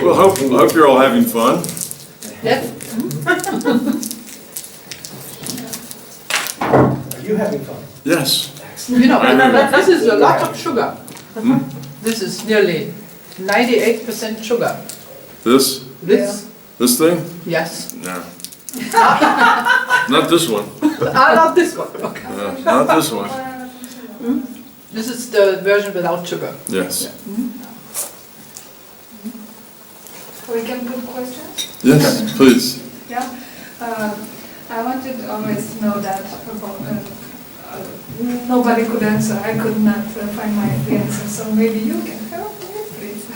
Well, hope you're all having fun. Yes. Are you having fun? Yes. You know, this is a lot of sugar. This is nearly 98% sugar. This thing? Yes. No. Not this one. Not this one. Okay. No, not this one. This is the version without sugar. Yes. We can put questions? Yes, please. Yeah. I wanted always to know that about, nobody could answer. I could not find the answer. So maybe you can help me, please.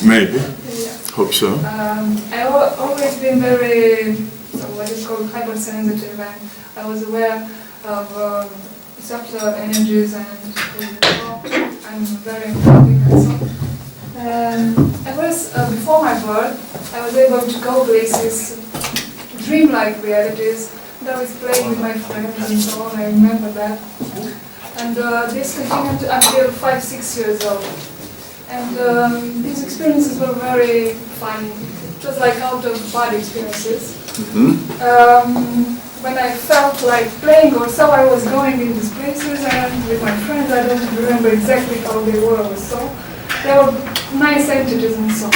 Maybe. Yeah. Hope so. I've always been very, what is called hypersensitive, and I was aware of subtle energies, and I'm very empathic and so. I was, before my birth, I was able to go places, dreamlike realities, and I was playing with my friends and so on, I remember that. And this continued until 5-6 years old. And these experiences were very fun. It was like out-of-body experiences. When I felt like playing or so, I was going in these places and with my friends, I don't remember exactly how they were or so. They were nice entities and so on.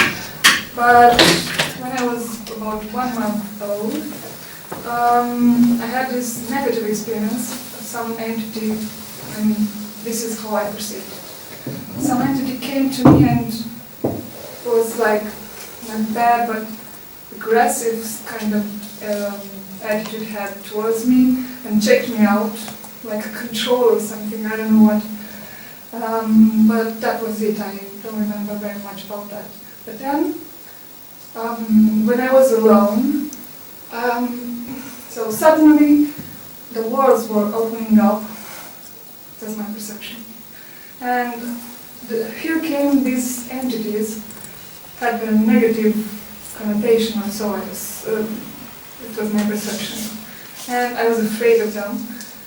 But when I was about 1 month old, I had this negative experience. Some entity, and this is how I perceived it. Some entity came to me and was like, not bad, but aggressive kind of attitude had towards me and checked me out, like a control or something, I don't know what. But that was it, I don't remember very much about that. But then, when I was alone, so suddenly the walls were opening up, that's my perception. And here came these entities, had a negative connotation, or so it was my perception. And I was afraid of them,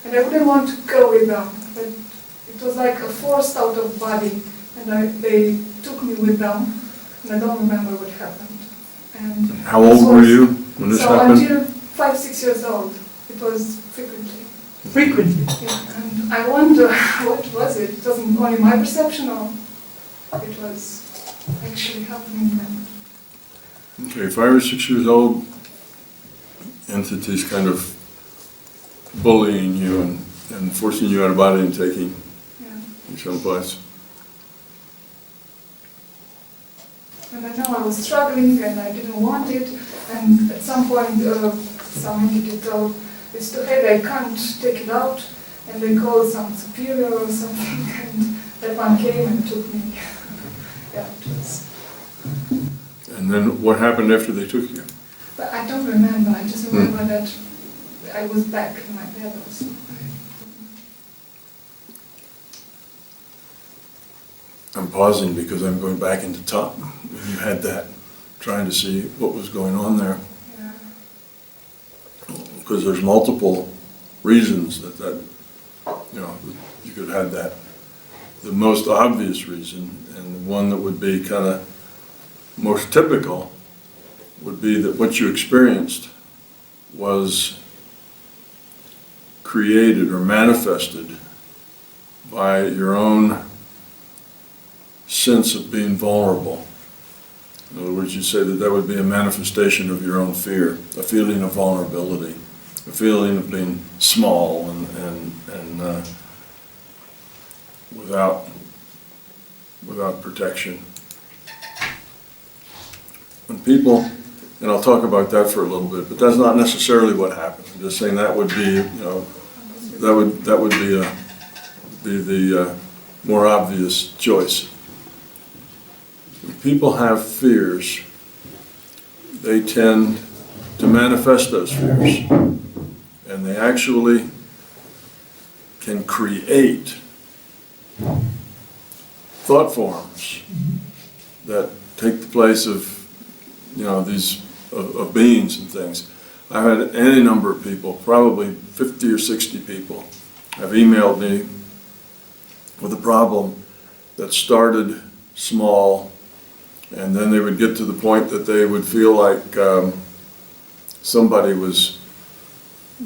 and I wouldn't want to go with them, but it was like a forced out of body, and they took me with them, and I don't remember what happened. And How old were you when this happened? So until 5-6 years old, it was frequently. Frequently. Yeah, and I wonder, what was it? It wasn't only my perception, or it was actually happening then. Okay, 5 or 6 years old, entities kind of bullying you and forcing you out of body and taking you someplace. And I know I was struggling and I didn't want it, and at some point some entity told, it's too heavy, I can't take it out, and they called some superior or something, and that one came and took me. Yeah, it was. And then what happened after they took you? But I don't remember, I just remember that I was back in my bed also. I'm pausing because I'm going back into Tom. When you had that, trying to see what was going on there. Yeah. Because there's multiple reasons that you could have that. The most obvious reason, and the one that would be kind of most typical, would be that what you experienced was created or manifested by your own sense of being vulnerable. In other words, you say that would be a manifestation of your own fear, a feeling of vulnerability, a feeling of being small and without protection. When people, and I'll talk about that for a little bit, but that's not necessarily what happened. I'm just saying that would be, that would be the more obvious choice. When people have fears, they tend to manifest those fears, and they actually can create thought forms that take the place of, these of beings and things. I've had any number of people, probably 50 or 60 people, have emailed me with a problem that started small And then they would get to the point that they would feel like somebody was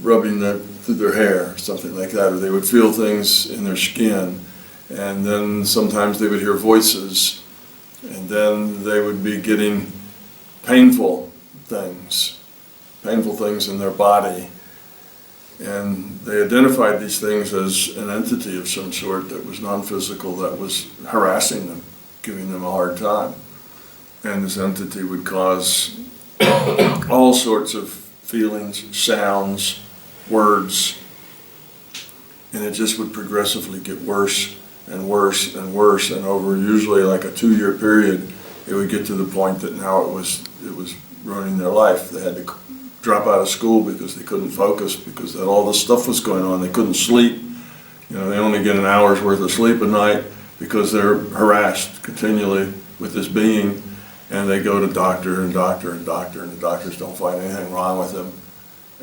rubbing through their hair or something like that, or they would feel things in their skin. And then sometimes they would hear voices, and then they would be getting painful things in their body. And they identified these things as an entity of some sort that was non-physical, that was harassing them, giving them a hard time. And this entity would cause all sorts of feelings, sounds, words, and it just would progressively get worse and worse and worse, and over usually like a 2-year period, it would get to the point that now it was ruining their life. They had to drop out of school because they couldn't focus, because all this stuff was going on. They couldn't sleep. You know, they only get an hour's worth of sleep a night because they're harassed continually with this being, and they go to doctor and doctor and doctor, and the doctors don't find anything wrong with them.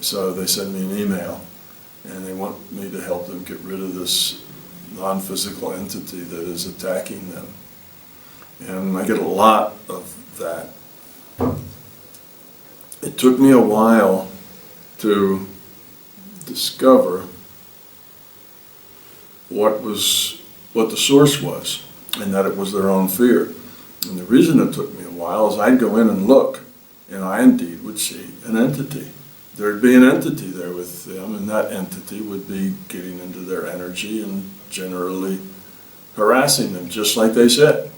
So they send me an email, and they want me to help them get rid of this non-physical entity that is attacking them. And I get a lot of that. It took me a while to discover what the source was, and that it was their own fear. And the reason it took me a while is I'd go in and look, and I indeed would see an entity. There'd be an entity there with them, and that entity would be getting into their energy and generally harassing them, just like they said.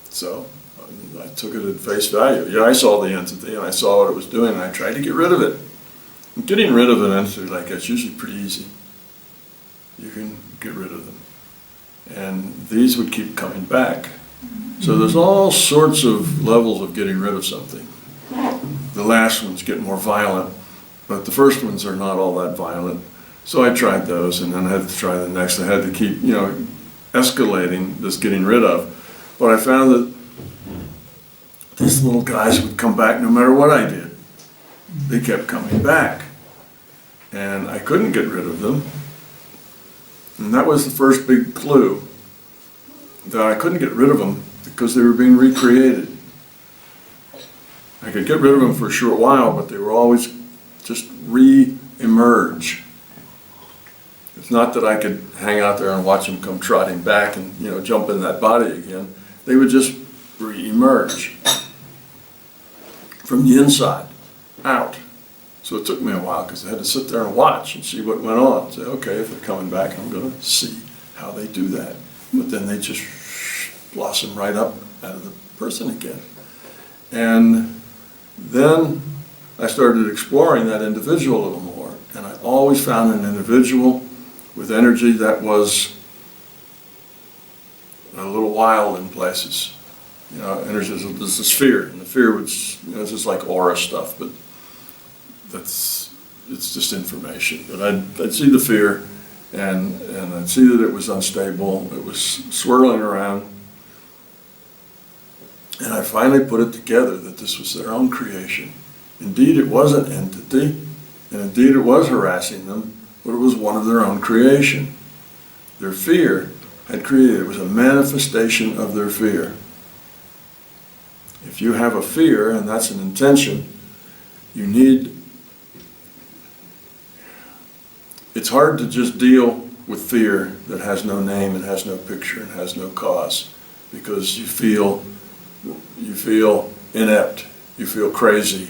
So I took it at face value. Yeah, I saw the entity, and I saw what it was doing, and I tried to get rid of it. And getting rid of an entity like that's usually pretty easy. You can get rid of them. And these would keep coming back. So there's all sorts of levels of getting rid of something. The last ones get more violent, but the first ones are not all that violent. So I tried those, and then I had to try the next. I had to keep, escalating this getting rid of. But I found that these little guys would come back no matter what I did. They kept coming back. And I couldn't get rid of them. And that was the first big clue that I couldn't get rid of them because they were being recreated. I could get rid of them for a short while, but they were always just re-emerge. It's not that I could hang out there and watch them come trotting back and jump in that body again. They would just re-emerge from the inside out. So it took me a while because I had to sit there and watch and see what went on. Say, okay, if they're coming back, I'm going to see how they do that. But then they just blossom right up out of the person again. And then I started exploring that individual a little more. And I always found an individual with energy that was a little wild in places. Energy is a sphere, and the fear was, it's just like aura stuff, but it's just information. But I'd see the fear, and I'd see that it was unstable, it was swirling around, and I finally put it together that this was their own creation. Indeed, it was an entity, and indeed it was harassing them, but it was one of their own creation. Their fear had created, it was a manifestation of their fear. If you have a fear, and that's an intention, it's hard to just deal with fear that has no name and has no picture and has no cause, because you feel inept, you feel crazy,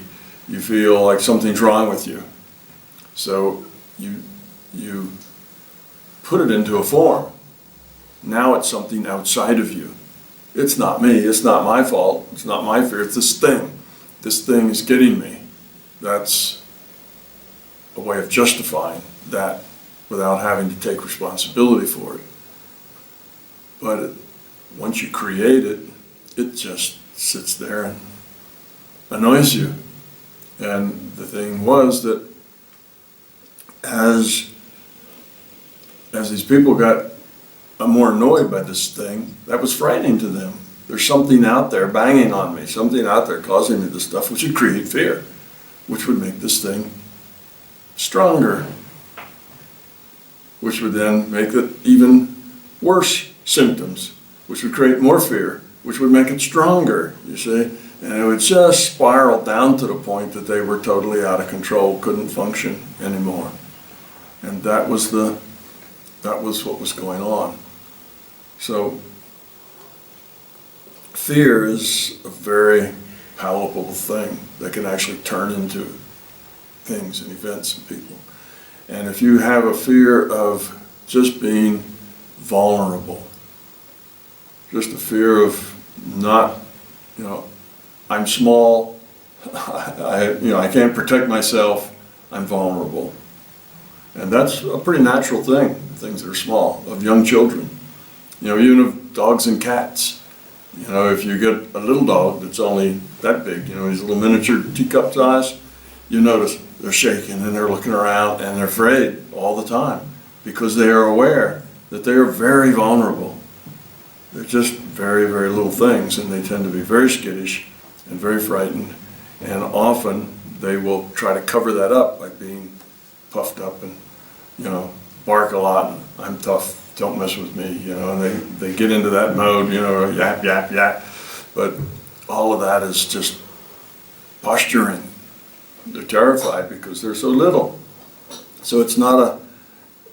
you feel like something's wrong with you. So you put it into a form. Now it's something outside of you. It's not me, it's not my fault, it's not my fear, it's this thing. This thing is getting me. That's a way of justifying that without having to take responsibility for it. But once you create it, it just sits there and annoys you. And the thing was that as these people got more annoyed by this thing, that was frightening to them. There's something out there banging on me, something out there causing me this stuff, which would create fear, which would make this thing stronger, which would then make it even worse symptoms, which would create more fear, which would make it stronger, you see? And it would just spiral down to the point that they were totally out of control, couldn't function anymore. And that was what was going on. So fear is a very palpable thing that can actually turn into things and events and people. And if you have a fear of just being vulnerable, just a fear of not, I'm small, I can't protect myself, I'm vulnerable. And that's a pretty natural thing, things that are small, of young children. Even of dogs and cats. If you get a little dog that's only that big, he's a little miniature teacup size, you notice they're shaking and they're looking around and they're afraid all the time because they are aware that they are very vulnerable. They're just very, very little things, and they tend to be very skittish and very frightened, and often they will try to cover that up by being puffed up and, bark a lot, and I'm tough, don't mess with me, and they get into that mode, yap, yap, yap. But all of that is just posturing. They're terrified because they're so little. So it's not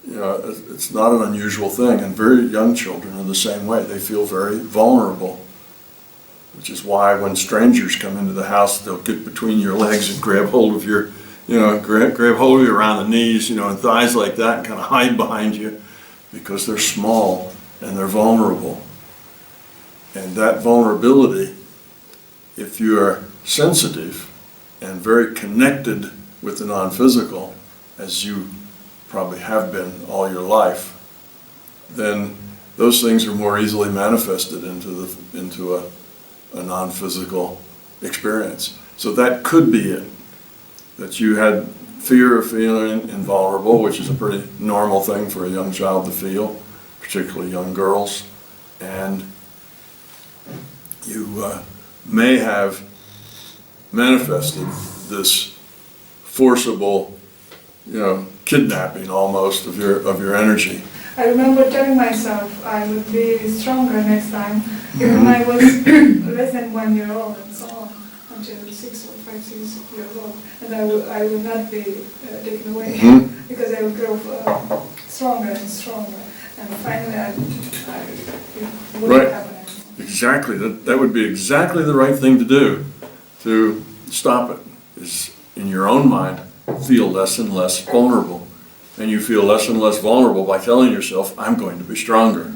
it's not an unusual thing, and very young children are the same way. They feel very vulnerable, which is why when strangers come into the house, they'll get between your legs and grab hold of your, grab hold of you around the knees, and thighs like that, and kind of hide behind you because they're small and they're vulnerable. And that vulnerability, if you are sensitive and very connected with the non-physical, as you probably have been all your life, then those things are more easily manifested into a non-physical experience. So that could be it, that you had fear of feeling invulnerable, which is a pretty normal thing for a young child to feel, particularly young girls, and you may have manifested this forcible, kidnapping almost of your energy. I remember telling myself I would be stronger next time, even when I was less than 1 year old and so on, until 6 or 5, 6 years old, and I will not be taken away because I will grow stronger and stronger, and finally it wouldn't happen anymore. Exactly. That would be exactly the right thing to do to stop it. Is in your own mind feel less and less vulnerable. And you feel less and less vulnerable by telling yourself, I'm going to be stronger.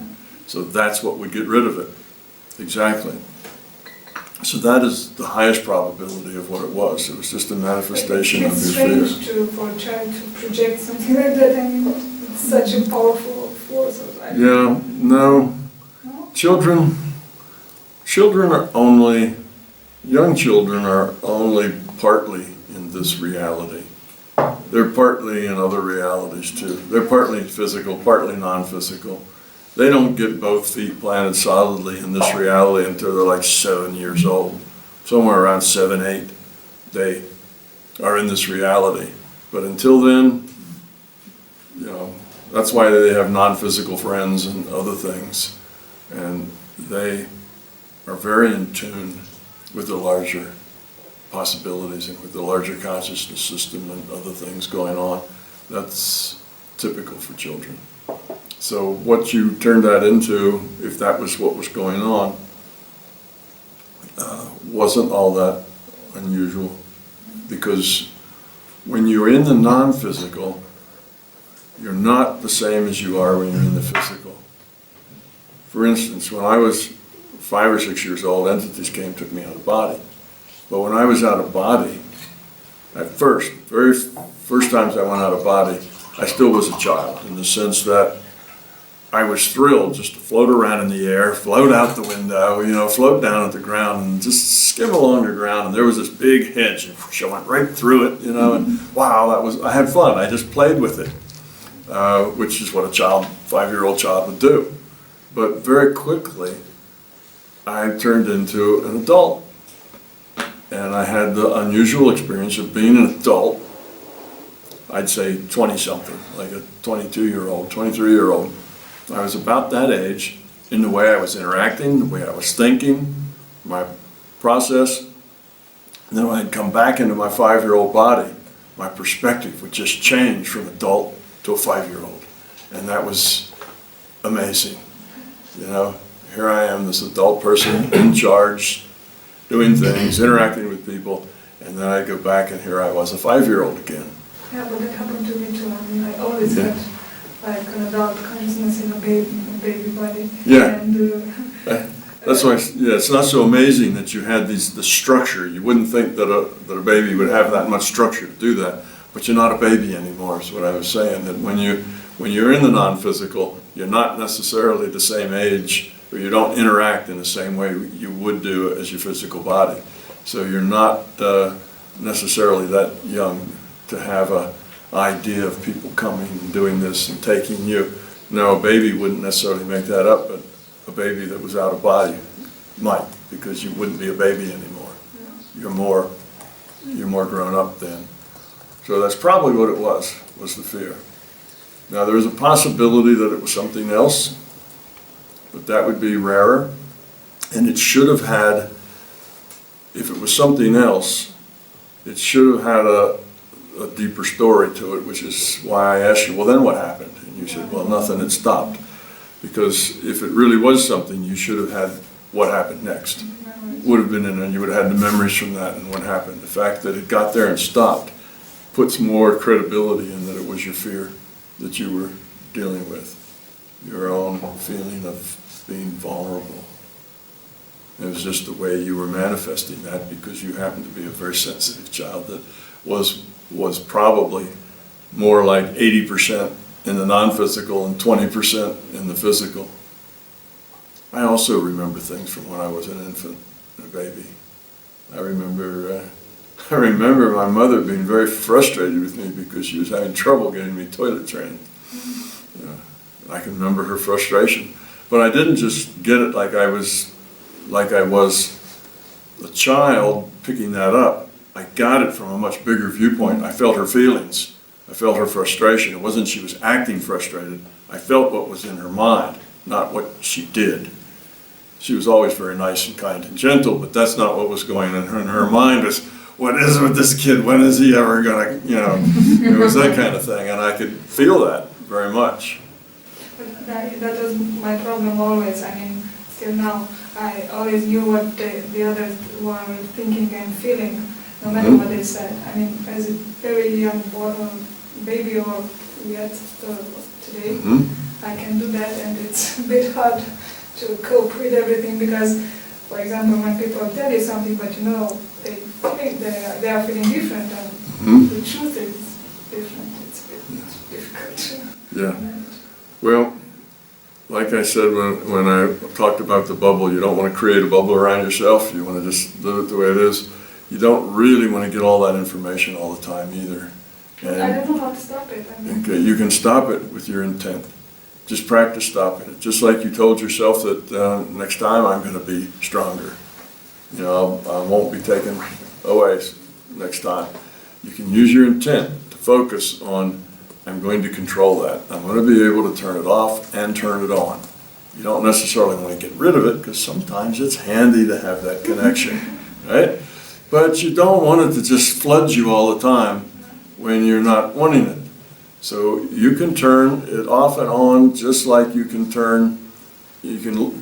So that's what would get rid of it. Exactly. So that is the highest probability of what it was. It was just a manifestation of your fear. It's strange for a child to project something like that. I mean, it's such a powerful force. Yeah, no. Children are only, young children are only partly in this reality. They're partly in other realities too. They're partly physical, partly non-physical. They don't get both feet planted solidly in this reality until they're like 7 years old. Somewhere around 7, 8, they are in this reality. But until then, that's why they have non-physical friends and other things. And they are very in tune with the larger possibilities and with the larger consciousness system and other things going on. That's typical for children. So what you turned that into, if that was what was going on, wasn't all that unusual, because when you're in the non-physical, you're not the same as you are when you're in the physical. For instance, when I was 5 or 6 years old, entities came, took me out of body. But when I was out of body, at first, very first times I went out of body, I still was a child, in the sense that I was thrilled just to float around in the air, float out the window, float down at the ground and just skim along the ground. And there was this big hedge, and I went right through it, and wow, I had fun. I just played with it, which is what a 5-year-old child would do. But very quickly, I turned into an adult. And I had the unusual experience of being an adult, I'd say 20-something, like a 22-year-old, 23-year-old. I was about that age, in the way I was interacting, the way I was thinking, my process. And then when I'd come back into my 5-year-old body, my perspective would just change from adult to a 5-year-old. And that was amazing. You know, here I am, this adult person in charge, doing things, interacting with people, and then I go back and here I was a 5-year-old again. Yeah, but it happened to me too. I mean, I always had like an adult consciousness in a baby body. Yeah. And That's why, it's not so amazing that you had the structure. You wouldn't think that a baby would have that much structure to do that, but you're not a baby anymore, is what I was saying. That when you're in the non-physical, you're not necessarily the same age, or you don't interact in the same way you would do as your physical body. So you're not necessarily that young to have an idea of people coming and doing this and taking you. No, a baby wouldn't necessarily make that up, but a baby that was out of body might, because you wouldn't be a baby anymore. You're more grown up then. So that's probably what it was the fear. Now there is a possibility that it was something else, but that would be rarer. And it should have had, if it was something else, it should have had a deeper story to it, which is why I asked you, well then what happened? And you said, well nothing, it stopped. Because if it really was something, you should have had what happened next. Would have been in, and you would have had the memories from that and what happened. The fact that it got there and stopped puts more credibility in that it was your fear that you were dealing with. Your own feeling of being vulnerable. It was just the way you were manifesting that, because you happened to be a very sensitive child that was probably more like 80% in the non-physical and 20% in the physical. I also remember things from when I was an infant, a baby. I remember my mother being very frustrated with me because she was having trouble getting me toilet trained. I can remember her frustration, but I didn't just get it like I was a child picking that up. I got it from a much bigger viewpoint. I felt her feelings. I felt her frustration. It wasn't she was acting frustrated. I felt what was in her mind, not what she did. She was always very nice and kind and gentle, but that's not what was going on in her mind. Was, what is it with this kid? When is he ever gonna, it was that kind of thing, and I could feel that very much. But that was my problem always. I mean, still now, I always knew what the others were thinking and feeling, no matter what they said. I mean, as a very young baby or yet today, I can do that, and it's a bit hard to cope with everything because, for example, when people tell you something, but they are feeling different, and the truth is different. It's a bit difficult. Yeah. Well, like I said when I talked about the bubble, you don't want to create a bubble around yourself. You want to just live it the way it is. You don't really want to get all that information all the time either. And I don't know how to stop it. I mean, okay, you can stop it with your intent. Just practice stopping it. Just like you told yourself that next time I'm going to be stronger. I won't be taken away next time. You can use your intent to focus on, I'm going to control that. I'm going to be able to turn it off and turn it on. You don't necessarily want to get rid of it because sometimes it's handy to have that connection, right? But you don't want it to just flood you all the time when you're not wanting it. So you can turn it off and on just like you can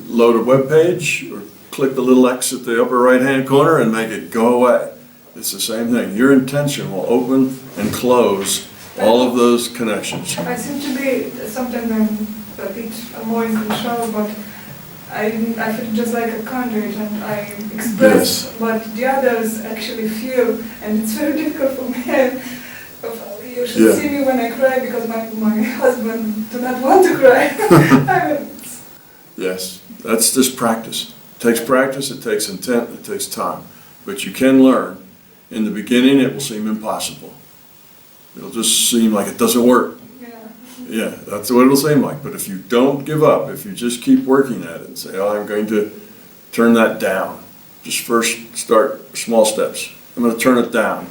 load a web page or click the little X at the upper right hand corner and make it go away. It's the same thing. Your intention will open and close all of those connections. I seem to be, sometimes I'm a bit more in control, but I feel just like a conduit, and I express what the others actually feel, and it's very difficult for me. You should see me when I cry because my husband do not want to cry. I mean, yes, that's just practice. It takes practice, it takes intent, it takes time. But you can learn. In the beginning, it will seem impossible. It'll just seem like it doesn't work. Yeah, that's what it'll seem like. But if you don't give up, if you just keep working at it and say, oh, I'm going to turn that down. Just first start small steps. I'm going to turn it down.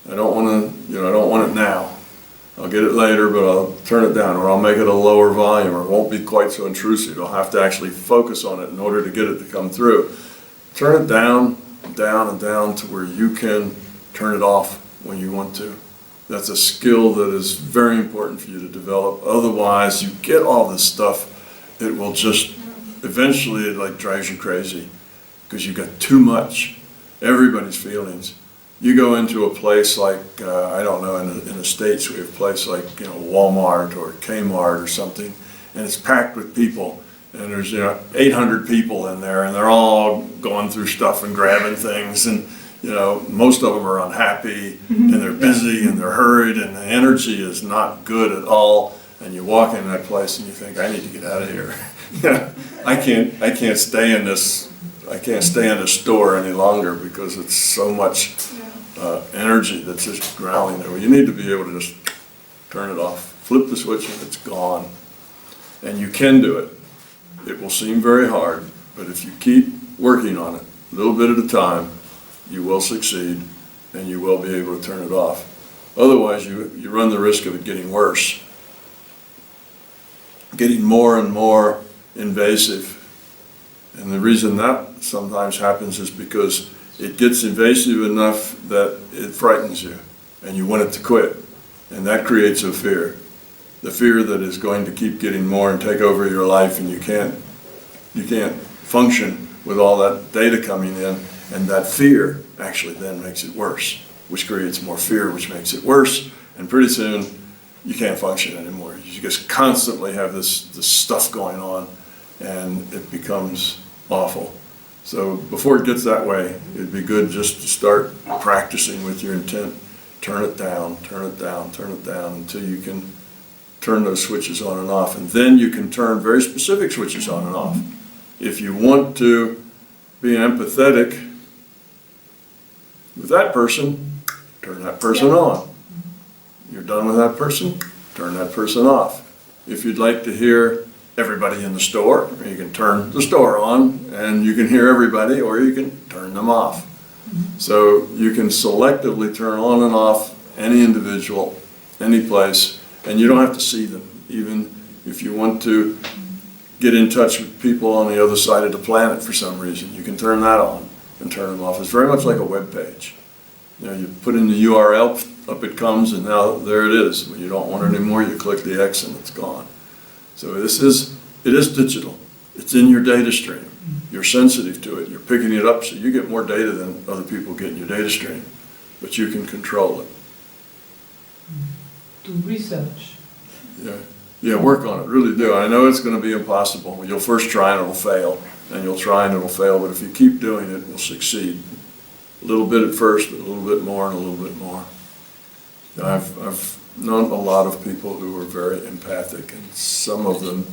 I don't want to, I don't want it now. I'll get it later, but I'll turn it down, or I'll make it a lower volume, or it won't be quite so intrusive. I'll have to actually focus on it in order to get it to come through. Turn it down, down, and down to where you can turn it off when you want to. That's a skill that is very important for you to develop. Otherwise, you get all this stuff, it will just, eventually it like drives you crazy because you got too much. Everybody's feelings. You go into a place like, I don't know, in the States we have a place like, Walmart or Kmart or something, and it's packed with people. And there's, 800 people in there, and they're all going through stuff and grabbing things, and, most of them are unhappy, and they're busy, and they're hurried, and the energy is not good at all. And you walk in that place and you think, I need to get out of here. I can't stay in this store any longer because it's so much energy that's just growling there. Well, you need to be able to just turn it off, flip the switch, and it's gone. And you can do it. It will seem very hard, but if you keep working on it, a little bit at a time, you will succeed, and you will be able to turn it off. Otherwise, you run the risk of it getting worse, getting more and more invasive. And the reason that sometimes happens is because it gets invasive enough that it frightens you, and you want it to quit, and that creates a fear. The fear that is going to keep getting more and take over your life, and you can't function with all that data coming in, and that fear actually then makes it worse, which creates more fear, which makes it worse, and pretty soon you can't function anymore. You just constantly have this stuff going on, and it becomes awful. So before it gets that way, it'd be good just to start practicing with your intent. Turn it down, turn it down, turn it down until you can turn those switches on and off. And then you can turn very specific switches on and off. If you want to be empathetic with that person, turn that person on. You're done with that person, turn that person off. If you'd like to hear everybody in the store, you can turn the store on and you can hear everybody, or you can turn them off. So you can selectively turn on and off any individual, any place, and you don't have to see them. Even if you want to get in touch with people on the other side of the planet for some reason, you can turn that on and turn them off. It's very much like a web page. You put in the URL, up it comes, and now there it is. When you don't want it anymore, you click the X and it's gone. So it is digital. It's in your data stream. You're sensitive to it. You're picking it up, so you get more data than other people get in your data stream. But you can control it. Do research. Yeah, work on it, really do. I know it's going to be impossible. You'll first try and it'll fail, and you'll try and it'll fail, but if you keep doing it, you'll succeed. A little bit at first, but a little bit more and a little bit more. And I've known a lot of people who are very empathic, and some of them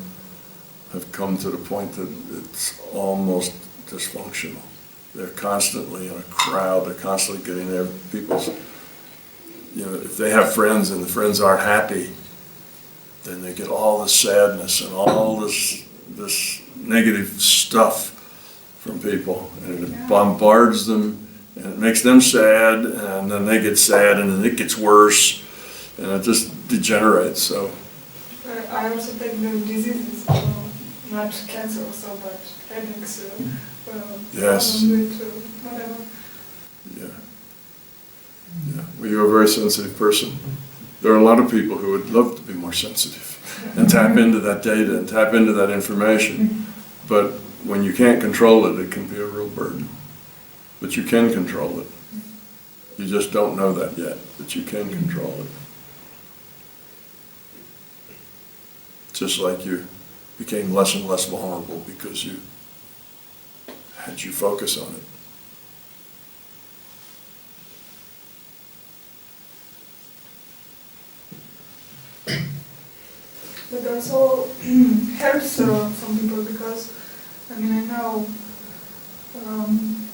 have come to the point that it's almost dysfunctional. They're constantly in a crowd, they're constantly getting their people's, if they have friends and the friends aren't happy, then they get all this sadness and all this negative stuff from people, and it bombards them, and it makes them sad, and then they get sad, and then it gets worse, and it just degenerates. So I also take the diseases, not cancer also, but headaches, yes. Whatever. Yeah. Well, you're a very sensitive person. There are a lot of people who would love to be more sensitive and tap into that data and tap into that information. But when you can't control it, it can be a real burden. But you can control it. You just don't know that yet, but you can control it. Just like you became less and less vulnerable because you had you focus on it. But also helps some people because, I know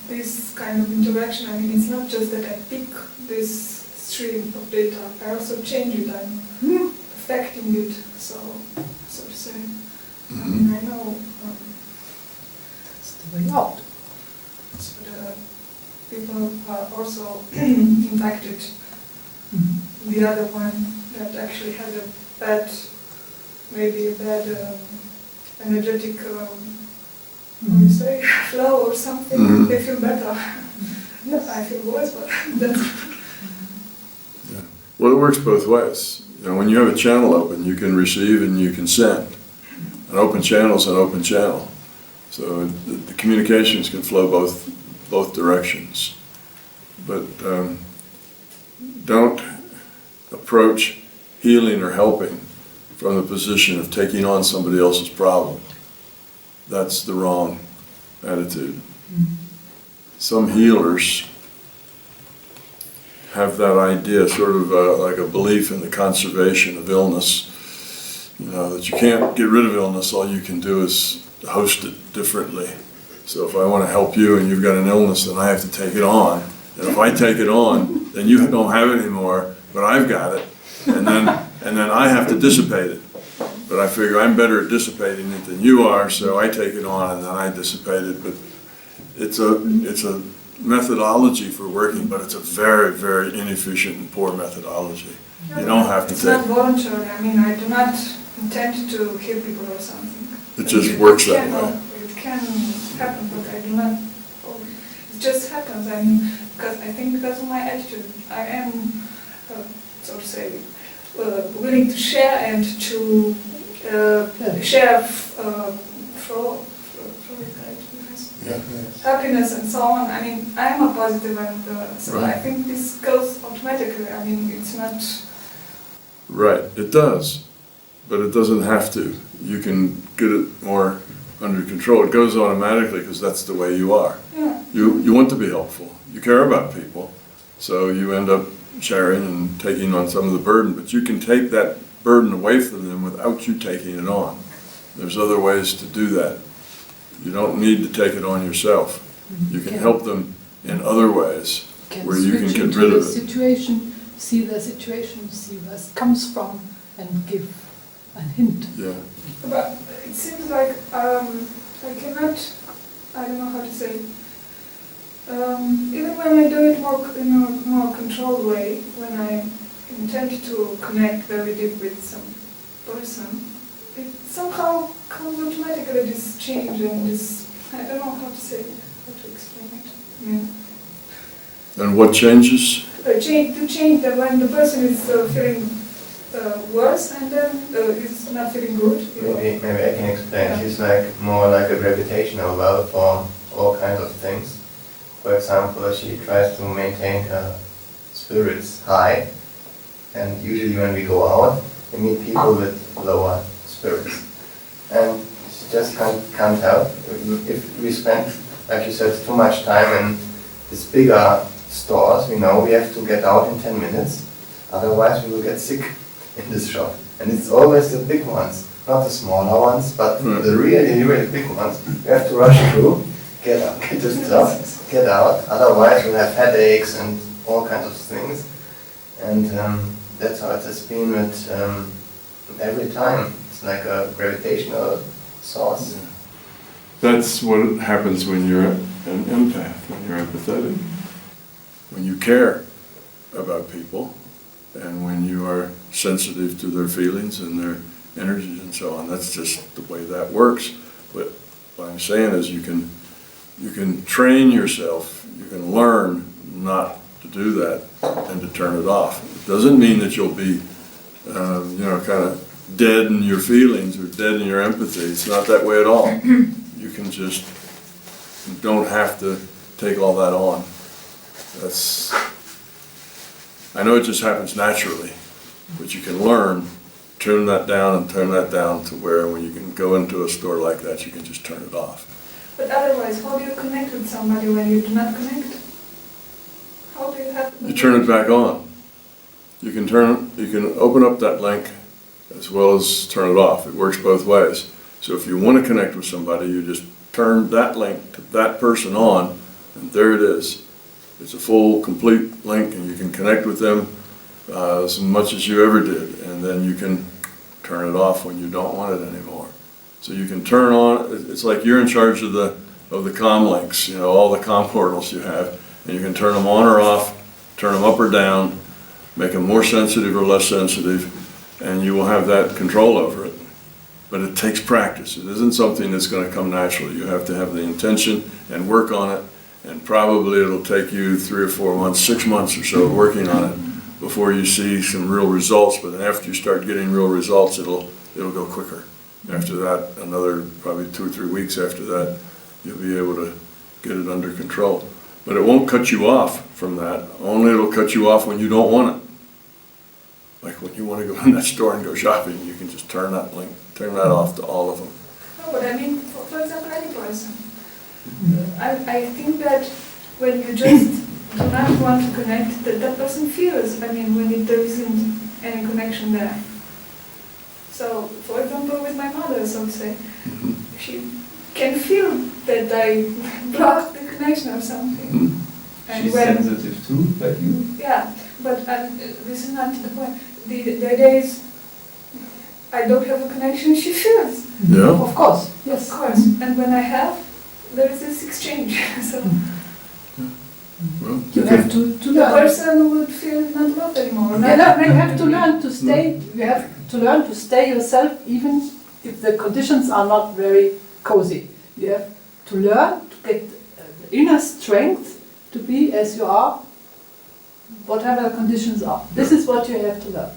this kind of interaction, it's not just that I pick this stream of data, I also change it, I'm affecting it, so to say. I know It's the way out. so the people are also impacted. The other one that actually had a bad, maybe a bad energetic, how do you say, flow or something, they feel better. I feel worse, but that's... Yeah. Well, it works both ways. You know, when you have a channel open, you can receive and you can send. An open channel is an open channel. So the communications can flow both directions. But don't approach healing or helping from the position of taking on somebody else's problem. That's the wrong attitude. Some healers have that idea, sort of like a belief in the conservation of illness. You know, that you can't get rid of illness, all you can do is host it differently. So if I want to help you and you've got an illness, then I have to take it on. And if I take it on, then you don't have it anymore, but I've got it. And then I have to dissipate it. But I figure I'm better at dissipating it than you are, so I take it on and then I dissipate it. But it's a methodology for working, but it's a very, very inefficient and poor methodology. You don't have to It's take not voluntary. I mean, I do not intend to heal people or something. it. Just works that way. It can happen, but I do not. It just happens. I mean, because I think because of my attitude, I am, so to say, willing to share and to share happiness and so on. I mean, I am a positive and so Right. I think this goes automatically. I mean, it's not... Right, it does, but it doesn't have to. You can get it more under control. It goes automatically because that's the way you are. Yeah. You want to be helpful. You care about people, so you end up sharing and taking on some of the burden, but you can take that burden away from them without you taking it on. There's other ways to do that. You don't need to take it on yourself. You can help them in other ways where you can get rid of it. Situation, see the situation, see where it comes from, and give a hint. Yeah. But it seems like I cannot, I don't know how to say, even when I do it more in a more controlled way, when I intend to connect very deep with some person, it somehow comes automatically, this change and this, I don't know how to say, how to explain it. I mean, And what changes? to change that when the person is feeling worse and then is not feeling good. Maybe I can explain. She's like more like a gravitational well for all kinds of things. For example, she tries to maintain her spirits high, and usually when we go out, we meet people with lower spirits, and she just can't help. If we spend, like you said, too much time in these bigger stores, we know we have to get out in 10 minutes, otherwise we will get sick in this shop. And it's always the big ones, not the smaller ones, but the really, really big ones. We have to rush through, get the stuff, get out, otherwise we'll have headaches and all kinds of things. And that's how it has been with every time. It's like a gravitational source. Yeah. That's what happens when you're an empath, when you're empathetic. When you care about people and when you are sensitive to their feelings and their energies and so on. That's just the way that works. But what I'm saying is you can train yourself, you can learn not to do that and to turn it off. It doesn't mean that you'll be, kind of dead in your feelings or dead in your empathy. It's not that way at all. You can just, you don't have to take all that on. I know it just happens naturally, but you can learn, turn that down and turn that down to where when you can go into a store like that, you can just turn it off. But otherwise, how do you connect with somebody when you do not connect? How do you have... You turn it back on. You can open up that link as well as turn it off. It works both ways. So if you want to connect with somebody, you just turn that link to that person on, and there it is. It's a full, complete link, and you can connect with them as much as you ever did, and then you can turn it off when you don't want it anymore. So you can turn on, it's like you're in charge of the comm links, all the comm portals you have, and you can turn them on or off, turn them up or down, make them more sensitive or less sensitive, and you will have that control over it. But it takes practice. It isn't something that's going to come naturally. You have to have the intention and work on it, and probably it'll take you 3 or 4 months, 6 months or so working on it before you see some real results. But then after you start getting real results, it'll go quicker. After that, another probably 2 or 3 weeks after that, you'll be able to get it under control. But it won't cut you off from that. Only it'll cut you off when you don't want it. Like when you want to go in that store and go shopping, you can just turn that off to all of them. No, but I mean, for example, any person. I think that when you just do not want to connect, that person feels, I mean, when there isn't any connection there. So, for example, with my mother, so to say, she can feel that I blocked the connection or something. And She's when, sensitive too, like you? yeah, but this is not the point. The idea is, I don't have a connection, she feels. Yeah. Of course, yes. Of course. And when I have, there is this exchange. So Well, You have to the learn. person would feel not loved anymore. You have to learn to stay. You have to learn to stay yourself, even if the conditions are not very cozy. You have to learn to get the inner strength to be as you are, whatever the conditions are. This is what you have to learn.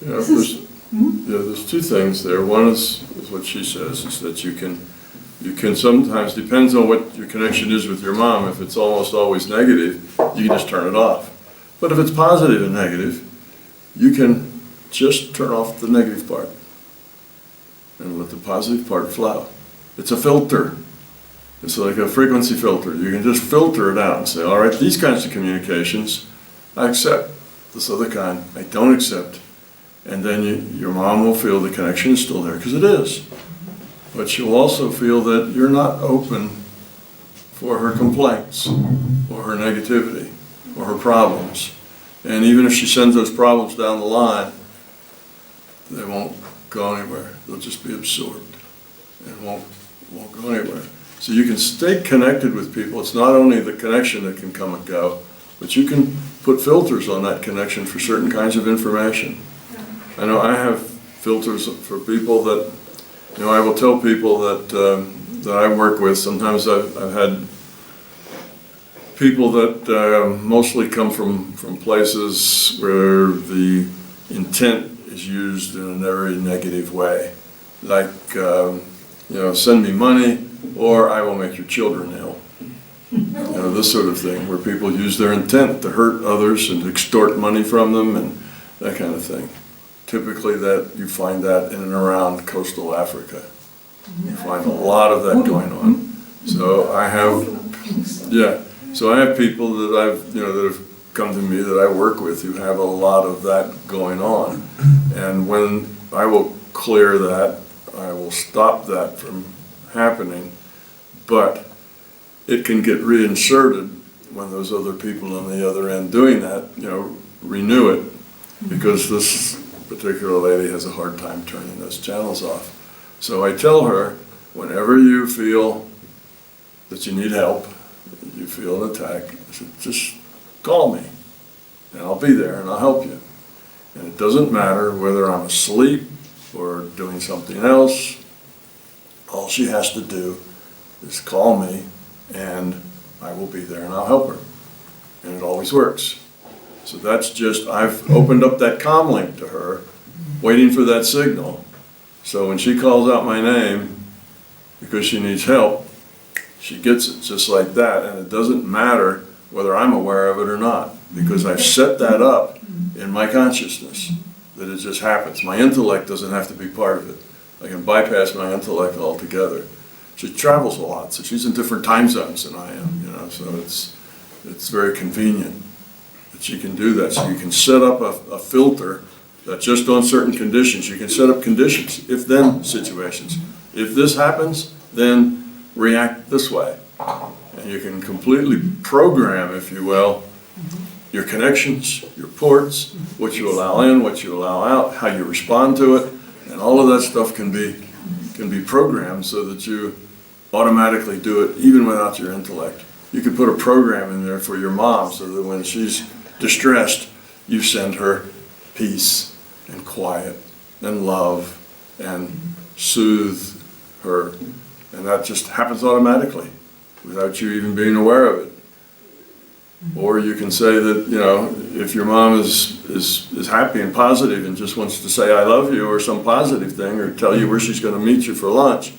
yeah, This is- there's 2 things there. One is what she says, is that you can sometimes, depends on what your connection is with your mom, if it's almost always negative, you can just turn it off. But if it's positive and negative, you can just turn off the negative part and let the positive part flow. It's a filter. It's like a frequency filter. You can just filter it out and say, all right, these kinds of communications, I accept. This other kind, I don't accept. And then your mom will feel the connection is still there, because it is. But she'll also feel that you're not open for her complaints, or her negativity, or her problems. And even if she sends those problems down the line, they won't go anywhere. They'll just be absorbed and won't go anywhere. So you can stay connected with people. It's not only the connection that can come and go, but you can put filters on that connection for certain kinds of information. I know I have filters for people that, I will tell people that I work with. Sometimes I've had people that mostly come from places where the intent is used in a very negative way. Like, send me money or I will make your children ill. This sort of thing, where people use their intent to hurt others and extort money from them and that kind of thing. Typically you find that in and around coastal Africa. You find a lot of that going on. So I have people that that have come to me that I work with who have a lot of that going on. And when I will clear that, I will stop that from happening, but it can get reinserted when those other people on the other end doing that, renew it, because this particular lady has a hard time turning those channels off. So I tell her, whenever you feel that you need help, you feel an attack, I said, just call me, and I'll be there, and I'll help you. And it doesn't matter whether I'm asleep or doing something else. All she has to do is call me, and I will be there, and I'll help her. And it always works. So that's just, I've opened up that comm link to her, waiting for that signal. So when she calls out my name, because she needs help, she gets it just like that. And it doesn't matter whether I'm aware of it or not, because I've set that up in my consciousness, that it just happens. My intellect doesn't have to be part of it. I can bypass my intellect altogether. She travels a lot, so she's in different time zones than I am, so it's very convenient that she can do that. So you can set up a filter that just on certain conditions, you can set up conditions, if-then situations. If this happens, then react this way. And you can completely program, if you will, your connections, your ports, what you allow in, what you allow out, how you respond to it, and all of that stuff can be programmed so that you automatically do it even without your intellect. You could put a program in there for your mom so that when she's distressed, you send her peace and quiet and love and soothe her. And that just happens automatically without you even being aware of it. Or you can say that, you know, if your mom is happy and positive and just wants to say I love you or some positive thing or tell you where she's going to meet you for lunch,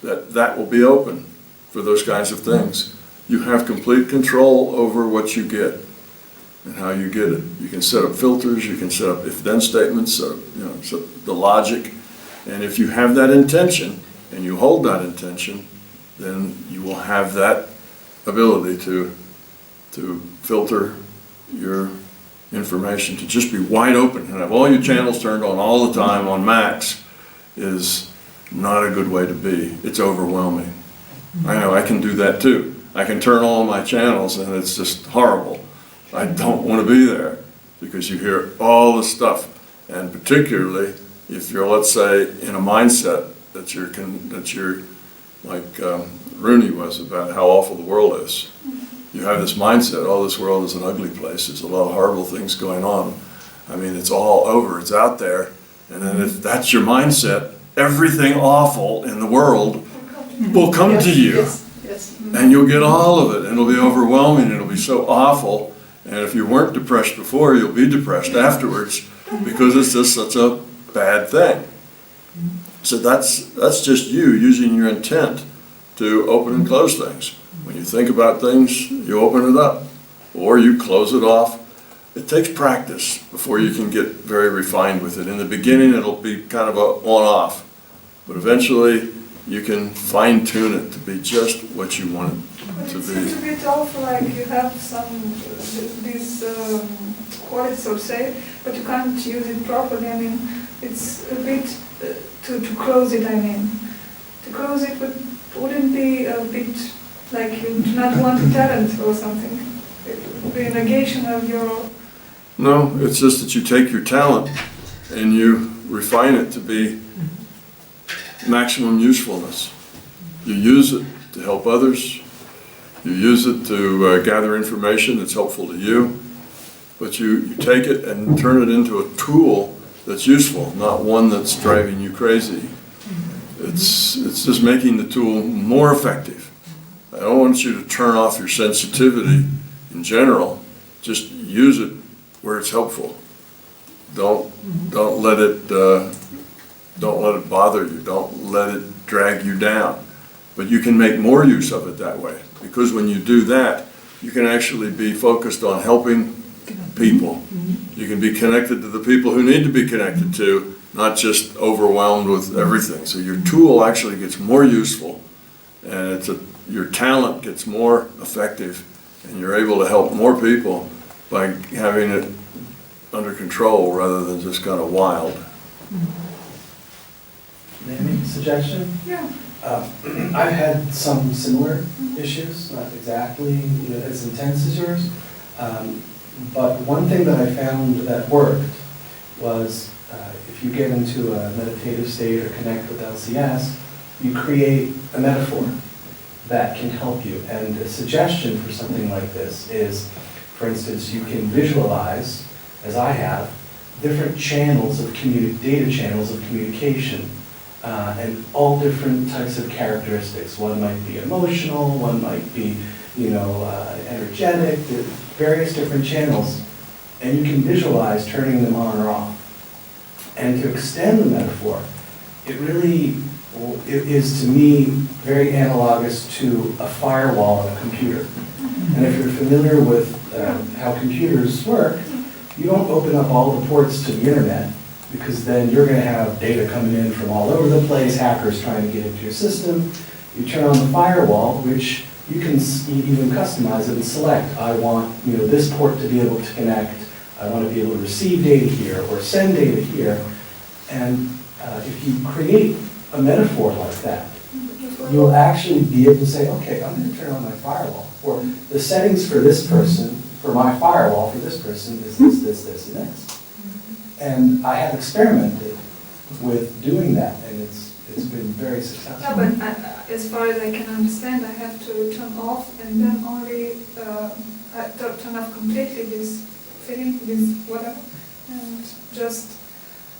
that will be open for those kinds of things. You have complete control over what you get and how you get it. You can set up filters, you can set up if-then statements, so the logic. And if you have that intention and you hold that intention, then you will have that ability to filter your information, to just be wide open and have all your channels turned on all the time on max is not a good way to be. It's overwhelming. I know I can do that too. I can turn all my channels and it's just horrible. I don't want to be there because you hear all the stuff, and particularly if you're, let's say, in a mindset that you're like Rooney was about how awful the world is. You have this mindset, oh, this world is an ugly place, there's a lot of horrible things going on. I mean, it's all over, it's out there. And then if that's your mindset, everything awful in the world will come to you. Yes. And you'll get all of it, and it'll be overwhelming, and it'll be so awful. And if you weren't depressed before, you'll be depressed afterwards because it's just such a bad thing. So that's just you using your intent to open and close things. When you think about things, you open it up, or you close it off. It takes practice before you can get very refined with it. In the beginning, it'll be kind of a on-off, but eventually you can fine-tune it to be just what you want it to It's be. a bit awful, like you have these qualities, so to say, but you can't use it properly. I mean, it's a bit to close it. I mean, to close it wouldn't be a bit like you do not want a talent or something. It would be a negation of your. No, it's just that you take your talent and you refine it to be maximum usefulness. You use it to help others. You use it to gather information that's helpful to you. But you take it and turn it into a tool that's useful, not one that's driving you crazy. It's just making the tool more effective. I don't want you to turn off your sensitivity in general. Just use it where it's helpful. Don't let it bother you. Don't let it drag you down. But you can make more use of it that way, because when you do that, you can actually be focused on helping people. You can be connected to the people who need to be connected to, not just overwhelmed with everything. So your tool actually gets more useful, and your talent gets more effective, and you're able to help more people by having it under control rather than just kind of wild. May I make a suggestion? Yeah. I've had some similar issues, not exactly as intense as yours, but one thing that I found that worked was if you get into a meditative state or connect with LCS, you create a metaphor that can help you. And a suggestion for something like this is, for instance, you can visualize, as I have, different channels of data channels of communication, and all different types of characteristics. One might be emotional, one might be, energetic, various different channels, and you can visualize turning them on or off. And to extend the metaphor, it is to me very analogous to a firewall on a computer. And if you're familiar with how computers work, you don't open up all the ports to the internet, because then you're going to have data coming in from all over the place, hackers trying to get into your system. You turn on the firewall, which you can even customize it and select. I want this port to be able to connect. I want to be able to receive data here or send data here. And if you create a metaphor like that, you'll actually be able to say, okay, I'm going to turn on my firewall. Or the settings for this person, for my firewall for this person is this, and this. And I have experimented with doing that, and it's been very successful. Yeah, but as far as I can understand, I have to turn off and then only turn off completely this feeling with whatever, and just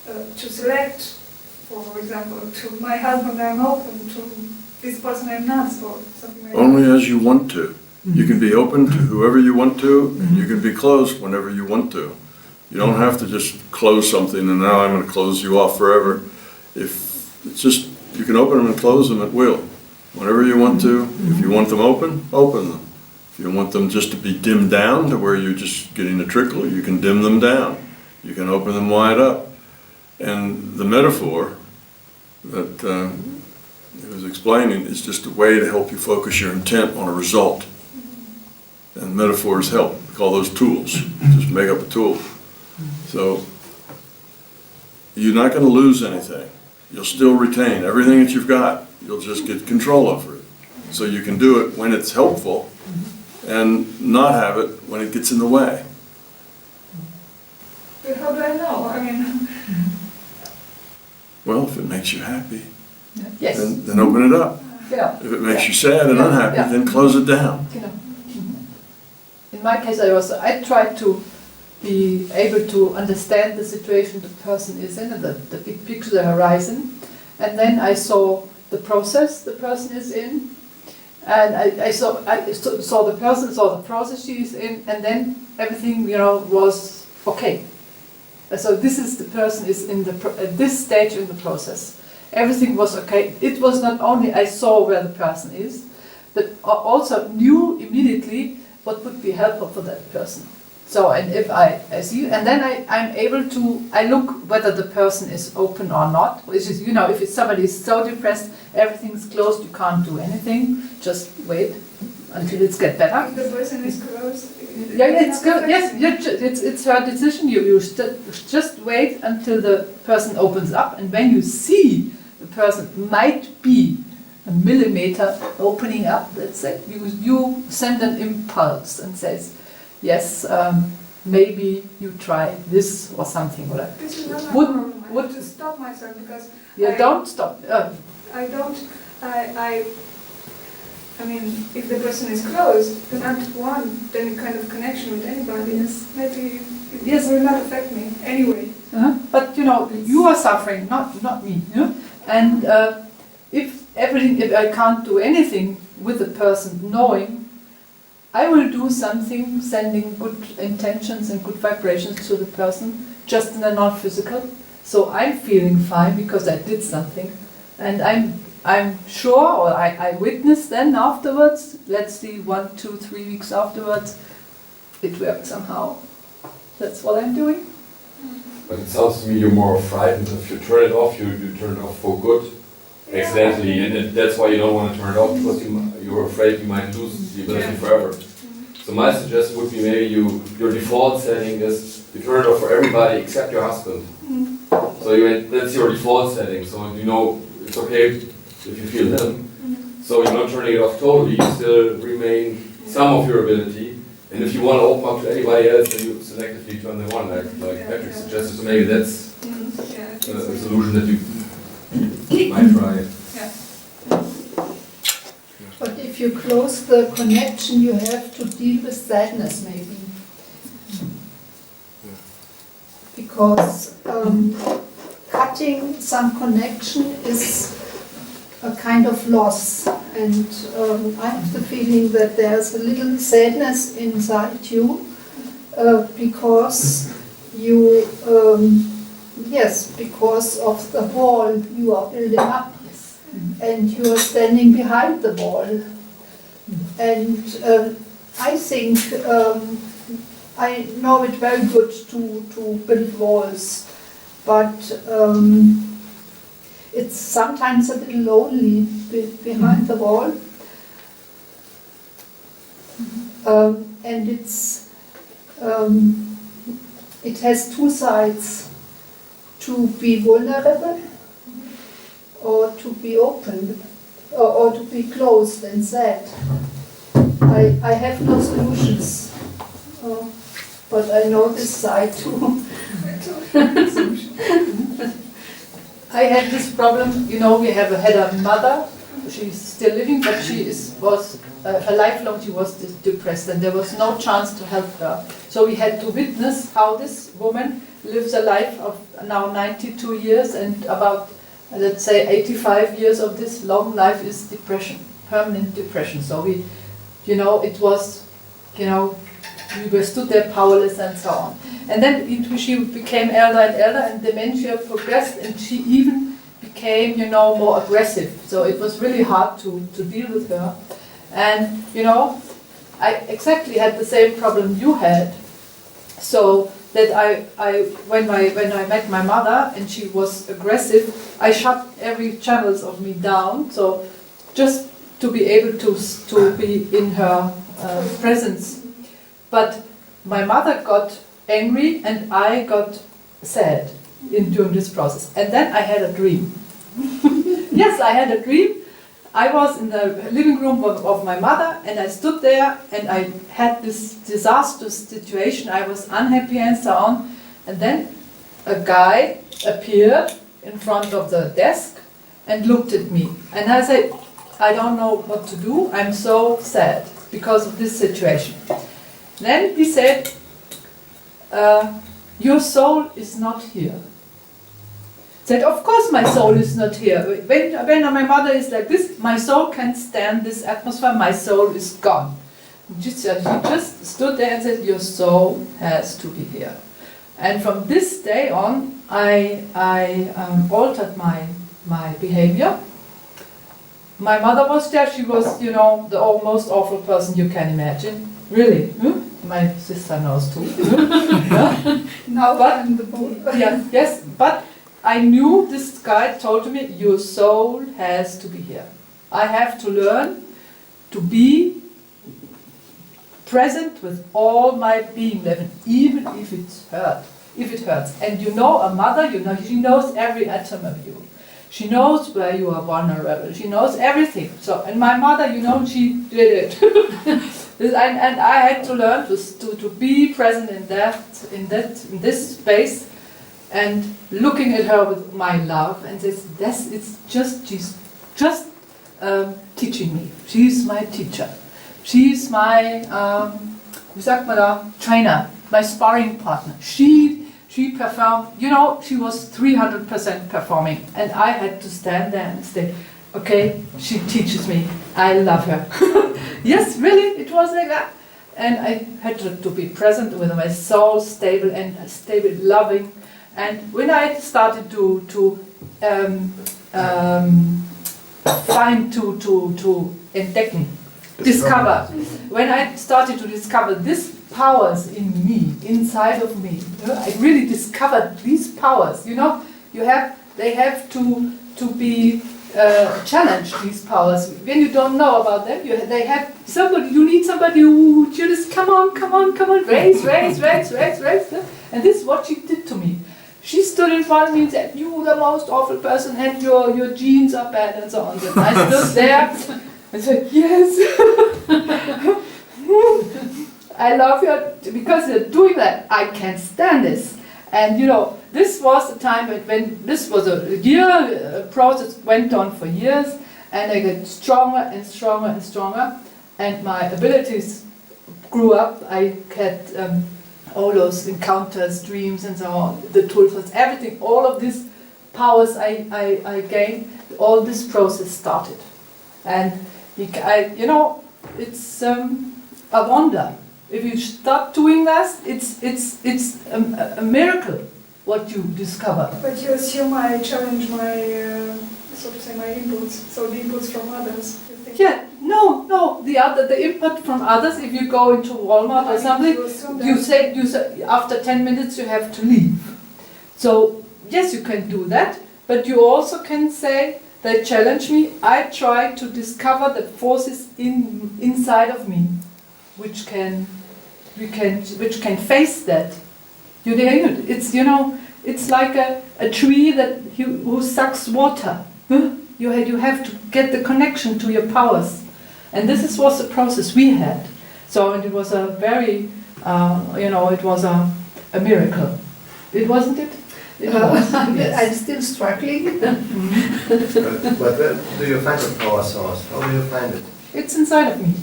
to select, for example, to my husband I'm open, to this person I'm not, or something like that. Only as you want to. You can be open to whoever you want to, and you can be closed whenever you want to. You don't have to just close something and now I'm going to close you off forever. If it's just, you can open them and close them at will, whenever you want to. If you want them open, open them. If you want them just to be dimmed down to where you're just getting a trickle, you can dim them down. You can open them wide up. And the metaphor that he was explaining is just a way to help you focus your intent on a result. And metaphors help. We call those tools. Just make up a tool. So you're not going to lose anything. You'll still retain everything that you've got. You'll just get control over it. So you can do it when it's helpful and not have it when it gets in the way. But how do I know? I mean, Well, if it makes you happy, Yes. then open it up. Yeah. If it makes you sad and unhappy, Yeah. then close it down. You know. In my case, I try to be able to understand the situation the person is in, the big picture, the horizon, and then I saw the process the person is in, and I saw the person, saw the process she is in, and then everything, you know, was okay. So this is the person is in at this stage in the process. Everything was okay. It was not only I saw where the person is, but also knew immediately what would be helpful for that person. So, and if I see, and then I'm able to, I look whether the person is open or not, which is, you know, if somebody is so depressed, everything's closed, you can't do anything, just wait until it's get better. if the person is closed. Yeah, it's good. Yes, it's her decision. You just wait until the person opens up, and when you see the person might be a millimeter opening up, let's say, you send an impulse and says, yes, maybe you try this or something. Or like. This is not my Would- problem. I would- have to stop myself because You don't stop. I mean, if the person is closed, do not want any kind of connection with anybody. Yes. Maybe it will not affect me anyway. But you know, you are suffering, not me. You know? And if I can't do anything with the person, knowing I will do something, sending good intentions and good vibrations to the person, just in a non-physical. So I'm feeling fine because I did something, and I'm sure, or I witness then afterwards. Let's see, 1, 2, 3 weeks afterwards, it worked somehow. That's what I'm doing. But it sounds to me you're more frightened. If you turn it off, you turn it off for good, accidentally, and that's why you don't want to turn it off, because you're afraid you might lose the ability forever. So my suggestion would be maybe your default setting is you turn it off for everybody except your husband. So that's your default setting. So you know it's okay if you feel him. So you're not turning it off totally. You still remain some of your ability. And if you want to open up to anybody else, then you selectively turn them on, like Patrick suggested. So maybe that's a solution that you might try. But if you close the connection, you have to deal with sadness, maybe. Because cutting some connection is a kind of loss. And I have the feeling that there's a little sadness inside you because you, because of the wall you are building up. And you are standing behind the wall. And I think I know it very good to build walls, but it's sometimes a little lonely behind the wall. And it has two sides: to be vulnerable or to be open, or to be closed and sad. I have no solutions, but I know this side too. I had this problem, you know, we had a mother, she's still living, but she was her life long she was depressed, and there was no chance to help her. So we had to witness how this woman lives a life of now 92 years, and about, let's say, 85 years of this long life is depression, permanent depression. So we, it was, we were stood there powerless and so on. And then she became elder and elder, and dementia progressed, and she even became, more aggressive. So it was really hard to deal with her. And, I exactly had the same problem you had. So that when I met my mother and she was aggressive, I shut every channels of me down. So just to be able to be in her presence. But my mother got angry and I got sad during this process. And then I had a dream. Yes, I had a dream. I was in the living room of my mother, and I stood there and I had this disastrous situation. I was unhappy and so on. And then a guy appeared in front of the desk and looked at me. And I said, I don't know what to do. I'm so sad because of this situation. Then he said, your soul is not here. Said, of course my soul is not here. When my mother is like this, my soul can't stand this atmosphere, my soul is gone. He just stood there and said, your soul has to be here. And from this day on, I altered my behavior. My mother was there, she was, the most awful person you can imagine. Really. My sister knows too. Now but, I'm the boy. Yeah, yes, but I knew this guy told me, your soul has to be here. I have to learn to be present with all my being level, even if it hurts. And a mother, she knows every atom of you. She knows where you are vulnerable. She knows everything. So, and my mother, she did it. and I had to learn to be present in this space, and looking at her with my love, and says, she's just teaching me. She's my teacher. She's my, trainer, my sparring partner. She performed, she was 300% performing, and I had to stand there and say, okay, she teaches me, I love her. Yes, really, it was like that. And I had to be present with my soul, stable, loving. And when I started to entdecken, discover, when I started to discover these powers in me, inside of me, I really discovered these powers. They have to be challenged. These powers. When you don't know about them, they have somebody. You need somebody who just come on, raise. And this is what she did to me. She stood in front of me and said, "You the most awful person, and your genes are bad," and so on. And I stood there and said, "Yes, I love you because you're doing that. I can't stand this." And this was the time when this was a year process, went on for years, and I got stronger and stronger and stronger, and my abilities grew up. I had all those encounters, dreams, and so on, the tools, everything, all of these powers I gained, all this process started. And it's a wonder. If you start doing that, it's a miracle what you discover. But you assume I challenge my, so to say, my inputs, so the inputs from others. You think? Yeah, no, the input from others. If you go into Walmart or something, you say after 10 minutes you have to leave. So yes, you can do that, but you also can say they challenge me. I try to discover the forces inside of me, which can face that. It's like a tree who sucks water. You have to get the connection to your powers, and this was the process we had. So it was a very, it was a miracle. It wasn't it? It was. Yes. I'm still struggling. But where do you find the power source? How do you find it? It's inside of me.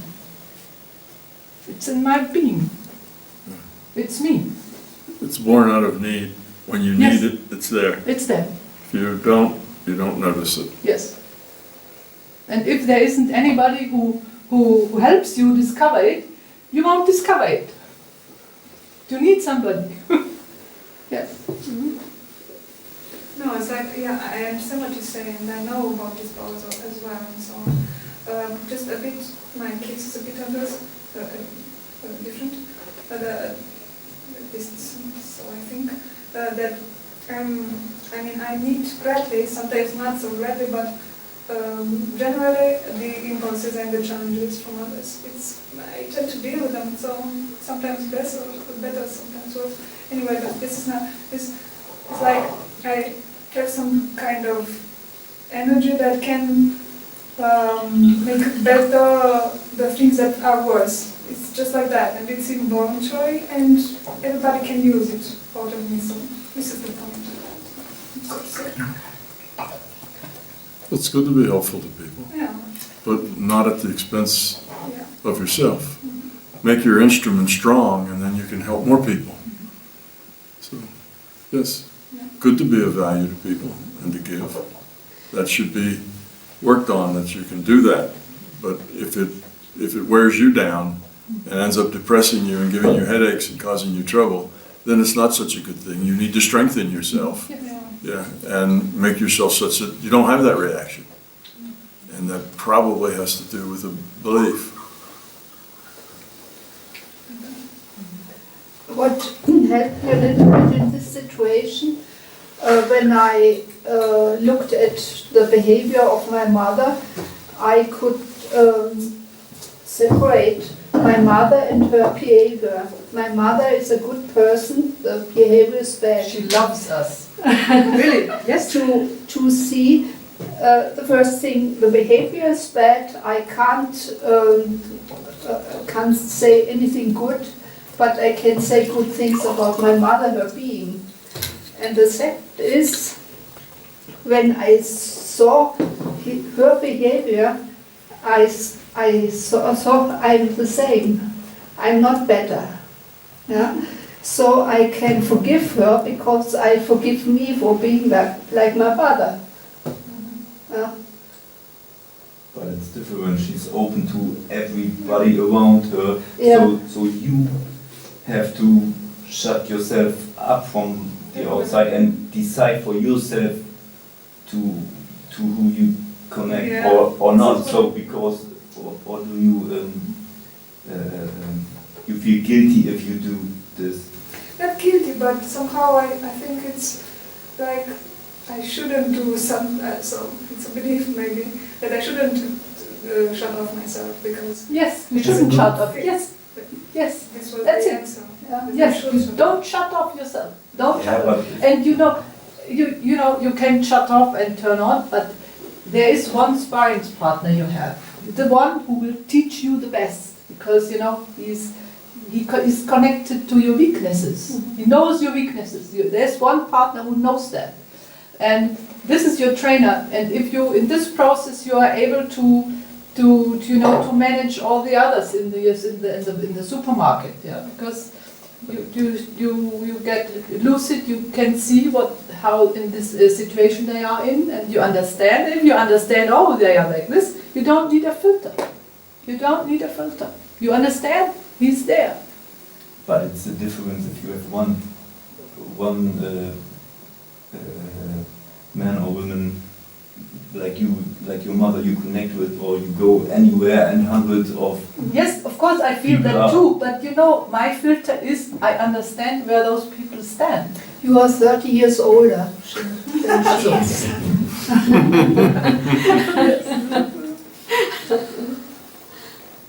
It's in my being. It's me. It's born out of need. When you Yes. need it, it's there. It's there. If you don't notice it. Yes. And if there isn't anybody who helps you discover it, you won't discover it. You need somebody. Yes. No, it's like, yeah, I understand what you're saying, and I know about this powers as well, and so on. Just a bit, my case is a bit different, so I think that, I mean, I need gladly, sometimes not so gladly, but generally the impulses and the challenges from others. I tend to deal with them, so sometimes better, sometimes worse. Anyway, but this is not, it's like I have some kind of energy that can make better the things that are worse. It's just like that, and it's involuntary, and everybody can use it out of me, so this is the point. It's good to be helpful to people, Yeah, but not at the expense yeah. of yourself. Make your instrument strong, and then you can help more people. So, yes, good to be of value to people and to give. That should be worked on, that you can do that. But if it wears you down and ends up depressing you and giving you headaches and causing you trouble, then it's not such a good thing. You need to strengthen yourself. Yeah. Yeah, and make yourself such that you don't have that reaction. And that probably has to do with a belief. What helped me a little bit in this situation, when I looked at the behavior of my mother, I could separate my mother and her behavior. My mother is a good person, the behavior is bad. She loves us. Really? Yes. To see the first thing, the behavior is bad. I can't say anything good, but I can say good things about my mother, her being. And the second is, when I saw her behavior, I saw I'm the same. I'm not better. Yeah? So I can forgive her because I forgive me for being like my father. Yeah? But it's different when she's open to everybody around her. Yeah. So you have to shut yourself up from the outside and decide for yourself to who you connect or not. So because or do you you feel guilty if you do this? Not guilty, but somehow I think it's like I shouldn't do some, so it's a belief maybe, that I shouldn't shut off myself because... Yes, you shouldn't shut off. Yes, yes. This was That's the it. answer. Yes, don't shut off yourself. Don't Yeah, shut off. And you know, you can shut off and turn on, but there is one sparring partner you have, the one who will teach you the best, because you know he is connected to your weaknesses. He knows your weaknesses. There's one partner who knows that, and this is your trainer. And if you in this process you are able to manage all the others in the supermarket, yeah, because you get lucid. You can see how in this situation they are in, and you understand. If you understand, oh, they are like this, you don't need a filter. You don't need a filter. You understand? He's there. But it's a difference if you have one man or woman like your mother you connect with, or you go anywhere and hundreds of... Yes, of course I feel that too, but you know, my filter is I understand where those people stand. You are 30 years older than she is.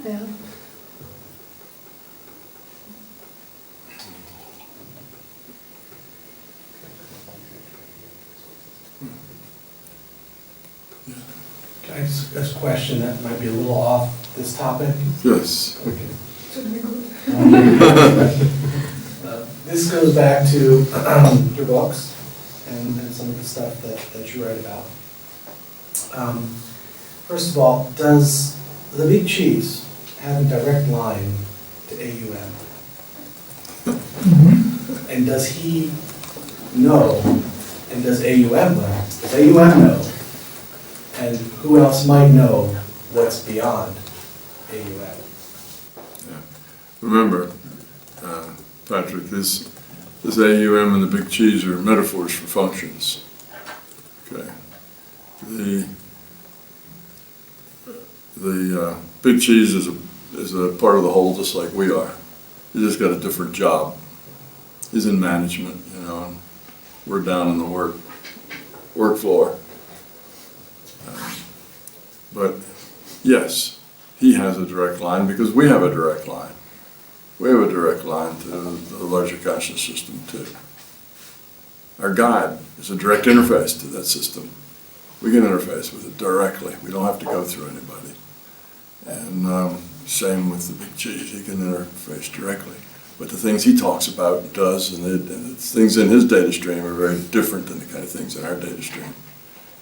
Yeah. Can I ask a question that might be a little off this topic? Yes. Should be good. This goes back to your books and some of the stuff that you write about. First of all, does the big cheese have a direct line to AUM? And does he know, and does AUM know? Does AUM know? And who else might know what's beyond AUM? Remember, Patrick, this AUM and the big cheese are metaphors for functions. Okay. The big cheese is a part of the whole, just like we are. He just got a different job. He's in management, you know, and we're down in the work floor. But yes, he has a direct line because we have a direct line. We have a direct line to the larger conscious system too. Our guide is a direct interface to that system. We can interface with it directly. We don't have to go through anybody. And same with the big cheese. He can interface directly. But the things he talks about and does, and the things in his data stream are very different than the kind of things in our data stream.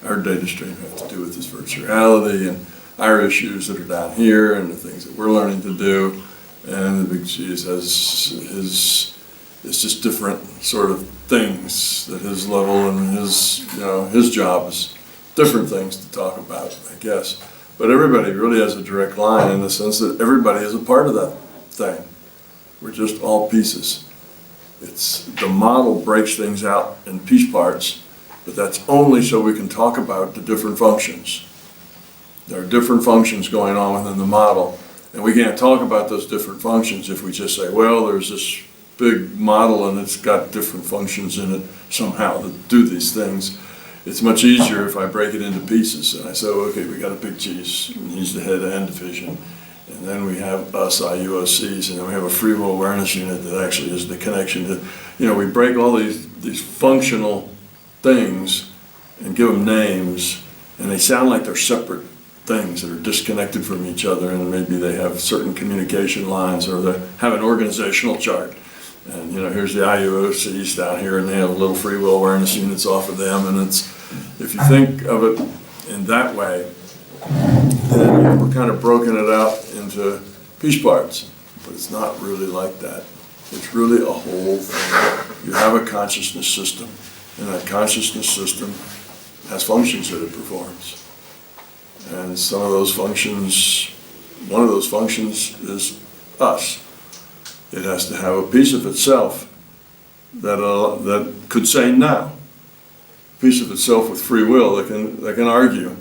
Our data stream have to do with this virtuality and our issues that are down here and the things that we're learning to do. And the big cheese has it's just different sort of things that his level and his job is different things to talk about, I guess. But everybody really has a direct line in the sense that everybody is a part of that thing. We're just all pieces. The model breaks things out in piece parts, but that's only so we can talk about the different functions. There are different functions going on within the model, and we can't talk about those different functions if we just say, well, there's this big model and it's got different functions in it somehow that do these things. It's much easier if I break it into pieces and I say, okay, we got a big cheese, and he's the head of N division. And then we have us IUOCs, and then we have a free will awareness unit that actually is the connection to, we break all these functional things and give them names, and they sound like they're separate things that are disconnected from each other, and maybe they have certain communication lines, or they have an organizational chart. And here's the IUOCs down here, and they have little free will awareness units off of them, and if you think of it in that way, then we're kind of broken it out into piece parts, but it's not really like that. It's really a whole thing. You have a consciousness system, and that consciousness system has functions that it performs. And some of those functions, one of those functions is us. It has to have a piece of itself that could say no. A piece of itself with free will that can argue.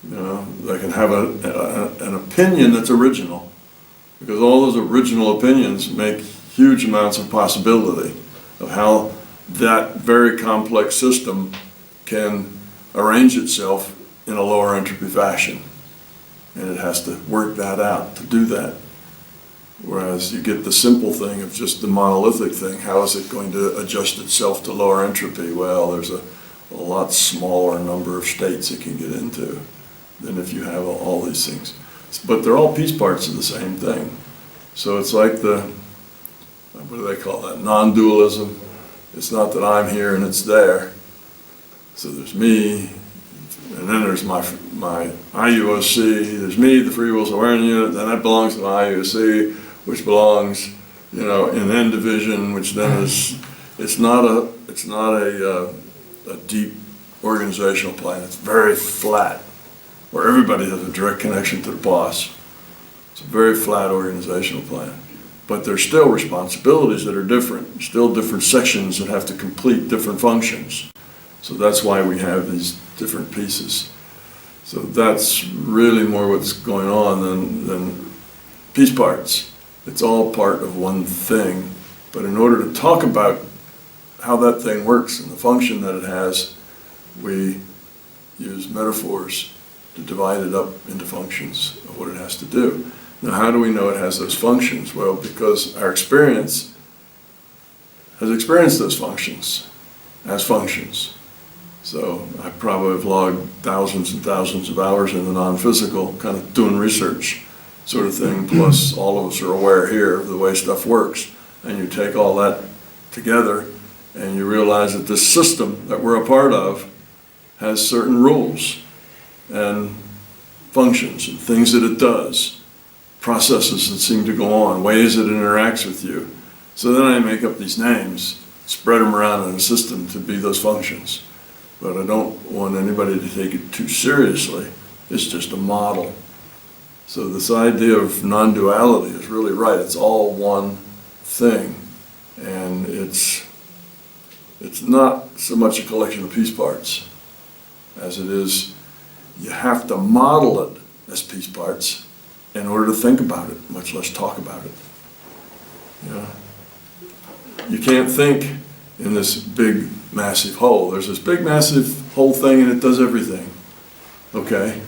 They can have an opinion that's original, because all those original opinions make huge amounts of possibility of how that very complex system can arrange itself in a lower entropy fashion. And it has to work that out to do that. Whereas you get the simple thing of just the monolithic thing, how is it going to adjust itself to lower entropy? Well, there's a lot smaller number of states it can get into than if you have all these things. But they're all piece parts of the same thing. So it's like what do they call that? Non-dualism. It's not that I'm here and it's there. So there's me, and then there's my IUOC, there's me, the free will's awareness unit, then that belongs to my IUOC, which belongs, in N division, which then it's not a deep organizational plan. It's very flat, where everybody has a direct connection to the boss. It's a very flat organizational plan. But there's still responsibilities that are different, still different sections that have to complete different functions. So that's why we have these different pieces. So that's really more what's going on than piece parts. It's all part of one thing. But in order to talk about how that thing works and the function that it has, we use metaphors to divide it up into functions of what it has to do. Now, how do we know it has those functions? Well, because our experience has experienced those functions as functions. So I probably have logged thousands and thousands of hours in the non-physical, kind of doing research sort of thing, plus all of us are aware here of the way stuff works. And you take all that together and you realize that this system that we're a part of has certain rules and functions and things that it does. processes that seem to go on, ways it interacts with you. So then I make up these names, spread them around in the system to be those functions. But I don't want anybody to take it too seriously. It's just a model. So this idea of non-duality is really right. It's all one thing. And it's not so much a collection of piece parts as it is you have to model it as piece parts in order to think about it, much less talk about it. You know? You can't think in this big, massive whole. There's this big, massive whole thing and it does everything. Okay,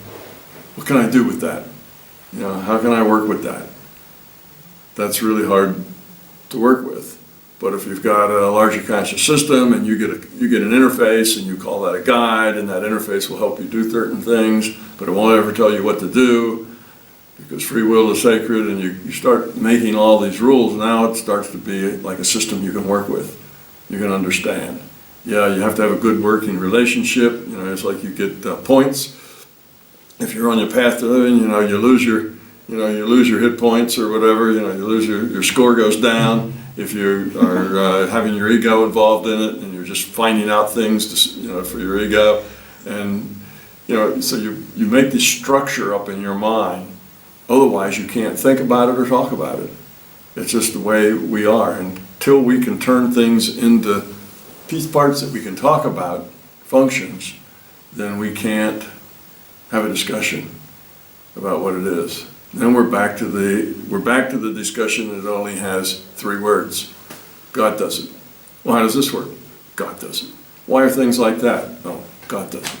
what can I do with that? You know, how can I work with that? That's really hard to work with. But if you've got a larger conscious system and you get an interface and you call that a guide, and that interface will help you do certain things, but it won't ever tell you what to do, because free will is sacred, and you start making all these rules, now it starts to be like a system you can work with, you can understand. Yeah, you have to have a good working relationship. You know, it's like you get points. If you're on your path to living, you know, you lose your hit points or whatever, you know, you lose your score goes down. If you are having your ego involved in it and you're just finding out things to, you know, for your ego, and you know, so you make this structure up in your mind. Otherwise, you can't think about it or talk about it. It's just the way we are. Until we can turn things into piece parts that we can talk about, functions, then we can't have a discussion about what it is. Then we're back to the discussion that only has 3 words. God does it. Well, how does this work? God does it. Why are things like that? Oh, God does it.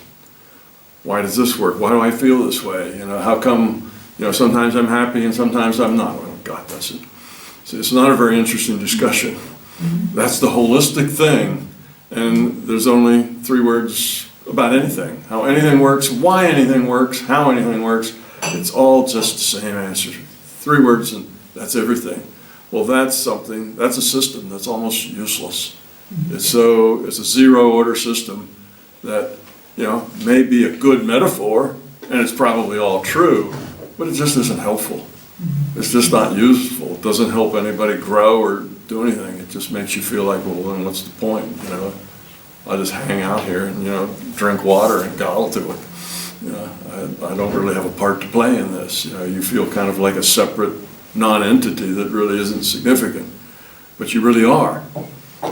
Why does this work? Why do I feel this way? You know, how come, you know, sometimes I'm happy and sometimes I'm not? Well, God does it. So it's not a very interesting discussion. That's the holistic thing, and there's only 3 words about anything. How anything works, why anything works, how anything works. It's all just the same answer. 3 words and that's everything. Well, that's something, that's a system that's almost useless. It's a 0 order system that, you know, may be a good metaphor, and it's probably all true, but it just isn't helpful. It's just not useful. It doesn't help anybody grow or do anything. It just makes you feel like, well, then what's the point? You know, I just hang out here and, you know, drink water and gobble to it. You know, I don't really have a part to play in this. You know, you feel kind of like a separate non-entity that really isn't significant, but you really are.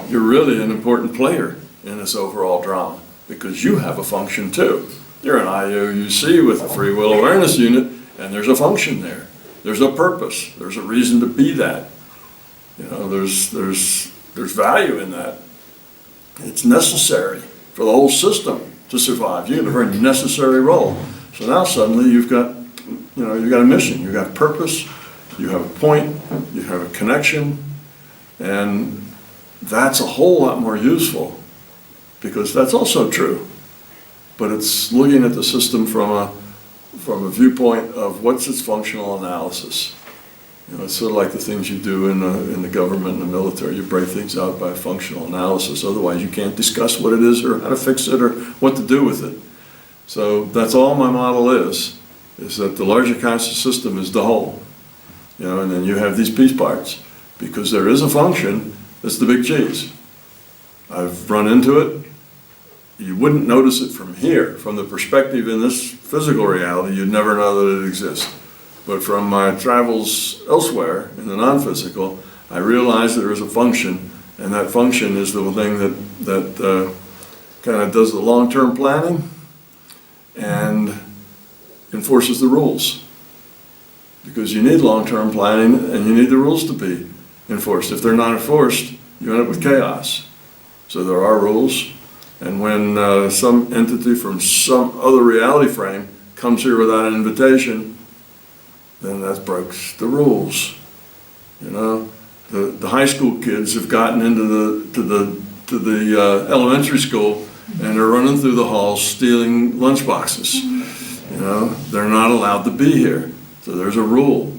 You're really an important player in this overall drama because you have a function too. You're an IOUC with a free will awareness unit, and there's a function there. There's a purpose. There's a reason to be that. You know, there's value in that. It's necessary for the whole system to survive. You have a very necessary role. So now suddenly you've got a mission, you've got purpose, you have a point, you have a connection, and that's a whole lot more useful because that's also true. But it's looking at the system from a viewpoint of what's its functional analysis. You know, it's sort of like the things you do in the government and the military. You break things out by functional analysis. Otherwise, you can't discuss what it is or how to fix it or what to do with it. So that's all my model is that the larger conscious system is the whole. You know, and then you have these piece parts because there is a function that's the big cheese. I've run into it. You wouldn't notice it from here. From the perspective in this physical reality, you'd never know that it exists. But from my travels elsewhere in the non-physical, I realized there is a function, and that function is the thing that kind of does the long-term planning and enforces the rules. Because you need long-term planning and you need the rules to be enforced. If they're not enforced, you end up with chaos. So there are rules, and when some entity from some other reality frame comes here without an invitation, then that breaks the rules. You know, the high school kids have gotten into the elementary school, and they're running through the halls stealing lunch boxes. You know, they're not allowed to be here. So there's a rule.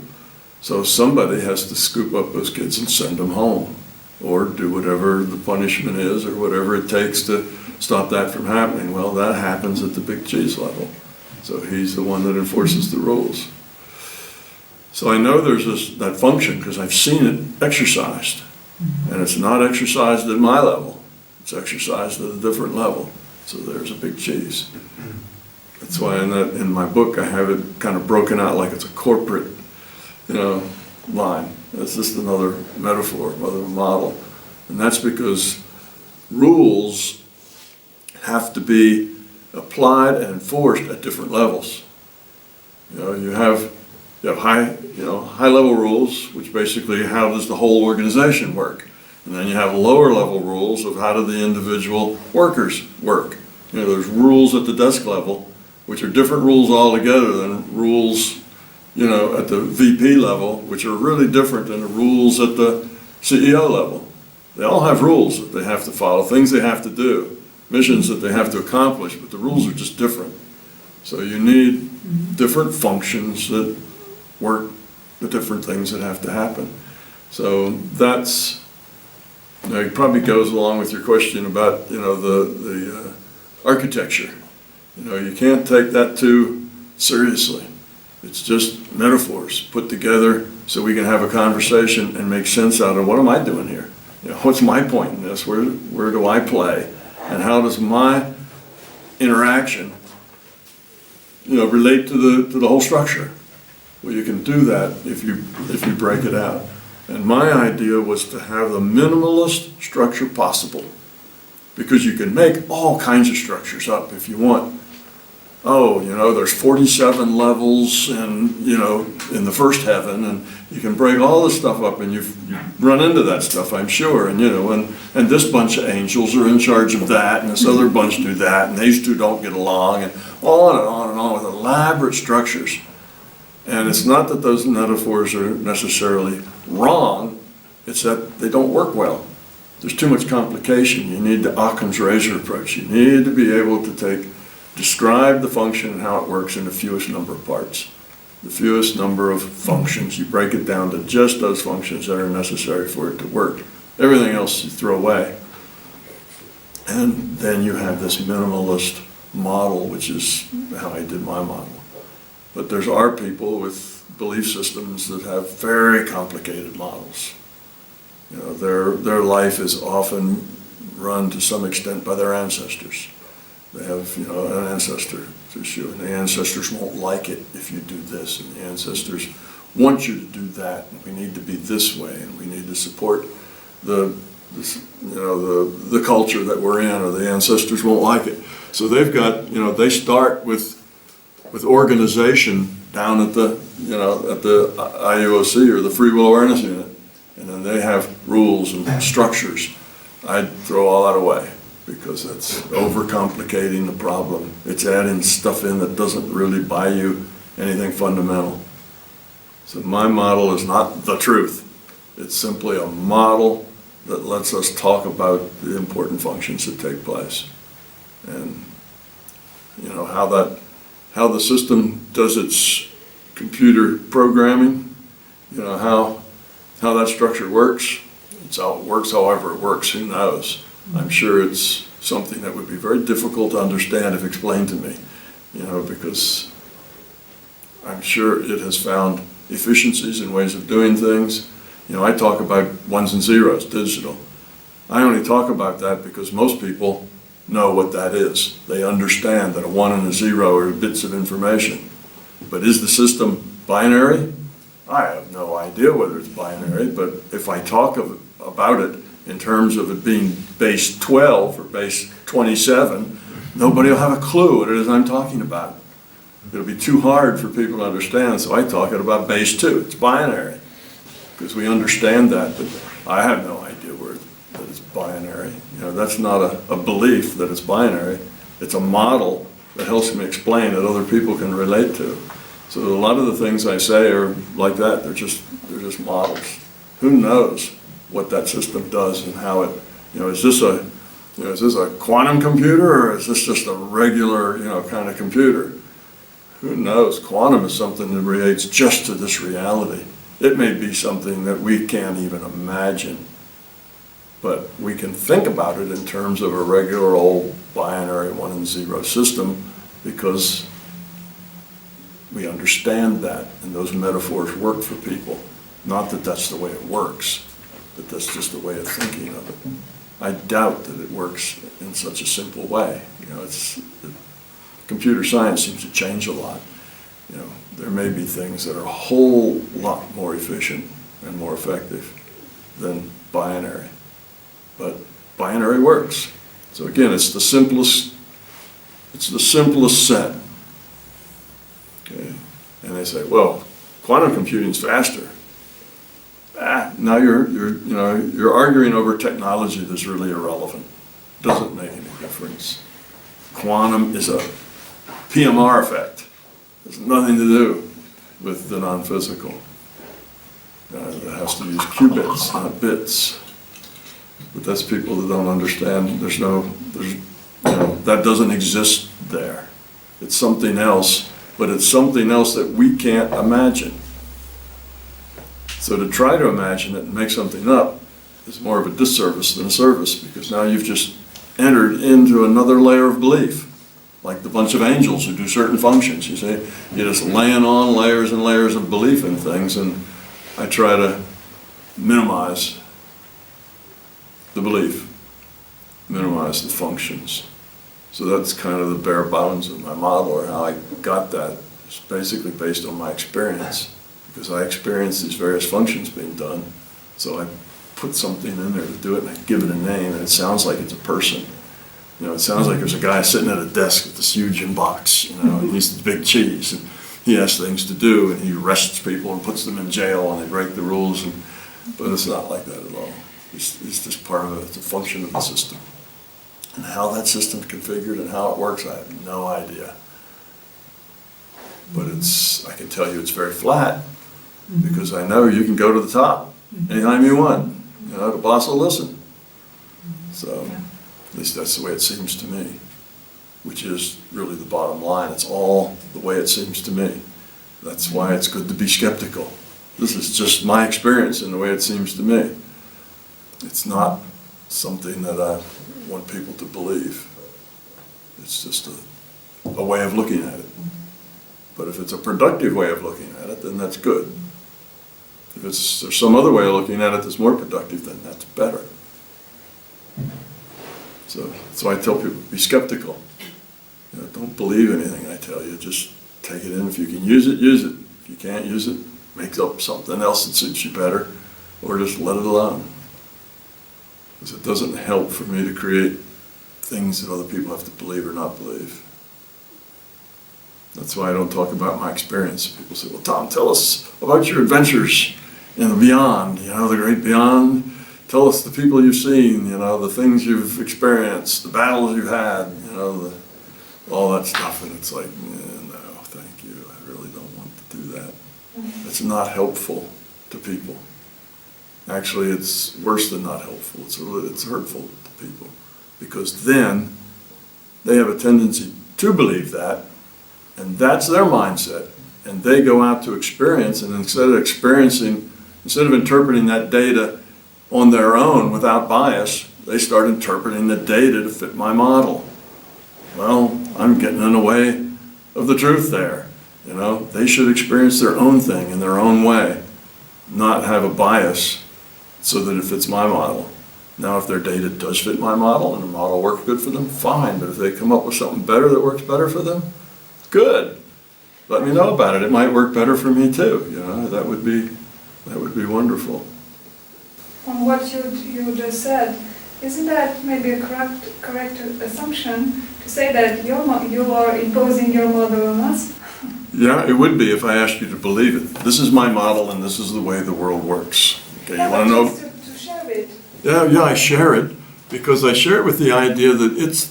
So somebody has to scoop up those kids and send them home, or do whatever the punishment is, or whatever it takes to stop that from happening. Well, that happens at the big cheese level. So he's the one that enforces the rules. So I know there's that function because I've seen it exercised. And it's not exercised at my level. It's exercised at a different level. So there's a big cheese. That's why in my book I have it kind of broken out like it's a corporate, line. It's just another metaphor, another model. And that's because rules have to be applied and enforced at different levels. You have high level rules, which basically how does the whole organization work? And then you have lower level rules of how do the individual workers work. There's rules at the desk level, which are different rules altogether than rules, at the VP level, which are really different than the rules at the CEO level. They all have rules that they have to follow, things they have to do, missions that they have to accomplish, but the rules are just different. So you need different functions that work the different things that have to happen. So that's, it probably goes along with your question about, the architecture. You can't take that too seriously. It's just metaphors put together so we can have a conversation and make sense out of what am I doing here? What's my point in this? Where do I play? And how does my interaction, relate to the whole structure? Well, you can do that if you break it out. And my idea was to have the minimalist structure possible, because you can make all kinds of structures up if you want. There's 47 levels in the first heaven, and you can break all this stuff up, and you've run into that stuff, I'm sure, and this bunch of angels are in charge of that, and this other bunch do that, and these two don't get along, and on and on and on with elaborate structures. And it's not that those metaphors are necessarily wrong, it's that they don't work well. There's too much complication. You need the Occam's razor approach. You need to be able to describe the function and how it works in the fewest number of parts. The fewest number of functions. You break it down to just those functions that are necessary for it to work. Everything else you throw away. And then you have this minimalist model, which is how I did my model. But there are people with belief systems that have very complicated models. Their life is often run to some extent by their ancestors. They have, an ancestor issue, and the ancestors won't like it if you do this, and the ancestors want you to do that, and we need to be this way, and we need to support the culture that we're in, or the ancestors won't like it. So they've got, they start with organization down at the IUOC or the Free Will Awareness Unit, and then they have rules and structures. I'd throw all that away because that's overcomplicating the problem. It's adding stuff in that doesn't really buy you anything fundamental. So my model is not the truth. It's simply a model that lets us talk about the important functions that take place. And how the system does its computer programming, how that structure works. It works however it works, who knows? I'm sure it's something that would be very difficult to understand if explained to me, because I'm sure it has found efficiencies in ways of doing things. I talk about ones and zeros, digital. I only talk about that because most people know what that is. They understand that a 1 and a 0 are bits of information. But is the system binary? I have no idea whether it's binary, but if I talk about it in terms of it being base 12 or base 27, nobody will have a clue what it is I'm talking about. It'll be too hard for people to understand, so I talk about base 2. It's binary, because we understand that, but I have no idea that it's binary. That's not a belief that it's binary. It's a model that helps me explain that other people can relate to. So a lot of the things I say are like that. They're just models. Who knows what that system does and how it, is this a quantum computer, or is this just a regular, kind of computer? Who knows? Quantum is something that relates just to this reality. It may be something that we can't even imagine, but we can think about it in terms of a regular old binary 1 and 0 system, because we understand that, and those metaphors work for people. Not that that's the way it works, but that's just the way of thinking of it. I doubt that it works in such a simple way. You know, computer science seems to change a lot. You know, there may be things that are a whole lot more efficient and more effective than binary, but binary works. So again, it's the simplest set. Okay, and they say, well, quantum computing's faster. Now you're arguing over technology that's really irrelevant. Doesn't make any difference. Quantum is a PMR effect. There's nothing to do with the non-physical. It has to use qubits, not bits. But that's people that don't understand. That doesn't exist there. It's something else, but it's something else that we can't imagine. So to try to imagine it and make something up is more of a disservice than a service, because now you've just entered into another layer of belief, like the bunch of angels who do certain functions. You see, you're just laying on layers and layers of belief in things, and I try to minimize the belief, minimize the functions. So that's kind of the bare bones of my model, or how I got that. It's basically based on my experience, because I experienced these various functions being done. So I put something in there to do it, and I give it a name, and it sounds like it's a person. You know, it sounds like there's a guy sitting at a desk with this huge inbox, you know, and he's the big cheese, and he has things to do, and he arrests people and puts them in jail, and they break the rules, but it's not like that at all. It's just part of it. It's a function of the system. And how that system's configured and how it works, I have no idea. But I can tell you it's very flat, because I know you can go to the top anytime you want. You know, the boss will listen. So, at least that's the way it seems to me, which is really the bottom line. It's all the way it seems to me. That's why it's good to be skeptical. This is just my experience and the way it seems to me. It's not something that I want people to believe. It's just a way of looking at it. But if it's a productive way of looking at it, then that's good. If there's some other way of looking at it that's more productive, then that's better. So that's why I tell people, be skeptical. You know, don't believe anything I tell you, just take it in. If you can use it, use it. If you can't use it, make up something else that suits you better, or just let it alone. Because it doesn't help for me to create things that other people have to believe or not believe. That's why I don't talk about my experience. People say, well, Tom, tell us about your adventures in the beyond, you know, the great beyond. Tell us the people you've seen, you know, the things you've experienced, the battles you've had, you know, all that stuff. And it's like, no, thank you. I really don't want to do that. It's not helpful to people. Actually, it's worse than not helpful. It's hurtful to people, because then they have a tendency to believe that, and that's their mindset, and they go out to experience, and instead of interpreting that data on their own without bias, they start interpreting the data to fit my model. Well, I'm getting in the way of the truth there. You know, they should experience their own thing in their own way, not have a bias so that it fits my model. Now, if their data does fit my model and the model works good for them, fine. But if they come up with something better that works better for them, good. Let me know about it. It might work better for me too. You know, that would be wonderful. On what you just said, isn't that maybe a correct assumption to say that you are imposing your model on us? Yeah, it would be if I asked you to believe it. This is my model, and this is the way the world works. Okay, you want to know? To share it. Yeah, I share it because I share it with the idea that it's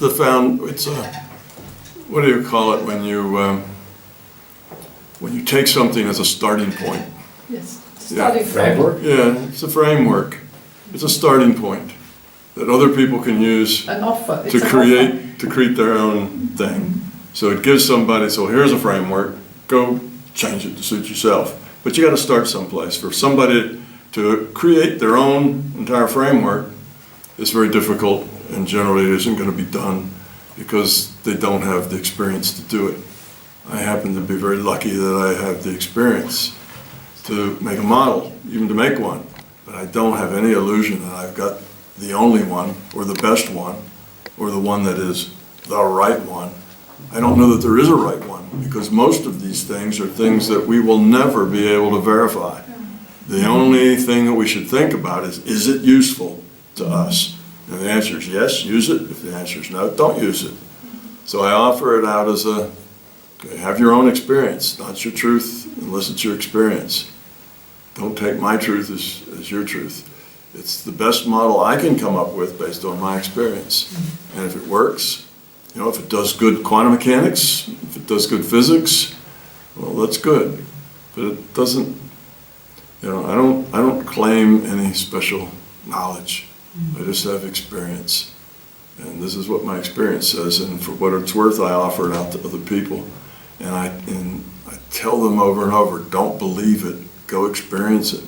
what do you call it when you take something as a starting point? Yes, Yeah. Framework? Yeah, it's a framework. It's a starting point that other people can use an offer. to create their own thing. So it gives somebody, so here's a framework, go change it to suit yourself. But you got to start someplace. For somebody to create their own entire framework is very difficult, and generally isn't going to be done because they don't have the experience to do it. I happen to be very lucky that I have the experience to make a model, even to make one. But I don't have any illusion that I've got the only one, or the best one, or the one that is the right one. I don't know that there is a right one, because most of these things are things that we will never be able to verify. The only thing that we should think about is it useful to us? And the answer is yes, use it. If the answer is no, don't use it. So I offer it out as a, okay, have your own experience, not your truth, unless it's your experience. Don't take my truth as your truth. It's the best model I can come up with based on my experience. And if it works, you know, if it does good quantum mechanics, if it does good physics, well, that's good. But it doesn't, you know, I don't claim any special knowledge. I just have experience. And this is what my experience says, and for what it's worth, I offer it out to other people. And I tell them over and over, don't believe it, go experience it.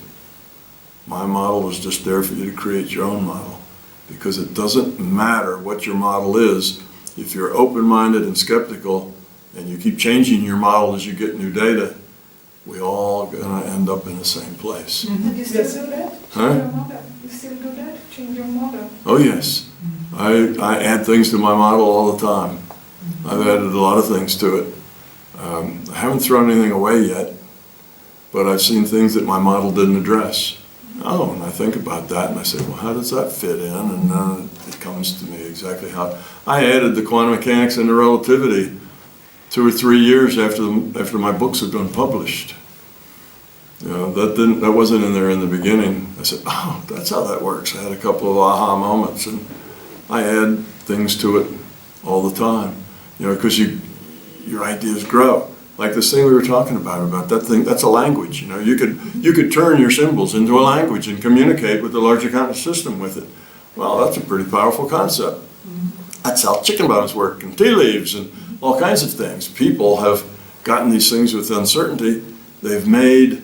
My model is just there for you to create your own model, because it doesn't matter what your model is. If you're open-minded and skeptical, and you keep changing your model as you get new data, we all gonna end up in the same place. Do you still do that? Huh? Change your model? You still do that? Change your model? Oh yes, I add things to my model all the time. I've added a lot of things to it. I haven't thrown anything away yet, but I've seen things that my model didn't address. Oh, and I think about that and I say, well, how does that fit in? And then it comes to me exactly how. I added the quantum mechanics and the relativity 2 or 3 years after my books had been published. You know, that wasn't in there in the beginning. I said, oh, that's how that works. I had a couple of aha moments, and I add things to it all the time. You know, because your ideas grow. Like this thing we were talking about that thing, that's a language. You know, you could turn your symbols into a language and communicate with the larger conscious system with it. Well, that's a pretty powerful concept. That's how chicken bones work, and tea leaves, and all kinds of things. People have gotten these things with uncertainty. They've made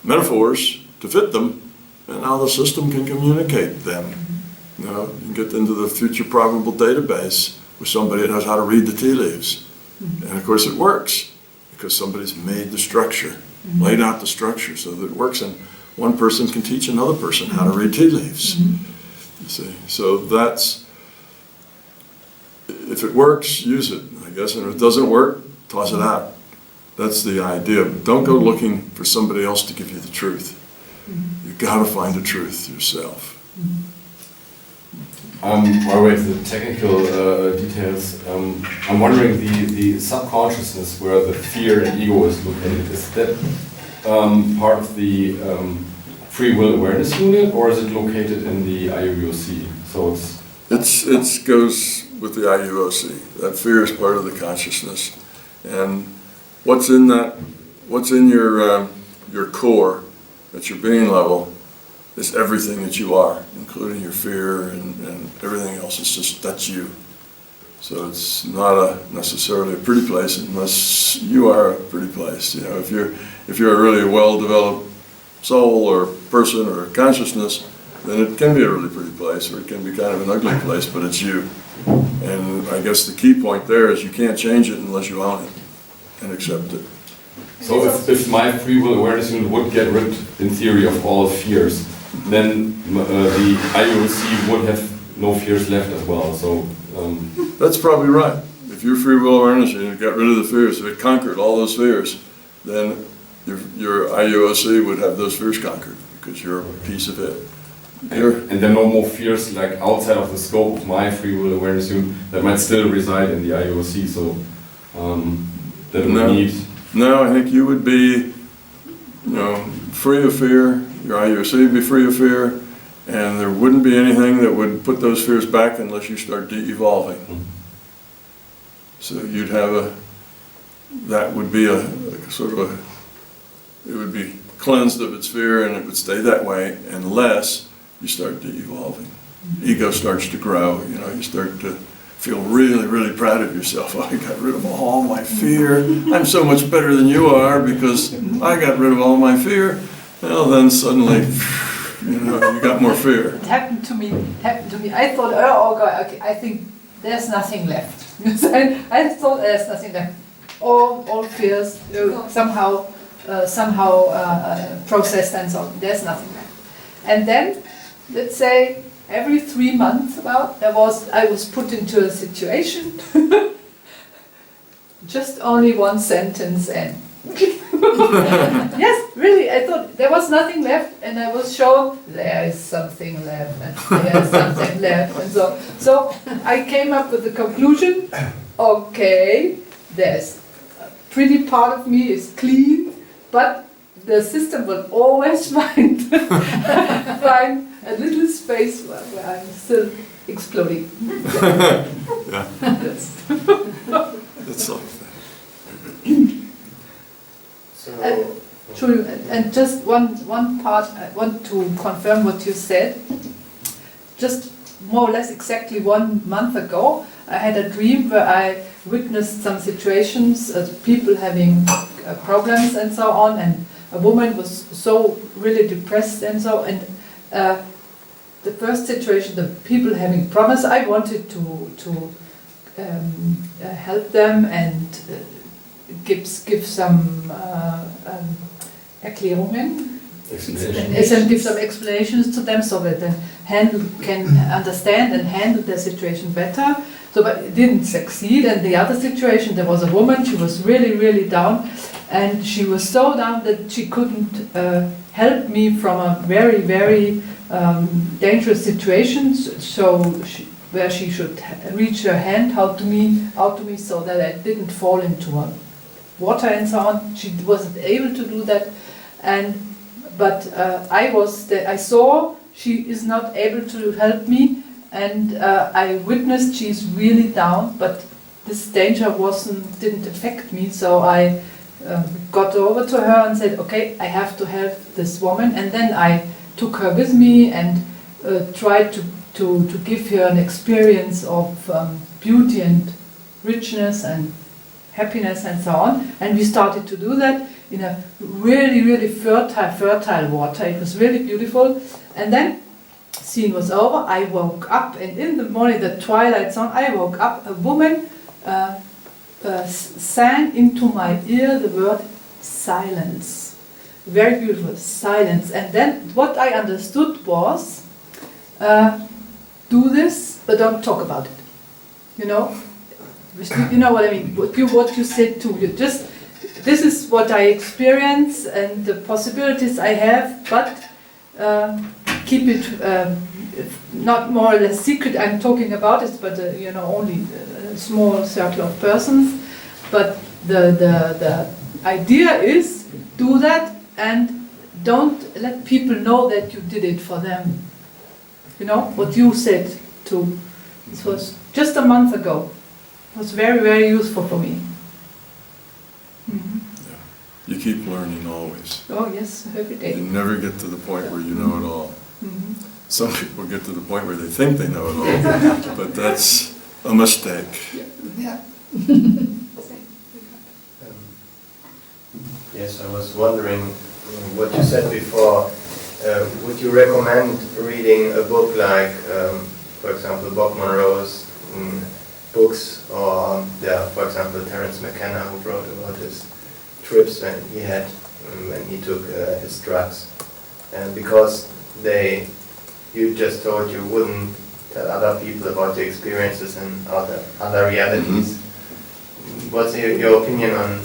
metaphors to fit them, and now the system can communicate them. You know, you can get into the future probable database with somebody that knows how to read the tea leaves. And of course it works, because somebody's made the structure, laid out the structure so that it works, and one person can teach another person how to read tea leaves. You see, so that's, if it works, use it, I guess, and if it doesn't work, toss it out. That's the idea. But don't go looking for somebody else to give you the truth. You've got to find the truth yourself. While we're at the technical details, I'm wondering the subconsciousness where the fear and ego is located. Is that part of the free will awareness unit, or is it located in the IUOC? So It goes with the IUOC. That fear is part of the consciousness, and what's in your core, at your being level, is everything that you are, including your fear and everything else. It's just, that's you. So it's not necessarily a pretty place unless you are a pretty place. You know, if you're a really well-developed soul or person or consciousness, then it can be a really pretty place, or it can be kind of an ugly place, but it's you. And I guess the key point there is you can't change it unless you own it and accept it. So if my free will awareness unit would get rid, in theory, of all fears, then the IUOC would have no fears left as well. So that's probably right. If your free will awareness unit got rid of the fears, if it conquered all those fears, then your IUOC would have those fears conquered, because you're a piece of it. And there are no more fears like outside of the scope of my free will awareness unit that might still reside in the IUOC. So that we need. No, I think you would be, free of fear. Your IUOC would be free of fear, and there wouldn't be anything that would put those fears back unless you start de-evolving. So you'd have that would be it would be cleansed of its fear, and it would stay that way unless you start de-evolving. Ego starts to grow, you start to feel really, really proud of yourself. Oh, I got rid of all my fear. I'm so much better than you are because I got rid of all my fear. Well, then suddenly, you got more fear. It happened to me. I thought, oh God, okay, I think there's nothing left. I thought there's nothing there. All fears somehow processed and so on. There's nothing there. And then, let's say, every 3 months about, I was put into a situation, just only one sentence and yes, really, I thought there was nothing left, and I was shown there is something left, and there is something left, and so I came up with the conclusion, okay, there's a pretty part of me is clean, but the system will always find a little space where I'm still exploding. Yeah. It's like that. True, and just one part, I want to confirm what you said. Just more or less exactly 1 month ago, I had a dream where I witnessed some situations, people having problems and so on, and a woman was so really depressed and so, and the first situation, the people having problems, I wanted to help them and give some Erklärungen, give some explanations to them so that they can understand and handle their situation better. So, but it didn't succeed. And the other situation, there was a woman, she was really, really down, and she was so down that she couldn't help me from a very, very dangerous situation. So, where she should reach her hand out to me so that I didn't fall into water and so on. She wasn't able to do that, but I saw she is not able to help me, and I witnessed she's really down, but this danger didn't affect me, so I got over to her and said, okay, I have to help this woman, and then I took her with me and tried to give her an experience of beauty and richness and happiness and so on, and we started to do that in a really, really fertile water. It was really beautiful, and then scene was over. I woke up, and in the morning, the twilight zone, I woke up. A woman sang into my ear the word silence. Very beautiful, silence. And then what I understood was, do this, but don't talk about it. You know what I mean. What you said too. This is what I experience and the possibilities I have, but keep it not more or less secret. I'm talking about it, but only a small circle of persons. But the idea is do that and don't let people know that you did it for them. You know what you said too. This was just a month ago. It was very, very useful for me. Mm-hmm. Yeah. You keep learning always. Oh yes, every day. You never get to the point where you know it all. Mm-hmm. Some people get to the point where they think they know it all, but that's a mistake. Yeah. Yes, I was wondering what you said before. Would you recommend reading a book like, for example, Bob Monroe's books, or for example, Terence McKenna, who wrote about his trips when he took his drugs, and because you just told you wouldn't tell other people about your experiences and other realities. What's your opinion on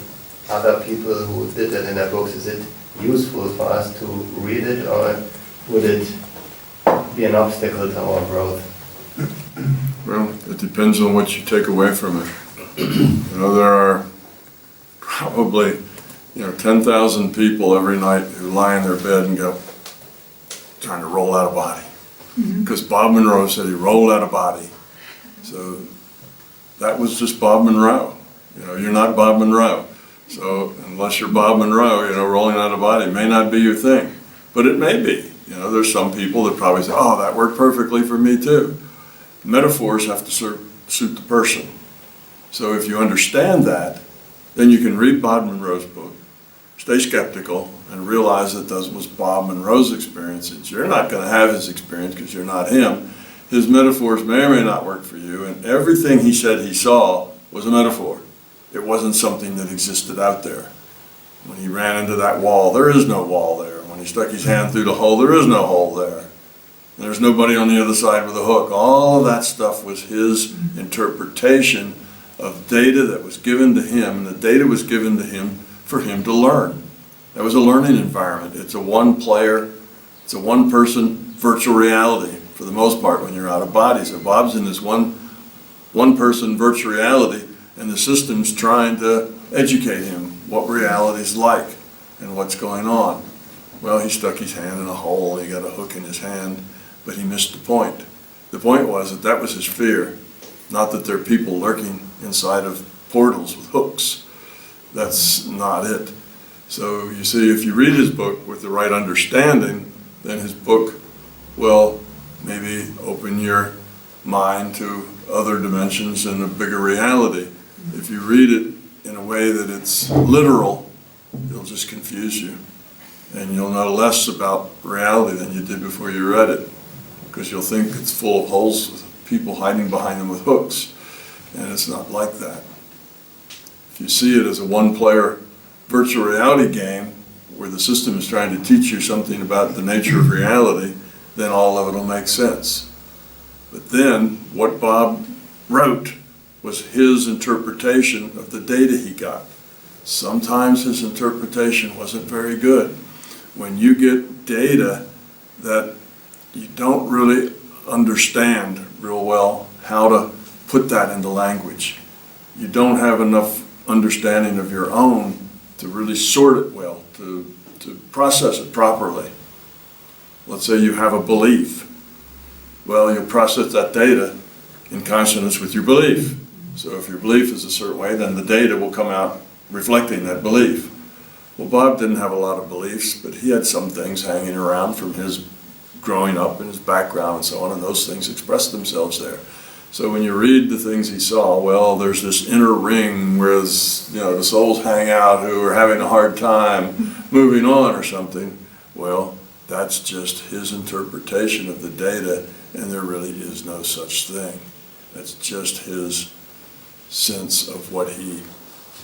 other people who did that in their books? Is it useful for us to read it, or would it be an obstacle to our growth? Well, it depends on what you take away from it. There are probably 10,000 people every night who lie in their bed and go, trying to roll out a body. Because Bob Monroe said he rolled out a body. So that was just Bob Monroe. You're not Bob Monroe. So unless you're Bob Monroe, rolling out a body may not be your thing. But it may be. There's some people that probably say, oh, that worked perfectly for me too. Metaphors have to suit the person. So if you understand that, then you can read Bob Monroe's book, stay skeptical, and realize that that was Bob Monroe's experiences. You're not going to have his experience because you're not him. his metaphors may or may not work for you, and everything he said he saw was a metaphor. It wasn't something that existed out there. When he ran into that wall, there is no wall there. When he stuck his hand through the hole, there is no hole there. And there's nobody on the other side with a hook. All of that stuff was his interpretation of data that was given to him, and the data was given to him for him to learn. That was a learning environment. It's a one-player, it's a one-person virtual reality for the most part when you're out of body. So Bob's in this one-person virtual reality, and the system's trying to educate him what reality's like and what's going on. Well, he stuck his hand in a hole, he got a hook in his hand, but he missed the point. The point was that that was his fear, not that there are people lurking inside of portals with hooks. That's not it. So you see, if you read his book with the right understanding, then his book will maybe open your mind to other dimensions and a bigger reality. If you read it in a way that it's literal, it'll just confuse you. And you'll know less about reality than you did before you read it, because you'll think it's full of holes with people hiding behind them with hooks. And it's not like that. If you see it as a one-player virtual reality game where the system is trying to teach you something about the nature of reality, then all of it will make sense. But then what Bob wrote was his interpretation of the data he got. Sometimes his interpretation wasn't very good. When you get data that you don't really understand real well how to put that into language, you don't have enough understanding of your own to really sort it well, to process it properly. Let's say you have a belief. Well, you'll process that data in consonance with your belief. So if your belief is a certain way, then the data will come out reflecting that belief. Well, Bob didn't have a lot of beliefs, but he had some things hanging around from his growing up and his background and so on, and those things expressed themselves there. So when you read the things he saw, well, there's this inner ring where the souls hang out who are having a hard time moving on or something. Well, that's just his interpretation of the data, and there really is no such thing. That's just his sense of what he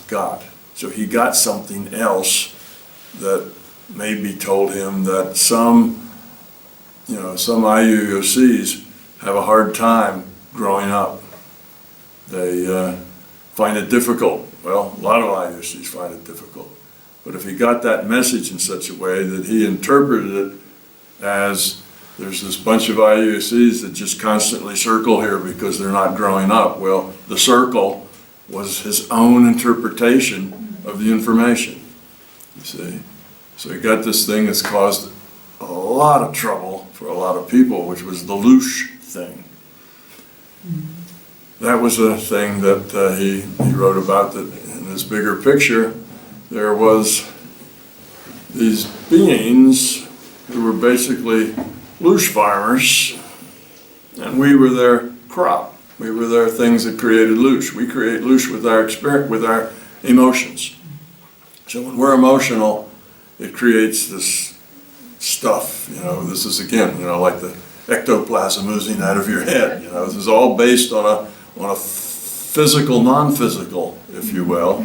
got. So he got something else that maybe told him that some IUOCs have a hard time growing up. They find it difficult. Well, a lot of IUOCs find it difficult. But if he got that message in such a way that he interpreted it as there's this bunch of IUOCs that just constantly circle here because they're not growing up. Well, the circle was his own interpretation of the information, you see. So he got this thing that's caused a lot of trouble for a lot of people, which was the loosh thing. That was a thing that he wrote about, that in this bigger picture, there was these beings who were basically loosh farmers, and we were their crop. We were their things that created loosh. We create loosh with our experience, with our emotions. So when we're emotional, it creates this stuff, this is again, like the ectoplasm oozing out of your head. This is all based on a physical, non-physical, if you will.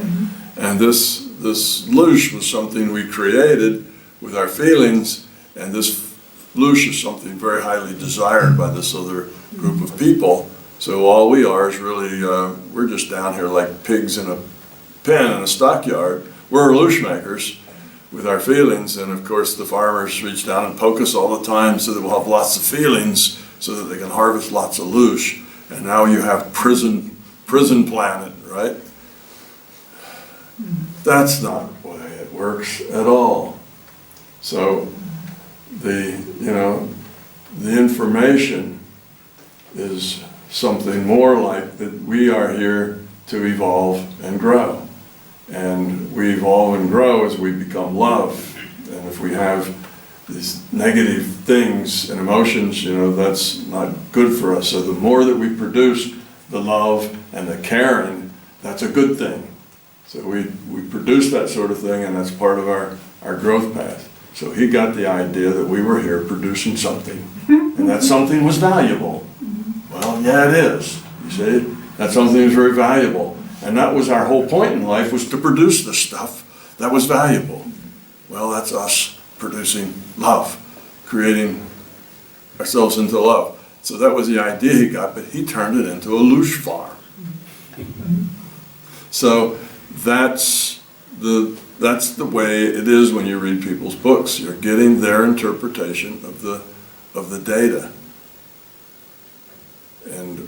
And this loosh was something we created with our feelings, and this loosh is something very highly desired by this other group of people. So all we are is really, we're just down here like pigs in a pen in a stockyard. We're loosh makers with our feelings, and of course the farmers reach down and poke us all the time so that we'll have lots of feelings so that they can harvest lots of loosh. And now you have prison planet, right? That's not the way it works at all. So the information is something more like that we are here to evolve and grow. And we evolve and grow as we become love. And if we have these negative things and emotions, that's not good for us. So the more that we produce the love and the caring, that's a good thing. So we produce that sort of thing, and that's part of our growth path. So he got the idea that we were here producing something, and that something was valuable. Yeah, it is, you see? That's something that's very valuable. And that was our whole point in life, was to produce the stuff that was valuable. Well, that's us producing love, creating ourselves into love. So that was the idea he got, but he turned it into a loosh farm. So that's the way it is when you read people's books. You're getting their interpretation of the data. And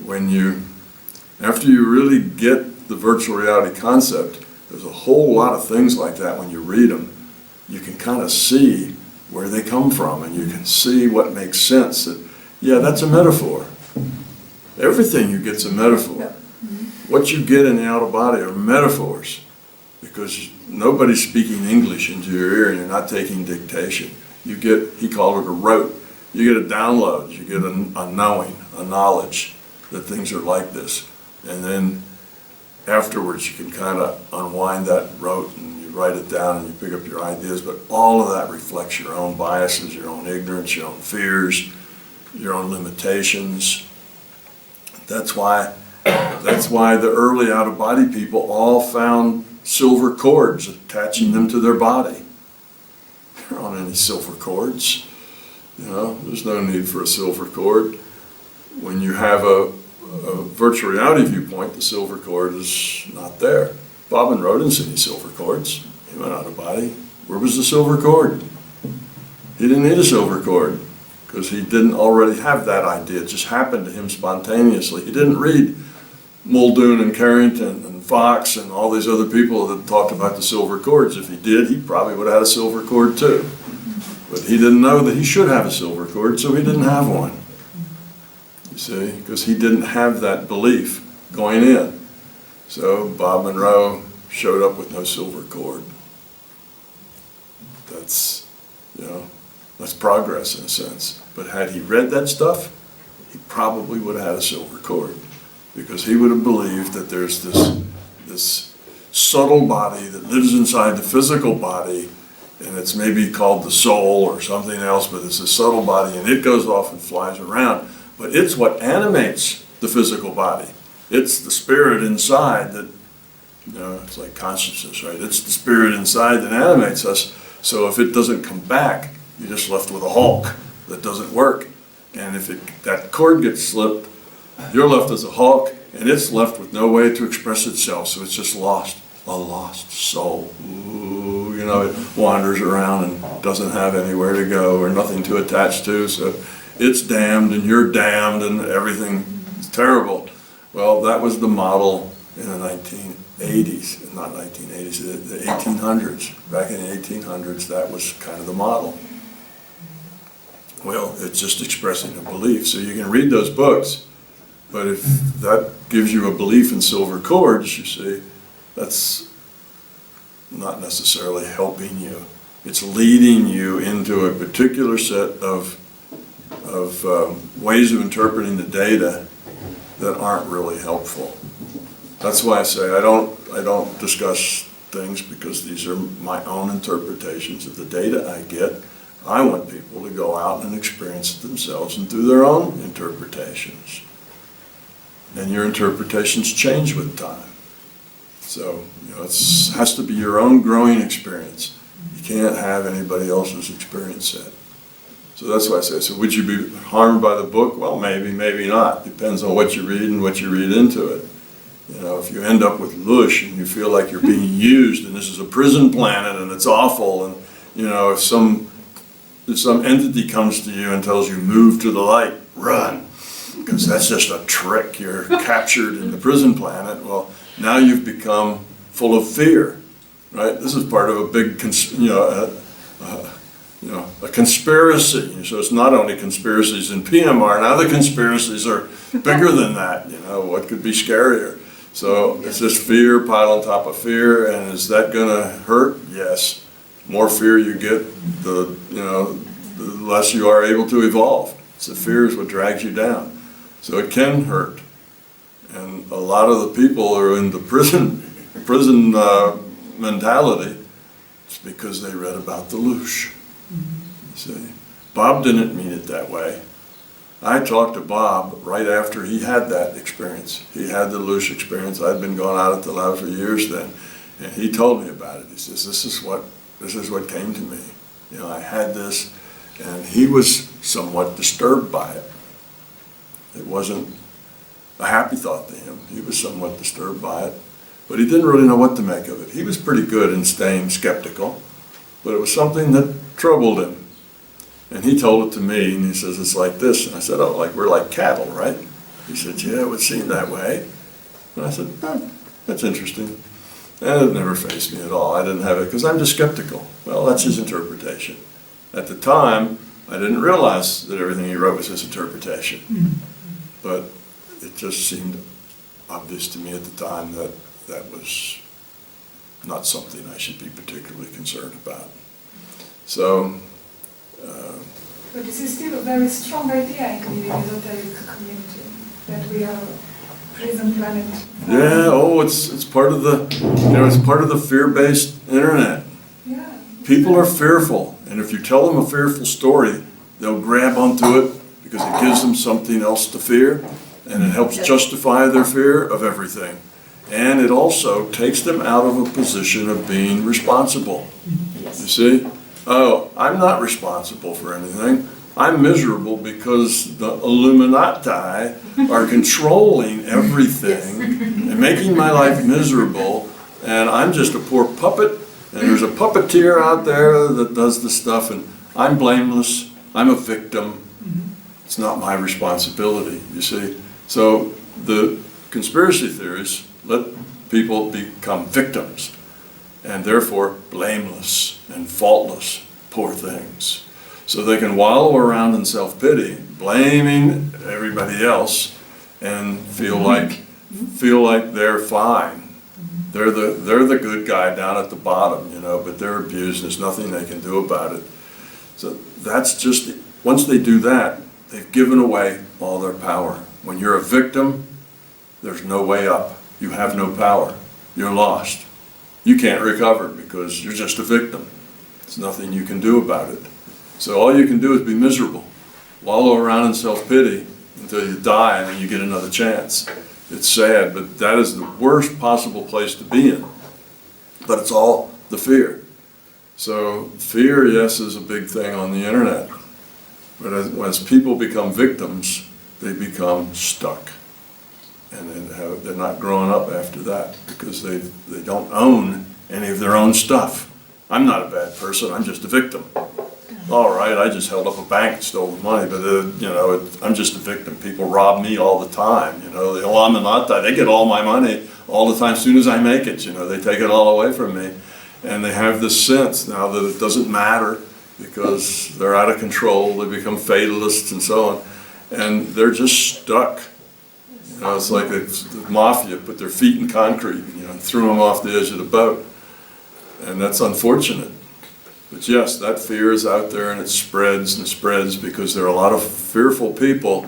after you really get the virtual reality concept, there's a whole lot of things like that when you read them. You can kind of see where they come from, and you can see what makes sense. That, yeah, that's a metaphor. Everything you get's a metaphor. What you get in the outer body are metaphors, because nobody's speaking English into your ear and you're not taking dictation. You get, he called it a rote. You get a download, you get a knowing, a knowledge that things are like this. And then afterwards you can kind of unwind that rote and you write it down and you pick up your ideas, but all of that reflects your own biases, your own ignorance, your own fears, your own limitations. That's why the early out-of-body people all found silver cords attaching them to their body. There aren't any silver cords. You know, there's no need for a silver cord. When you have a virtual reality viewpoint, the silver cord is not there. Bob Monroe didn't see any silver cords. He went out of body. Where was the silver cord? He didn't need a silver cord because he didn't already have that idea. It just happened to him spontaneously. He didn't read Muldoon and Carrington and Fox and all these other people that talked about the silver cords. If he did, he probably would have had a silver cord too. But he didn't know that he should have a silver cord, so he didn't have one. You see, because he didn't have that belief going in. So Bob Monroe showed up with no silver cord. That's, you know, that's progress in a sense. But had he read that stuff, he probably would have had a silver cord, because he would have believed that there's this subtle body that lives inside the physical body, and it's maybe called the soul or something else, but it's a subtle body, and it goes off and flies around. But it's what animates the physical body. It's the spirit inside that, you know, it's like consciousness, right? It's the spirit inside that animates us. So if it doesn't come back, you're just left with a hulk that doesn't work. And if that cord gets slipped, you're left as a hulk, and it's left with no way to express itself. So it's just lost, a lost soul. Ooh, you know, it wanders around and doesn't have anywhere to go or nothing to attach to. So it's damned and you're damned and everything is terrible. Well, that was the model in the 1980s, not 1980s, the 1800s. Back in the 1800s, that was kind of the model. Well, it's just expressing a belief. So you can read those books, but if that gives you a belief in silver cords, you see, that's not necessarily helping you. It's leading you into a particular set of ways of interpreting the data that aren't really helpful. That's why I say I don't discuss things, because these are my own interpretations of the data I get. I want people to go out and experience it themselves and do their own interpretations. And your interpretations change with time. So, you know, it has to be your own growing experience. You can't have anybody else's experience set. So that's why I say, so would you be harmed by the book? Well, maybe, maybe not. Depends on what you read and what you read into it. You know, if you end up with lush and you feel like you're being used and this is a prison planet and it's awful, and, you know, if some entity comes to you and tells you, move to the light, run, because that's just a trick. You're captured in the prison planet. Well, now you've become full of fear, right? This is part of a big, a conspiracy. So it's not only conspiracies in PMR, now the conspiracies are bigger than that. You know, what could be scarier? So it's just fear piled on top of fear, and is that gonna hurt? Yes. More fear you get, the less you are able to evolve. So fear is what drags you down. So it can hurt. And a lot of the people are in the prison mentality. It's because they read about the loosh. You see, Bob didn't mean it that way. I talked to Bob right after he had that experience. He had the Lush experience. I'd been going out at the lab for years then, and he told me about it. He says, this is what came to me. You know, I had this, and he was somewhat disturbed by it. It wasn't a happy thought to him. He was somewhat disturbed by it, but he didn't really know what to make of it. He was pretty good in staying skeptical, but it was something that troubled him. And he told it to me, and he says, it's like this. And I said, oh, like we're like cattle, right? He said, yeah, it would seem that way. And I said, oh, that's interesting. And it never faced me at all. I didn't have it, because I'm just skeptical. Well, that's his interpretation. At the time, I didn't realize that everything he wrote was his interpretation. But it just seemed obvious to me at the time that that was not something I should be particularly concerned about. So, but this is still a very strong idea in the esoteric community, that we are a prison planet. yeah, oh, it's part of the, you know, it's part of the fear-based internet. Yeah. People are fearful, and if you tell them a fearful story, they'll grab onto it because it gives them something else to fear, and it helps justify their fear of everything. And it also takes them out of a position of being responsible. You see? Oh, I'm not responsible for anything. I'm miserable because the Illuminati are controlling everything and making my life miserable, and I'm just a poor puppet, and there's a puppeteer out there that does the stuff, and I'm blameless, I'm a victim. It's not my responsibility, you see. So the conspiracy theories let people become victims, and therefore blameless and faultless, poor things. So they can wallow around in self-pity, blaming everybody else, and feel like they're fine. They're the good guy down at the bottom, you know, but they're abused. There's nothing they can do about it. So that's just, once they do that, they've given away all their power. When you're a victim, there's no way up. You have no power. You're lost. You can't recover because you're just a victim. There's nothing you can do about it. So all you can do is be miserable, wallow around in self-pity until you die and then you get another chance. It's sad, but that is the worst possible place to be in. But it's all the fear. So fear, yes, is a big thing on the internet. But as people become victims, they become stuck. And then they're not growing up after that because they don't own any of their own stuff. I'm not a bad person, I'm just a victim. All right, I just held up a bank and stole the money, but you know, I'm just a victim. People rob me all the time, you know. The Illuminati, they get all my money all the time. As soon as I make it, you know, they take it all away from me. And they have this sense now that it doesn't matter because they're out of control. They become fatalists and so on. And they're just stuck. You know, it's like the mafia put their feet in concrete, you know, and threw them off the edge of the boat. And that's unfortunate. But yes, that fear is out there and it spreads because there are a lot of fearful people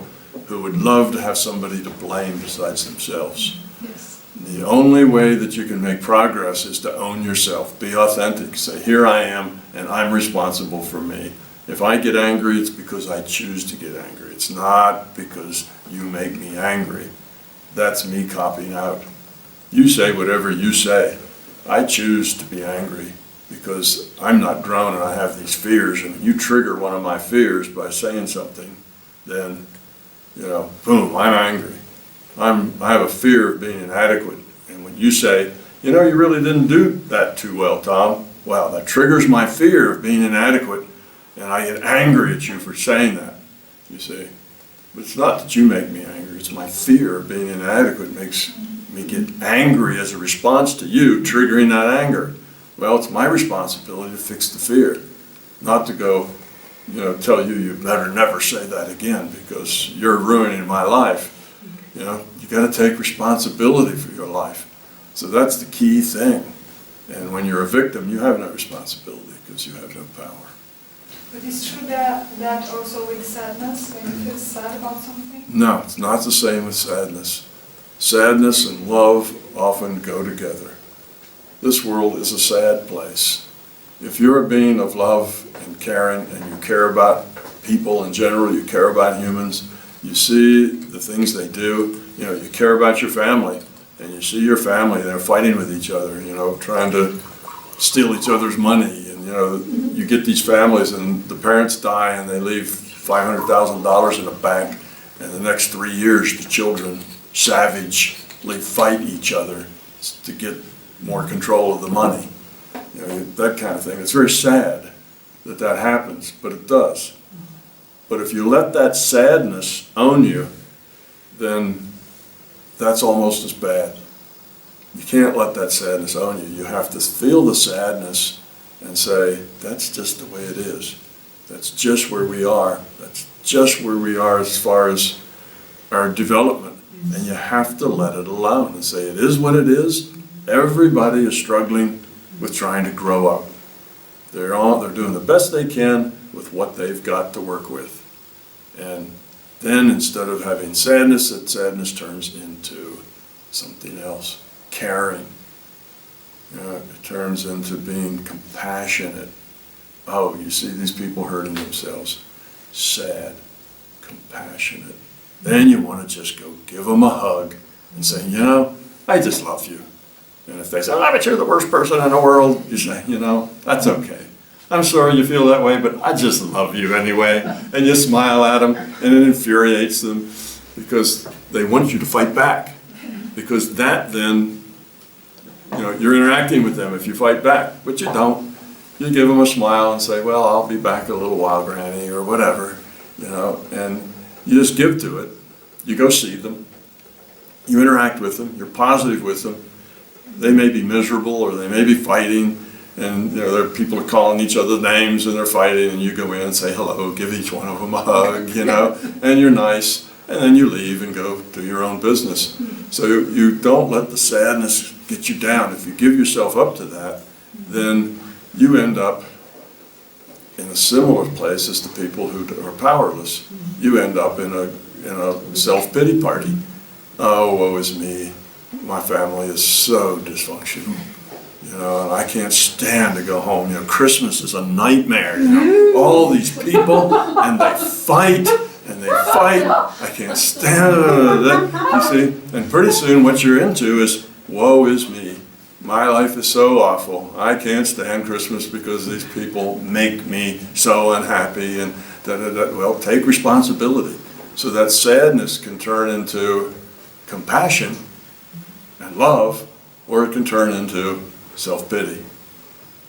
who would love to have somebody to blame besides themselves. Yes. The only way that you can make progress is to own yourself, be authentic, say, here I am and I'm responsible for me. If I get angry, it's because I choose to get angry. It's not because you make me angry. That's me copying out. You say whatever you say. I choose to be angry because I'm not grown and I have these fears, and you trigger one of my fears by saying something, then, you know, boom, I'm angry. I have a fear of being inadequate. And when you say, you know, you really didn't do that too well, Tom, well, that triggers my fear of being inadequate, and I get angry at you for saying that, you see. But it's not that you make me angry, it's my fear of being inadequate makes me get angry as a response to you triggering that anger. Well, it's my responsibility to fix the fear, not to go, you know, tell you you better never say that again because you're ruining my life. You know, you got to take responsibility for your life. So that's the key thing. And when you're a victim, you have no responsibility because you have no power. But it's true that also with sadness, when you feel sad about something? No, it's not the same with sadness. Sadness and love often go together. This world is a sad place. If you're a being of love and caring and you care about people in general, you care about humans, You see the things they do, you know, you care about your family, and you see your family, they're fighting with each other, you know, trying to steal each other's money, and you know, you get these families and the parents die and they leave $500,000 in a bank, and the next 3 years the children savagely fight each other to get more control of the money. You know, that kind of thing. It's very sad that that happens, but it does. But if you let that sadness own you, then that's almost as bad. You can't let that sadness own you. You have to feel the sadness and say, that's just the way it is. That's just where we are. That's just where we are as far as our development. And you have to let it alone and say, it is what it is. Everybody is struggling with trying to grow up. They're doing the best they can with what they've got to work with. And then instead of having sadness, that sadness turns into something else, caring. You know, it turns into being compassionate. Oh, you see these people hurting themselves. Sad, compassionate. Then you want to just go give them a hug and say, you know, I just love you. And if they say, oh, I bet you're the worst person in the world, you say, you know, that's okay. I'm sorry you feel that way, but I just love you anyway. And you smile at them, and it infuriates them because they want you to fight back. Because that then, you know, you're interacting with them if you fight back, but you don't. You give them a smile and say, well, I'll be back in a little while, Granny, or whatever, you know, and you just give to it. You go see them. You interact with them. You're positive with them. They may be miserable or they may be fighting, and you know, there are people are calling each other names and they're fighting, and you go in and say hello, give each one of them a hug, you know, and you're nice, and then you leave and go do your own business. So you don't let the sadness get you down. If you give yourself up to that, then you end up in a similar place as the people who are powerless. You end up in a self-pity party. Oh, woe is me. My family is so dysfunctional, you know, and I can't stand to go home. You know, Christmas is a nightmare, you know, all these people, and they fight, I can't stand it, you see, and pretty soon what you're into is, woe is me. My life is so awful. I can't stand Christmas because these people make me so unhappy, and da-da-da. Well, take responsibility. So that sadness can turn into compassion and love, or it can turn into self-pity.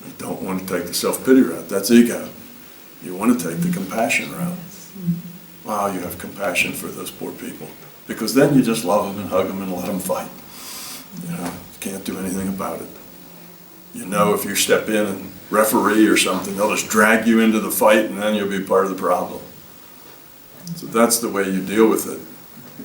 You don't want to take the self-pity route. That's ego. You want to take the compassion route. Wow, you have compassion for those poor people. Because then you just love them and hug them and let them fight. You know, you can't do anything about it. You know, if you step in and referee or something, they'll just drag you into the fight, and then you'll be part of the problem. So that's the way you deal with it.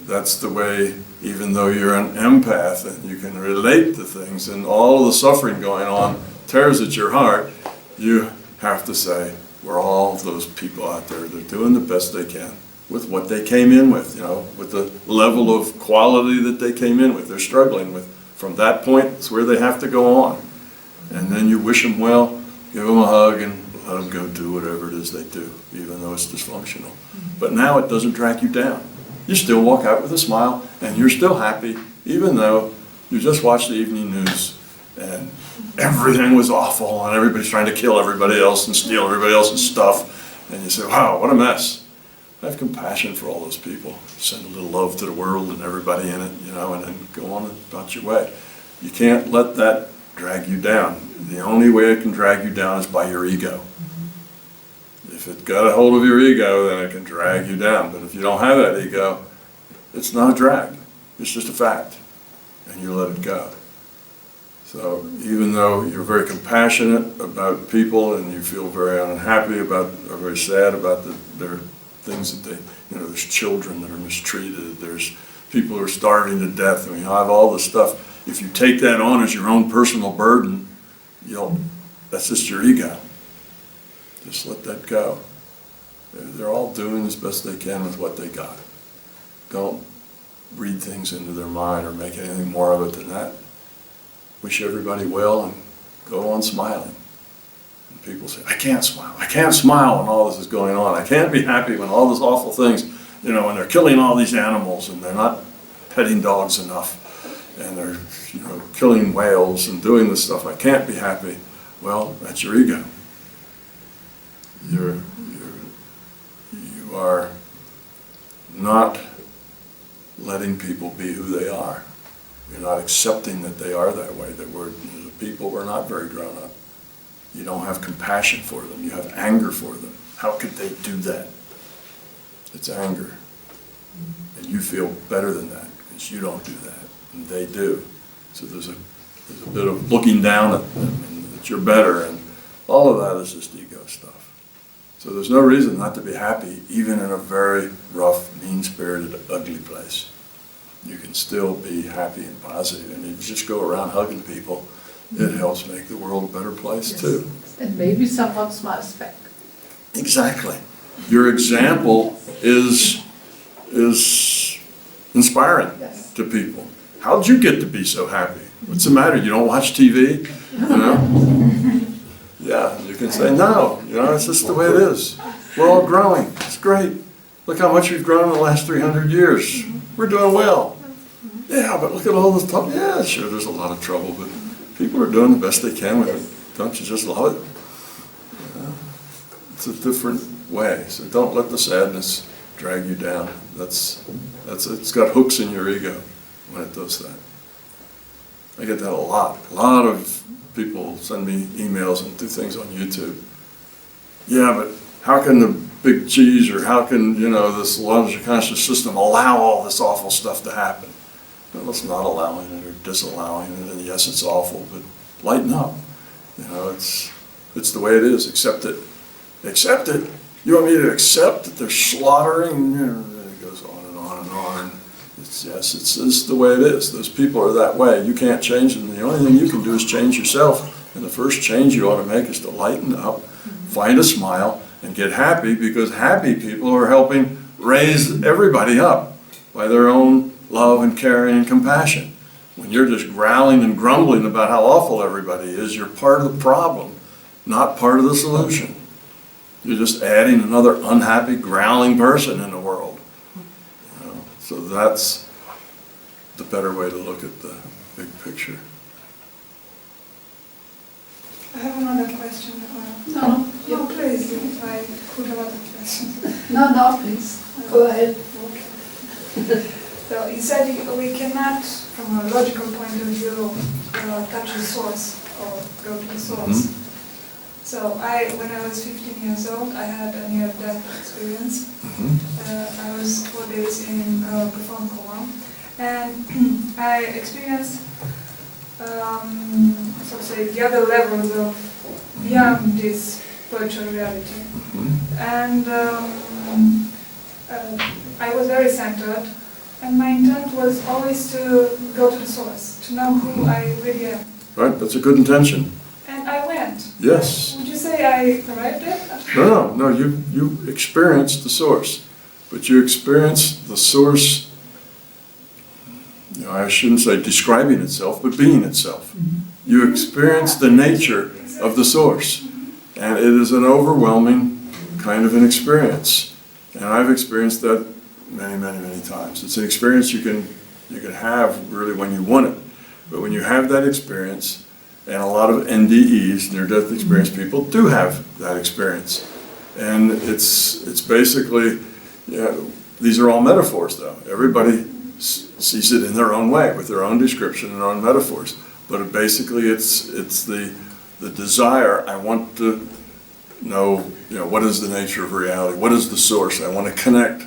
That's the way, even though you're an empath and you can relate to things and all of the suffering going on tears at your heart, you have to say, we're all those people out there. They're doing the best they can with what they came in with, you know, with the level of quality that they came in with. They're struggling with. From that point, it's where they have to go on. And then you wish them well, give them a hug, and let them go do whatever it is they do, even though it's dysfunctional. But now it doesn't drag you down. You still walk out with a smile, and you're still happy, even though you just watched the evening news, and everything was awful, and everybody's trying to kill everybody else and steal everybody else's stuff. And you say, wow, what a mess. Have compassion for all those people. Send a little love to the world and everybody in it, you know, and then go on about your way. You can't let that drag you down. The only way it can drag you down is by your ego. If it got a hold of your ego, then it can drag you down. But if you don't have that ego, it's not a drag. It's just a fact. And you let it go. So even though you're very compassionate about people and you feel very unhappy about, or very sad about their things that they, you know, there's children that are mistreated, there's people who are starving to death, and you have all this stuff. If you take that on as your own personal burden, that's just your ego. Just let that go. They're all doing as best they can with what they got. Don't read things into their mind or make anything more of it than that. Wish everybody well and go on smiling. And people say, I can't smile when all this is going on. I can't be happy when all these awful things. you know, and they're killing all these animals and they're not petting dogs enough and they're, you know, killing whales and doing this stuff, I can't be happy. Well, that's your ego. You are not letting people be who they are. You're not accepting that they are that way, that we're, the people were not very grown up. You don't have compassion for them. You have anger for them. How could they do that? It's anger. And you feel better than that because you don't do that, and they do. So there's a bit of looking down at them and that you're better, and all of that is just ego stuff. So there's no reason not to be happy, even in a very rough, mean-spirited, ugly place. You can still be happy and positive, and if you just go around hugging people, it helps make the world a better place too. And maybe someone smiles back. Exactly. Your example is inspiring to people. How'd you get to be so happy? What's the matter? You don't watch TV? You know? Yeah, you can say, no, you know, it's just the way it is. We're all growing. It's great. Look how much we've grown in the last 300 years. We're doing well. Yeah, but look at all this trouble. Yeah, sure, there's a lot of trouble, but people are doing the best they can with it. Don't you just love it? Yeah. It's a different way. So don't let the sadness drag you down. It's got hooks in your ego when it does that. I get that a lot. A lot of people send me emails and do things on YouTube. Yeah, but how can the big cheese or how can, you know, this larger conscious system allow all this awful stuff to happen? Well, it's not allowing it or disallowing it, and yes, it's awful, but lighten up. You know, it's the way it is. Accept it. Accept it? You want me to accept that they're slaughtering? You know, and it goes on and on and on. It's the way it is. Those people are that way. You can't change them. The only thing you can do is change yourself. And the first change you ought to make is to lighten up, find a smile, and get happy, because happy people are helping raise everybody up by their own love and caring and compassion. When you're just growling and grumbling about how awful everybody is, you're part of the problem, not part of the solution. You're just adding another unhappy, growling person in the world. You know? So that's the better way to look at the big picture. I have another question. No. No, please, if I could have other questions. No, please, go ahead. Okay. So you said we cannot, from a logical point of view, touch the source or go to the source. Mm-hmm. So when I was 15 years old, I had a near-death experience. Mm-hmm. I was 4 days in profound coma, and I experienced, so to say, the other levels of beyond this virtual reality. Mm-hmm. And I was very centered, and my intent was always to go to the source, to know who I really am. Right, that's a good intention. And I went. Yes. Would you say I arrived at? No, you experienced the source, but you experienced the source, you know, I shouldn't say describing itself, but being itself. You experienced the nature of the source, and it is an overwhelming kind of an experience. And I've experienced that many, many, many times. It's an experience you can have really when you want it, but when you have that experience, and a lot of NDEs, near-death experience people, do have that experience. And it's basically, you know, these are all metaphors though. Everybody sees it in their own way, with their own description and their own metaphors. But basically it's the desire, I want to know, you know, what is the nature of reality? What is the source? I want to connect.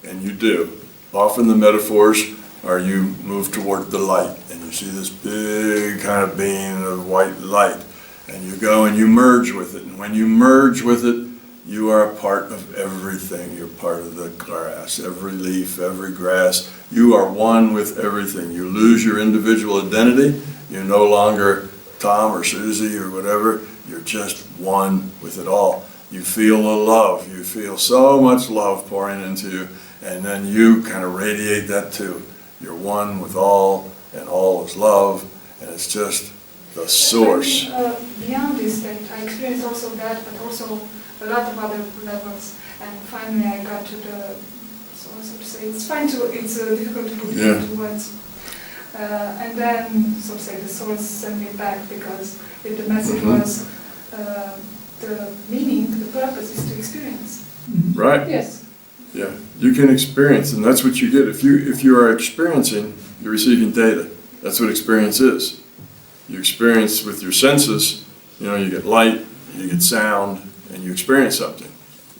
And you do. Often the metaphors are you move toward the light, and you see this big kind of being of white light, and you go and you merge with it. And when you merge with it, you are a part of everything. You're part of the grass, every leaf, every grass. You are one with everything. You lose your individual identity. You're no longer Tom or Susie or whatever. You're just one with it all. You feel the love. You feel so much love pouring into you, and then you kind of radiate that too. You're one with all, and all is love, and it's just the source. Beyond this state, I experienced also that, but also a lot of other levels. And finally I got to the So to say, it's difficult to put Yeah. into words. And then, so to say, the source sent me back because if the message Mhm. was the meaning, the purpose is to experience. Right? Yes. Yeah, you can experience, and that's what you get. If you are experiencing, you're receiving data. That's what experience is. You experience with your senses, you get light, you get sound, and you experience something.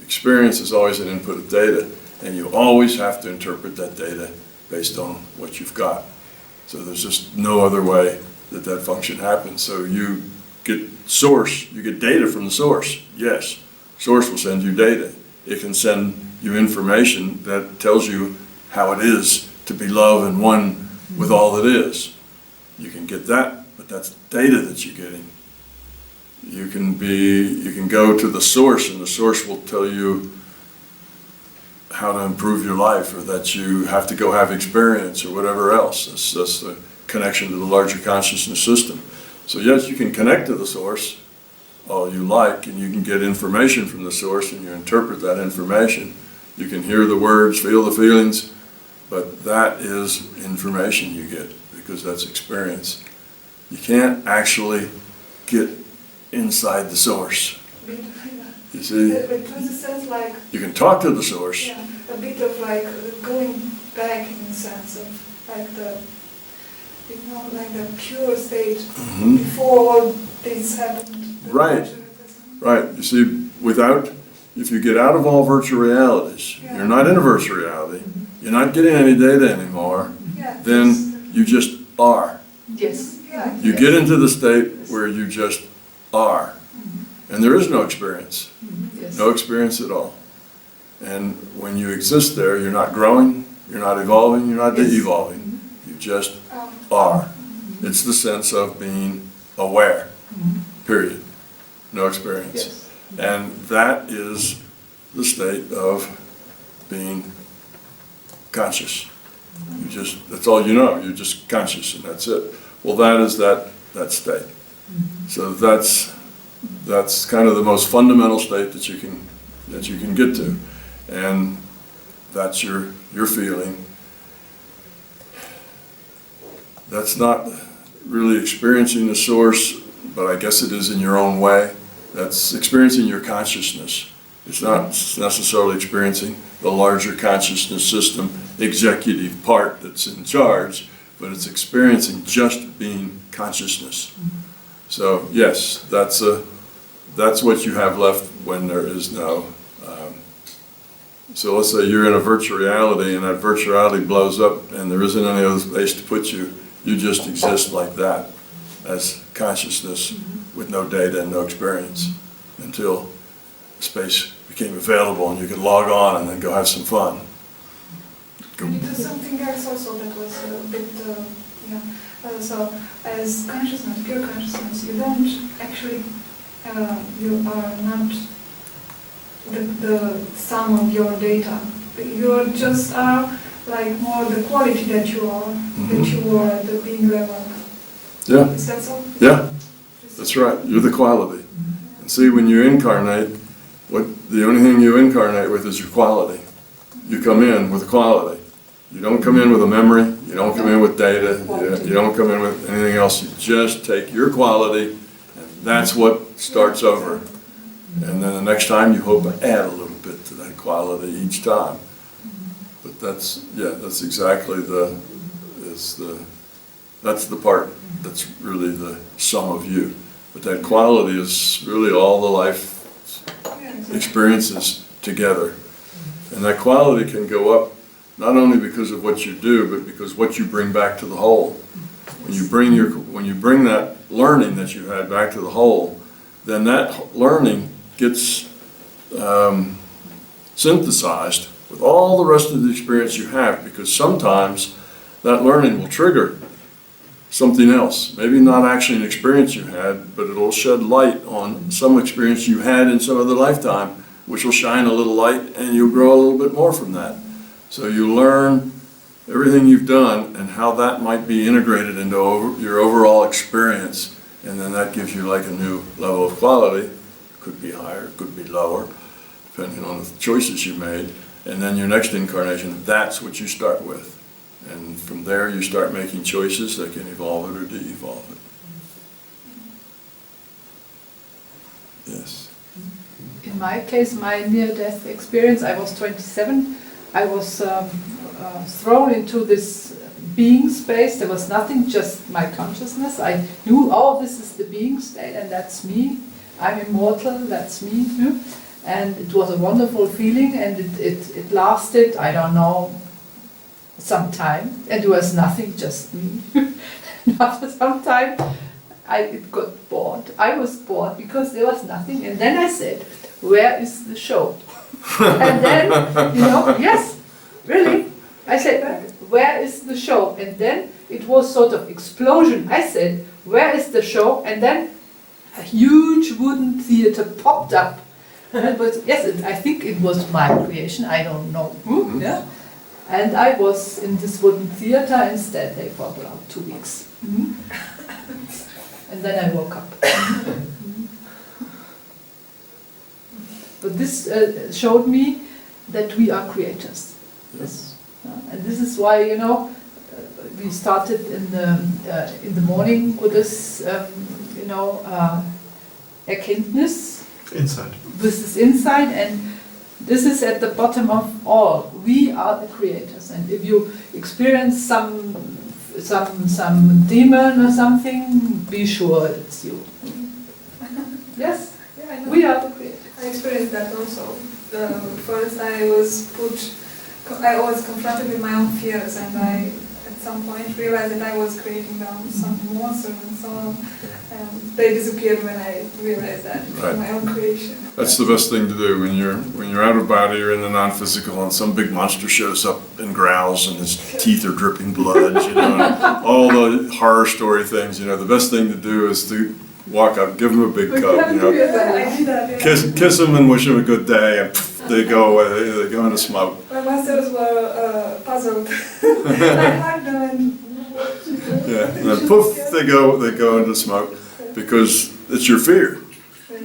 Experience is always an input of data, and you always have to interpret that data based on what you've got. So there's just no other way that function happens. So you get you get data from the source. Yes, source will send you data. It can send you information that tells you how it is to be love and one with all that is. You can get that, but that's data that you're getting. You can go to the source, and the source will tell you how to improve your life, or that you have to go have experience, or whatever else. That's the connection to the larger consciousness system. So yes, you can connect to the source all you like, and you can get information from the source, and you interpret that information. You can hear the words, feel the feelings, but that is information you get, because that's experience. You can't actually get inside the source. You see, But it was a sense like, you can talk to the source. yeah, a bit of like going back in the sense of like like the pure state Mhm. before all this happened. Right. Right, you see, if you get out of all virtual realities, Yeah. you're not in a virtual reality, you're not getting any data anymore, Yeah, then you just are. Yes. yeah, You get into the state where you just are. And there is no experience, Yes. no experience at all. And when you exist there, you're not growing, you're not evolving, you're not Yes. de-evolving. You just are. It's the sense of being aware, period. No experience. Yes. And that is the state of being conscious. That's all you know, you're just conscious, and that's it. Well, that is that state. So that's kind of the most fundamental state that you can get to. And that's your feeling. That's not really experiencing the source, but I guess it is in your own way. That's experiencing your consciousness. It's not necessarily experiencing the larger consciousness system executive part that's in charge, but it's experiencing just being consciousness. So yes, that's what you have left when there is no. So let's say you're in a virtual reality, and that virtual reality blows up, and there isn't any other place to put you. You just exist like that, as consciousness with no data and no experience, until space became available and you could log on and then go have some fun. And it was something else also that was a bit, so as consciousness, pure consciousness, you don't actually, you are not the sum of your data. You just are like more the quality that you are, that you are at the being level. Yeah, Is that so? yeah, that's right. You're the quality. And see, when you incarnate, the only thing you incarnate with is your quality. You come in with quality. You don't come in with a memory, you don't come in with data, you don't come in with anything else. You just take your quality, and that's what starts over. And then the next time you hope to add a little bit to that quality each time. But that's exactly that's the part that's really the sum of you. But that quality is really all the life experiences together. And that quality can go up not only because of what you do, but because what you bring back to the whole. When you bring that learning that you had back to the whole, then that learning gets synthesized with all the rest of the experience you have, because sometimes that learning will trigger something else. Maybe not actually an experience you had, but it'll shed light on some experience you had in some other lifetime, which will shine a little light, and you'll grow a little bit more from that. So you learn everything you've done and how that might be integrated into your overall experience, and then that gives you like a new level of quality. Could be higher, could be lower, depending on the choices you made. And then your next incarnation, that's what you start with. And from there you start making choices that can evolve it or de-evolve it. Yes. In my case, my near-death experience, I was 27. I was thrown into this being space. There was nothing, just my consciousness. I knew, oh, this is the being state, and that's me. I'm immortal, that's me. And it was a wonderful feeling, and it lasted, I don't know, some time. And there was nothing, just me. And after some time, I got bored. I was bored because there was nothing. And then I said, where is the show? And then, yes, really. I said, where is the show? And then it was sort of explosion. I said, where is the show? And then a huge wooden theater popped up. But yes, I think it was my creation. I don't know. Yeah. And I was in this wooden theater instead for about 2 weeks. And then I woke up. But this showed me that we are creators. Yes. And this is why, we started in the morning with this, Erkenntnis. Inside. This is inside, and this is at the bottom of all. We are the creators, and if you experience some demon or something, be sure it's you. Yes, Yeah, I know. we are the creators. I experienced that also. First, I was confronted with my own fears, and I, at some point, realized that I was creating some monsters and so on. And they disappeared when I realized that it was Right. my own creation. That's the best thing to do when you're out of body, you're in the non-physical, and some big monster shows up and growls, and his teeth are dripping blood. And all the horror story things. The best thing to do is to walk up, give them a big We cup. can't do it. Yeah, I did that. Yeah. Kiss them and wish them a good day, and they go away. They go into smoke. My masters were puzzled. I hugged them and. Yeah, and then poof, they go into smoke, because it's your fear.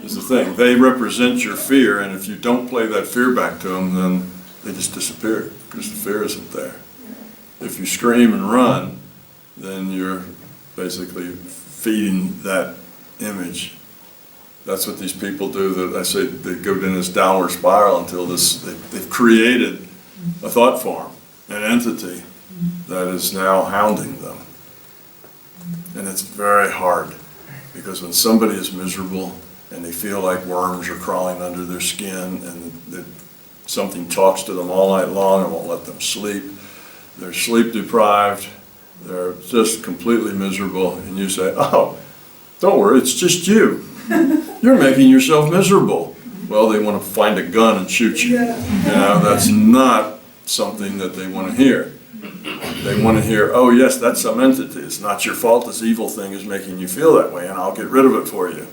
Is the thing. They represent your fear, and if you don't play that fear back to them, then they just disappear because the fear isn't there. If you scream and run, then you're basically feeding that image. That's what these people do. That I say they go in this downward spiral until they've created a thought form, an entity that is now hounding them, and it's very hard because when somebody is miserable and they feel like worms are crawling under their skin, and something talks to them all night long and won't let them sleep. They're sleep deprived, they're just completely miserable, and you say, oh, don't worry, it's just you. You're making yourself miserable. Well, they want to find a gun and shoot you. That's not something that they want to hear. They want to hear, oh yes, that's some entity. It's not your fault, this evil thing is making you feel that way, and I'll get rid of it for you.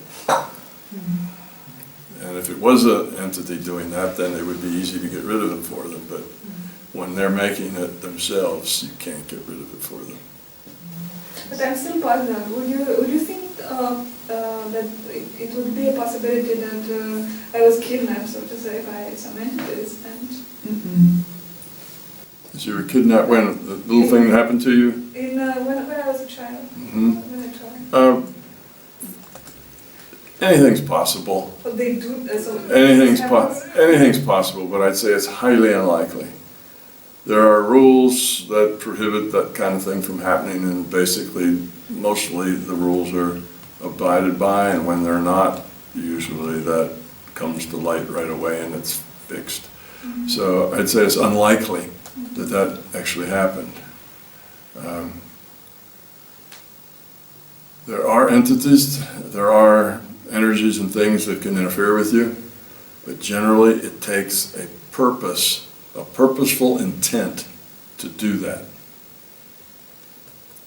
And if it was an entity doing that, then it would be easy to get rid of it for them. But when they're making it themselves, you can't get rid of it for them. But I'm still puzzled. Would you think that it would be a possibility that I was kidnapped, so to say, by some entities? And So you were kidnapped when? The little thing that happened to you? when I was a child. Mm-hmm. When I tried. Anything's possible. But they do. So Anything's possible, but I'd say it's highly unlikely. There are rules that prohibit that kind of thing from happening, and basically, mostly the rules are abided by, and when they're not, usually that comes to light right away and it's fixed. So I'd say it's unlikely that that actually happened. There are entities, there are energies and things that can interfere with you, but generally it takes a purposeful intent to do that.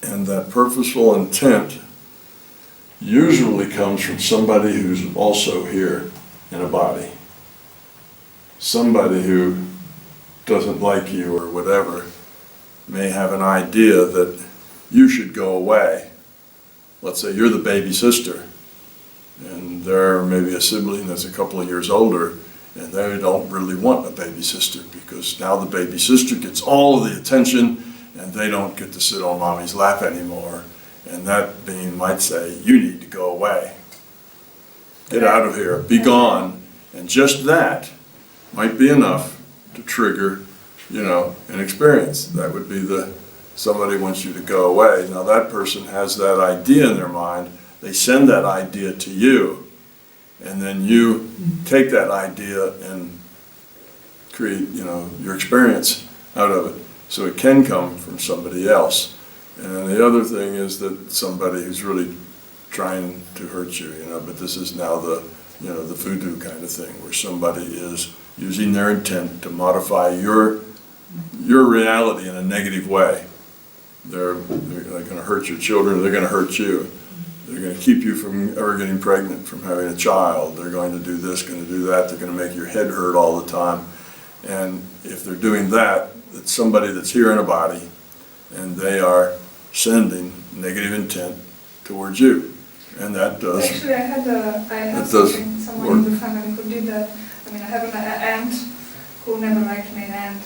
And that purposeful intent usually comes from somebody who's also here in a body. Somebody who doesn't like you or whatever may have an idea that you should go away. Let's say you're the baby sister, and there may be a sibling that's a couple of years older, and they don't really want a baby sister because now the baby sister gets all of the attention and they don't get to sit on mommy's lap anymore. And that being might say, you need to go away. Get out of here, be gone. And just that might be enough to trigger, an experience. That would be somebody wants you to go away. Now that person has that idea in their mind. They send that idea to you, and then you take that idea and create, your experience out of it. So it can come from somebody else. And then the other thing is that somebody who's really trying to hurt you, but this is now the voodoo kind of thing, where somebody is using their intent to modify your reality in a negative way. They're going to hurt your children, they're going to hurt you. They're going to keep you from ever getting pregnant, from having a child. They're going to do this, going to do that. They're going to make your head hurt all the time. And if they're doing that, it's somebody that's here in a body, and they are sending negative intent towards you. And that does. Actually, I had someone in the family who did that. I mean, I have an aunt who never liked me, and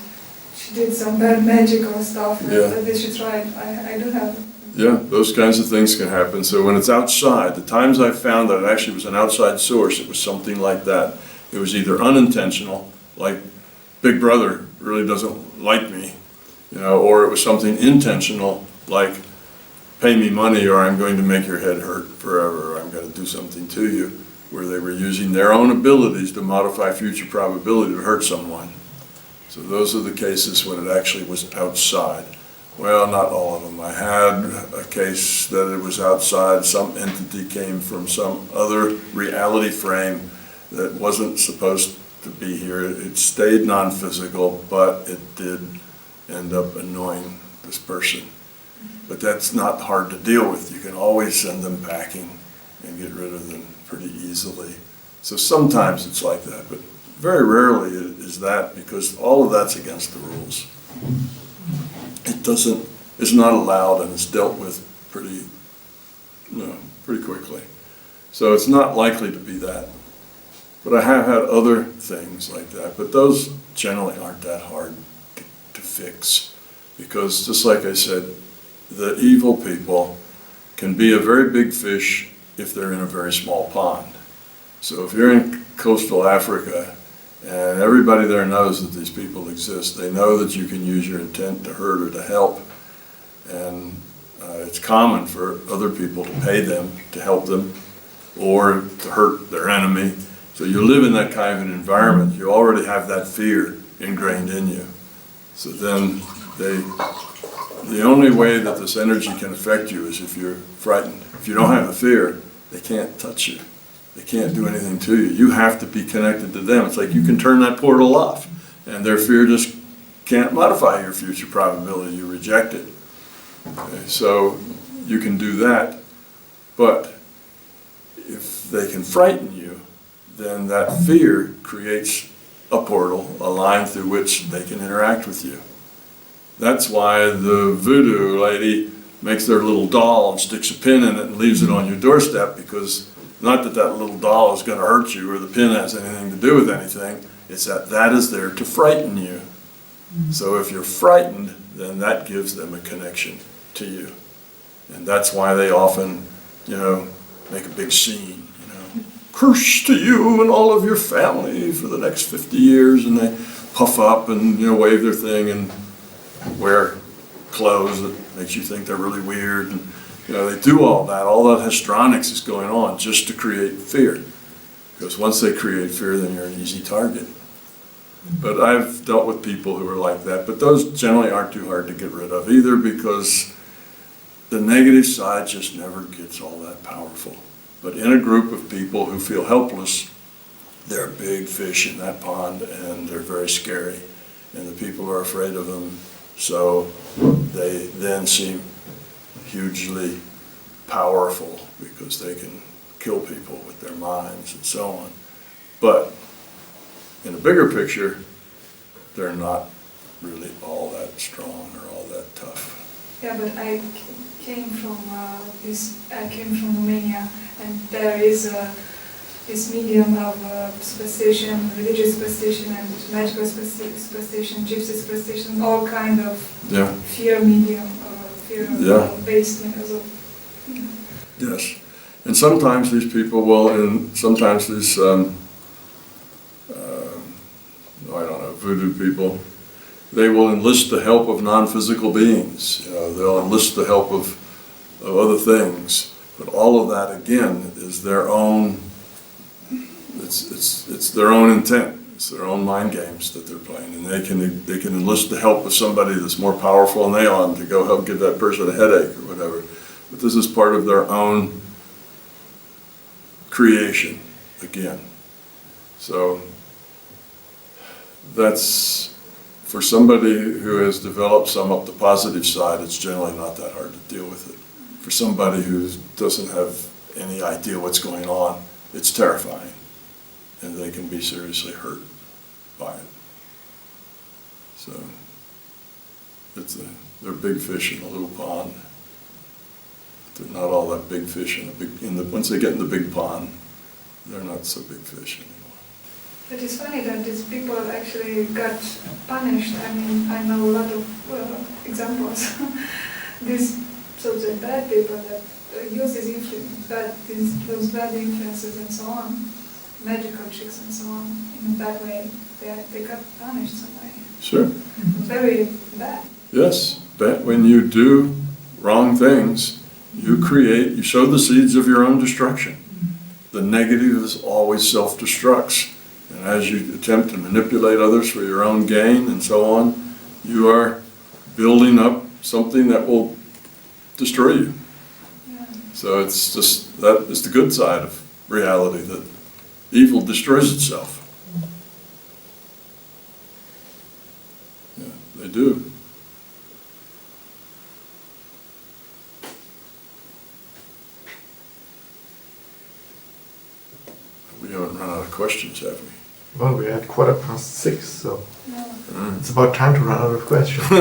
she did some bad magical stuff that she tried. I do have it. Yeah, those kinds of things can happen. So when it's outside, the times I found that it actually was an outside source, it was something like that. It was either unintentional, like Big Brother really doesn't like me, or it was something intentional, like pay me money or I'm going to make your head hurt forever, or I'm going to do something to you, where they were using their own abilities to modify future probability to hurt someone. So those are the cases when it actually was outside. Well, not all of them. I had a case that it was outside. Some entity came from some other reality frame that wasn't supposed to be here. It stayed non-physical, but it did end up annoying this person. But that's not hard to deal with. You can always send them packing and get rid of them pretty easily. So sometimes it's like that, but very rarely is that, because all of that's against the rules. It's not allowed, and it's dealt with pretty quickly. So it's not likely to be that. But I have had other things like that, but those generally aren't that hard to fix, because just like I said, the evil people can be a very big fish if they're in a very small pond. So if you're in coastal Africa and everybody there knows that these people exist, they know that you can use your intent to hurt or to help, and it's common for other people to pay them to help them or to hurt their enemy. So you live in that kind of an environment, you already have that fear ingrained in you. So then the only way that this energy can affect you is if you're frightened. If you don't have the fear, they can't touch you. They can't do anything to you. You have to be connected to them. It's like you can turn that portal off, and their fear just can't modify your future probability. You reject it. Okay, so you can do that, but if they can frighten you, then that fear creates a portal, a line through which they can interact with you. That's why the voodoo lady makes their little doll and sticks a pin in it and leaves it on your doorstep, because not that that little doll is going to hurt you or the pin has anything to do with anything, it's that is there to frighten you. So if you're frightened, then that gives them a connection to you. And that's why they often, make a big scene, curse to you and all of your family for the next 50 years, and they puff up and, wave their thing and wear clothes that makes you think they're really weird. And, they do all that histrionics is going on just to create fear. Because once they create fear, then you're an easy target. But I've dealt with people who are like that, but those generally aren't too hard to get rid of either, because the negative side just never gets all that powerful. But in a group of people who feel helpless, they're big fish in that pond, and they're very scary, and the people are afraid of them, so they then seem hugely powerful because they can kill people with their minds and so on. But in a bigger picture, they're not really all that strong or all that tough. Yeah, but I came from Romania, and there is this medium of superstition, religious superstition, and magical superstition, gypsy superstition, all kind of Yeah, fear medium, fear Yeah. based because of. yes. And sometimes these people will, and sometimes these, I don't know, voodoo people, they will enlist the help of non-physical beings. You know, they'll enlist the help of other things. But all of that, again, is their own, it's their own intent. It's their own mind games that they're playing. And they can enlist the help of somebody that's more powerful than they are to go help give that person a headache or whatever. But this is part of their own creation, again. So that's, for somebody who has developed some up the positive side, it's generally not that hard to deal with it. For somebody who doesn't have any idea what's going on, it's terrifying, and they can be seriously hurt by it. So they're big fish in a little pond. They're not all that big fish once they get in the big pond, they're not so big fish anymore. It is funny that these people actually got punished. I mean, I know a lot of examples. These so-called bad people that use those bad influences and so on, magical tricks and so on, in a bad way, they got punished some way. Sure. Very bad. Yes, but when you do wrong things, you sow the seeds of your own destruction. The negative is always self-destructs. And as you attempt to manipulate others for your own gain and so on, you are building up something that will destroy you. Yeah. So it's just, that is the good side of reality, that evil destroys itself. Yeah, they do. We haven't run out of questions, have we? Well, we had 6:15, so No. it's about time to run out of questions. No,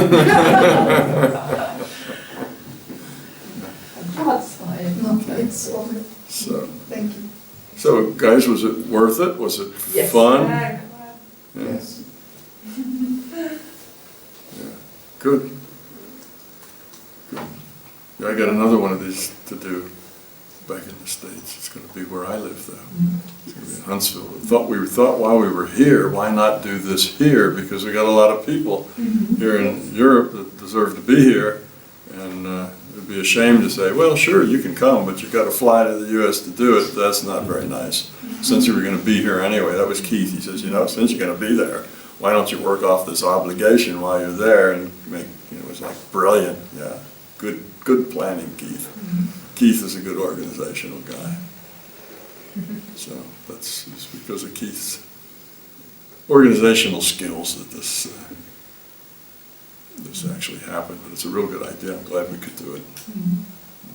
it's okay. So, Thank you. so guys, was it worth it? Was it Yes. fun? Yeah. Yeah. Yes. Yeah. Good. Good. Yeah, I got another one of these to do back in the States. It's going to be where I live, though. It's going to be in Huntsville. We thought while we were here, why not do this here? Because we got a lot of people here in Europe that deserve to be here, and it'd be a shame to say, well, sure, you can come, but you've got to fly to the U.S. to do it. That's not very nice. Since you were going to be here anyway, that was Keith. He says, since you're going to be there, why don't you work off this obligation while you're there and make, it was like brilliant. Yeah, good planning, Keith. Keith is a good organizational guy. So it's because of Keith's organizational skills that this actually happened. But it's a real good idea. I'm glad we could do it.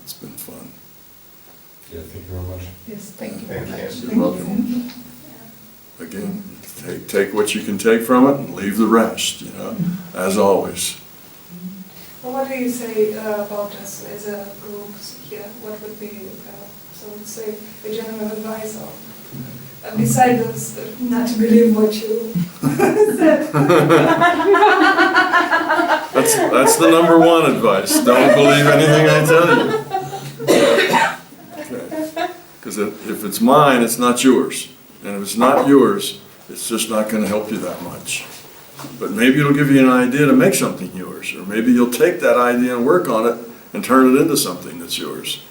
It's been fun. Yeah, thank you very much. Yes, thank you. Thank you. You're welcome. Again, take what you can take from it and leave the rest, as always. Well, what do you say about us as a group here? What would be, so to say, a general advice of, besides not to believe what you said? That's the number one advice. Don't believe anything I tell you. Because if it's mine, it's not yours. And if it's not yours, it's just not going to help you that much. But maybe it'll give you an idea to make something yours, or maybe you'll take that idea and work on it and turn it into something that's yours.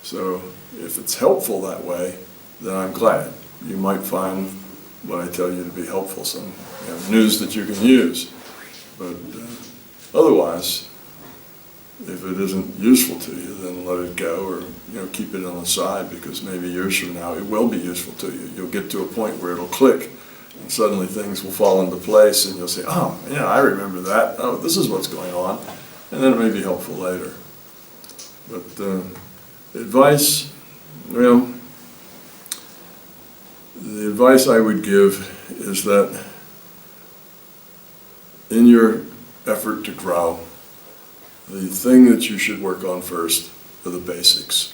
So if it's helpful that way, then I'm glad. You might find what I tell you to be helpful, some news that you can use. But otherwise, if it isn't useful to you, then let it go, or keep it on the side, because maybe years from now it will be useful to you. You'll get to a point where it'll click. And suddenly things will fall into place and you'll say, oh, yeah, I remember that. Oh, this is what's going on. And then it may be helpful later. But advice, the advice I would give is that in your effort to grow, the thing that you should work on first are the basics.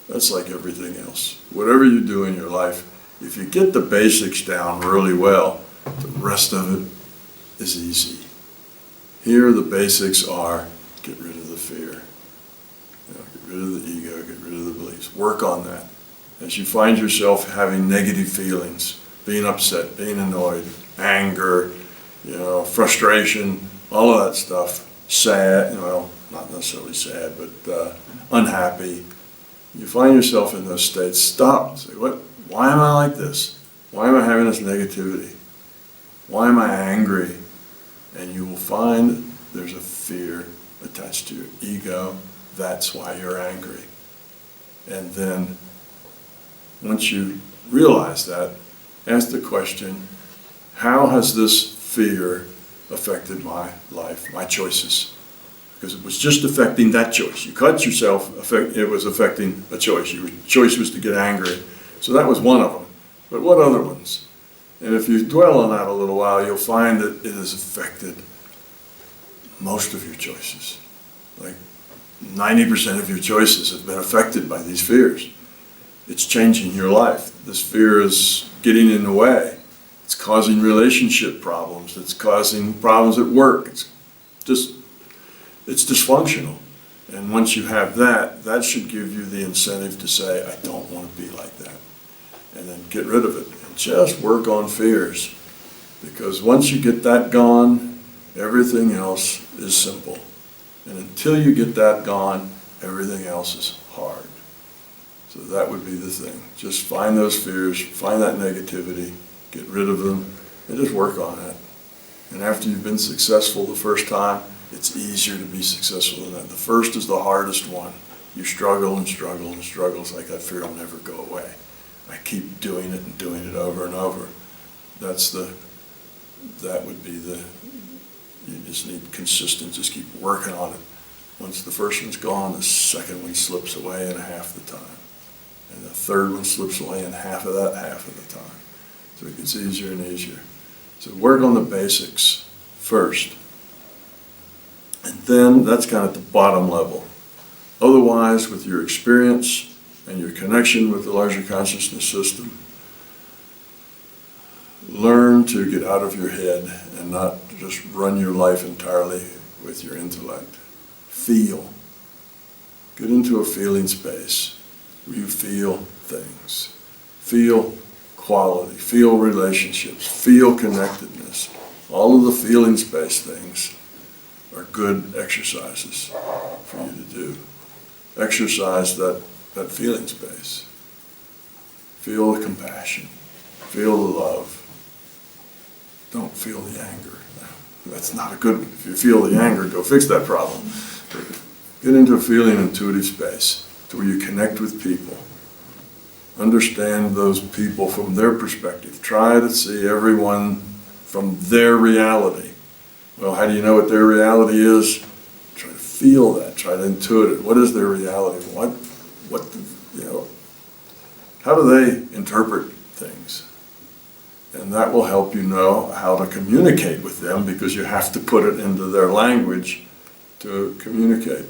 That's like everything else. Whatever you do in your life, If you get the basics down really well, the rest of it is easy. Here the basics are get rid of the fear. Get rid of the ego, get rid of the beliefs. Work on that. As you find yourself having negative feelings, being upset, being annoyed, anger, frustration, all of that stuff, sad, not necessarily sad, but unhappy. You find yourself in those states, stop. Say, what? Why am I like this? Why am I having this negativity? Why am I angry? And you will find there's a fear attached to your ego. That's why you're angry. And then, once you realize that, ask the question, how has this fear affected my life, my choices? Because it was just affecting that choice. You cut yourself, it was affecting a choice. Your choice was to get angry. So that was one of them. But what other ones? And if you dwell on that a little while, you'll find that it has affected most of your choices. Like 90% of your choices have been affected by these fears. It's changing your life. This fear is getting in the way. It's causing relationship problems. It's causing problems at work. It's dysfunctional. And once you have that, that should give you the incentive to say, I don't want to be like that. And then get rid of it. And just work on fears. Because once you get that gone, everything else is simple. And until you get that gone, everything else is hard. So that would be the thing. Just find those fears, find that negativity, get rid of them, and just work on it. And after you've been successful the first time, it's easier to be successful than that. The first is the hardest one. You struggle and struggle and struggle. It's like that fear will never go away. I keep doing it and doing it over and over. That would be you just need consistent, just keep working on it. Once the first one's gone, the second one slips away in half the time. And the third one slips away in half of that half of the time. So it gets easier and easier. So work on the basics first. And then that's kind of at the bottom level. Otherwise, with your experience and your connection with the larger consciousness system, learn to get out of your head and not just run your life entirely with your intellect. Feel. Get into a feeling space where you feel things. Feel quality, feel relationships, feel connectedness. All of the feelings-based things are good exercises for you to do. Exercise that feeling space. Feel the compassion. Feel the love. Don't feel the anger. That's not a good one. If you feel the anger, go fix that problem. Get into a feeling intuitive space to where you connect with people. Understand those people from their perspective. Try to see everyone from their reality. Well, how do you know what their reality is? Try to feel that. Try to intuit it. What is their reality? How do they interpret things? And that will help you know how to communicate with them, because you have to put it into their language to communicate.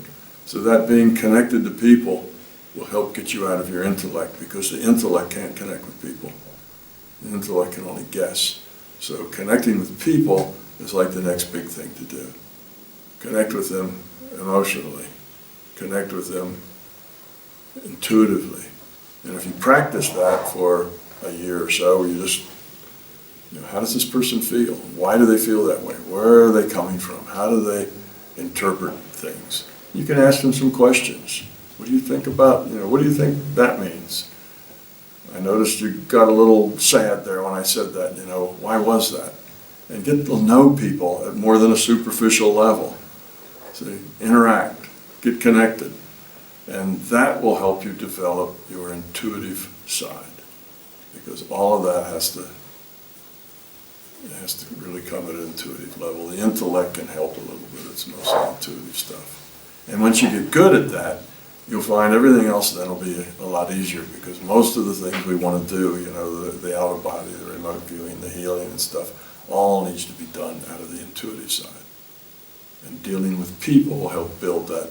So that being connected to people will help get you out of your intellect, because the intellect can't connect with people. The intellect can only guess. So connecting with people is like the next big thing to do. Connect with them emotionally. Connect with them intuitively. And if you practice that for a year or so, where you just, how does this person feel? Why do they feel that way? Where are they coming from? How do they interpret things? You can ask them some questions. What do you think about, what do you think that means? I noticed you got a little sad there when I said that, why was that? And get to know people at more than a superficial level. So interact, get connected. And that will help you develop your intuitive side. Because all of that has to really come at an intuitive level. The intellect can help a little bit. It's mostly intuitive stuff. And once you get good at that, you'll find everything else then will be a lot easier, because most of the things we want to do, the outer body, the remote viewing, the healing and stuff, all needs to be done out of the intuitive side. And dealing with people will help build that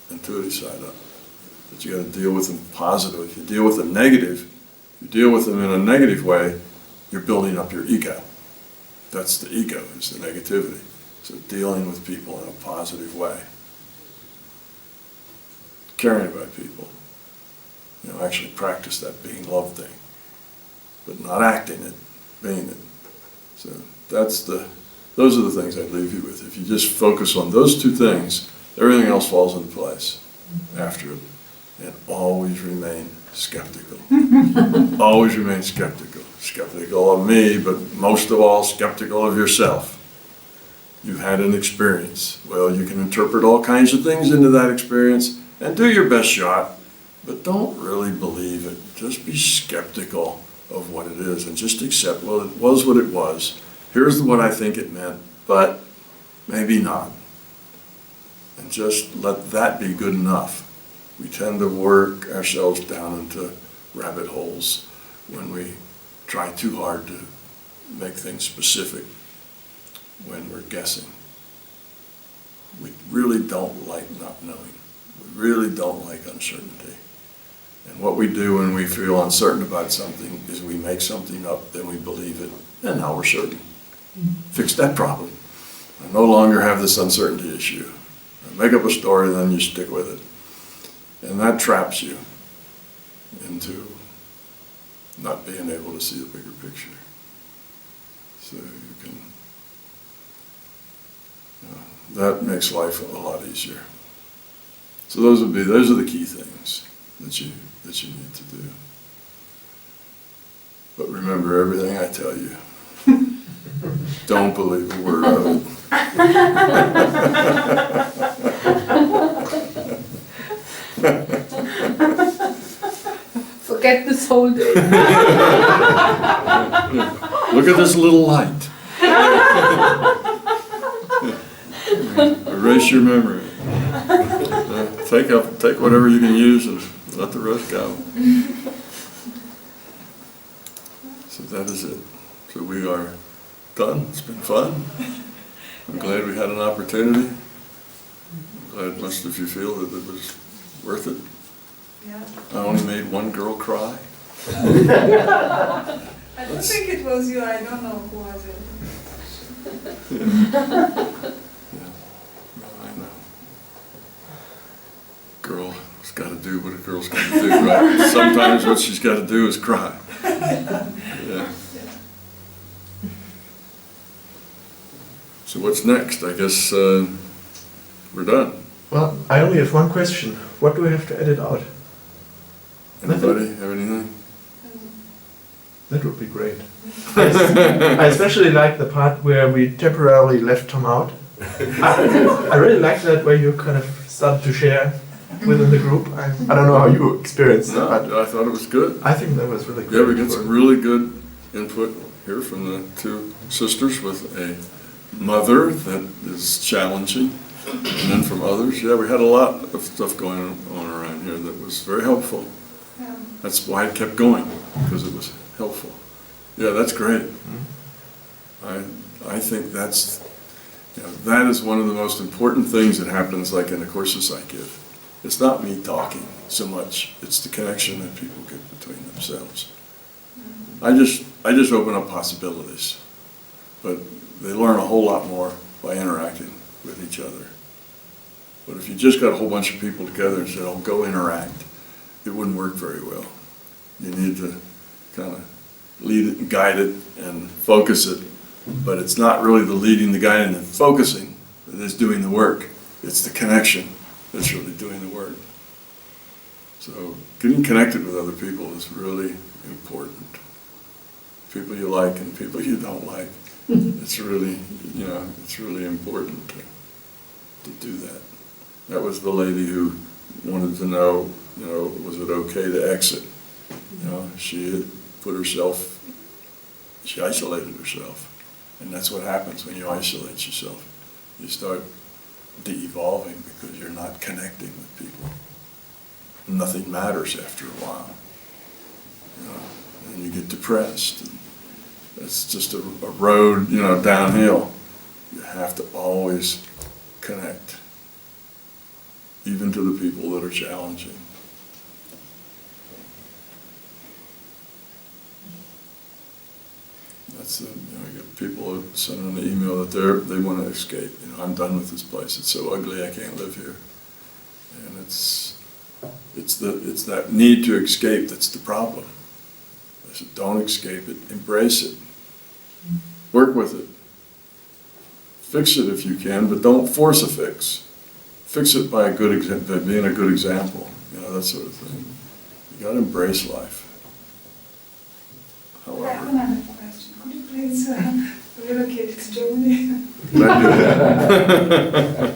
intuitive side up. But you got to deal with them positive. If you deal with them negative, You deal with them in a negative way, you're building up your ego. That's the ego, is the negativity. So dealing with people in a positive way. Caring about people. You know, actually practice that being love thing. But not acting it, being it. So those are the things I'd leave you with. If you just focus on those two things, everything else falls into place after it. And always remain skeptical. Always remain skeptical. Skeptical of me, but most of all, skeptical of yourself. You've had an experience. Well, you can interpret all kinds of things into that experience and do your best shot, but don't really believe it. Just be skeptical of what it is and just accept, well, it was what it was. Here's what I think it meant, but maybe not. And just let that be good enough. We tend to work ourselves down into rabbit holes when we try too hard to make things specific when we're guessing. We really don't like not knowing. We really don't like uncertainty. And what we do when we feel uncertain about something is we make something up, then we believe it, and now we're certain. Fix that problem. I no longer have this uncertainty issue. I make up a story, then you stick with it. And that traps you into not being able to see the bigger picture. So you can, that makes life a lot easier. So those are the key things that you need to do. But remember everything I tell you. Don't believe a word of it. Forget this whole day. Look at this little light. Erase your memory. Take whatever you can use and let the rest go. So that is it. So we are done. It's been fun. I'm glad we had an opportunity. I'm glad most of you feel that it was worth it. Yeah. I only made one girl cry. I don't think it was you, I don't know who was it. Yeah, I know. Girl's got to do what a girl's got to do, right? Sometimes what she's got to do is cry. Yeah. So what's next? I guess we're done. Well, I only have one question. What do we have to edit out? Anybody have anything? That would be great. I especially like the part where we temporarily left Tom out. I really like that where you kind of started to share within the group. I don't know how you experienced No, that, but I thought it was good. I think that was really good. Yeah, we get some really good input here from the two sisters with a mother that is challenging, and then from others. Yeah, we had a lot of stuff going on around here that was very helpful. Yeah. That's why it kept going, because it was helpful. Yeah, that's great. I think that's, that is one of the most important things that happens like in the courses I give. It's not me talking so much, it's the connection that people get between themselves. I just open up possibilities, but they learn a whole lot more by interacting with each other. But if you just got a whole bunch of people together and said, oh, go interact, it wouldn't work very well. You need to kind of lead it and guide it and focus it, but it's not really the leading, the guiding, and focusing that is doing the work. It's the connection that's really doing the work. So getting connected with other people is really important. People you like and people you don't like. It's really, it's really important to do that. That was the lady who wanted to know, was it okay to exit? She had she isolated herself. And that's what happens when you isolate yourself. You start de-evolving because you're not connecting with people. Nothing matters after a while. And you get depressed. And it's just a road, downhill. You have to always connect, even to the people that are challenging. it's, you know, I get people sending an email that they want to escape. You know, I'm done with this place. It's so ugly, I can't live here. And it's that need to escape that's the problem. I said, don't escape it, embrace it. Work with it. Fix it if you can, but don't force a fix. Fix it by by being a good example, you know, that sort of thing. You gotta embrace life. I have However, another question. Could you please relocate to Germany? can I do that?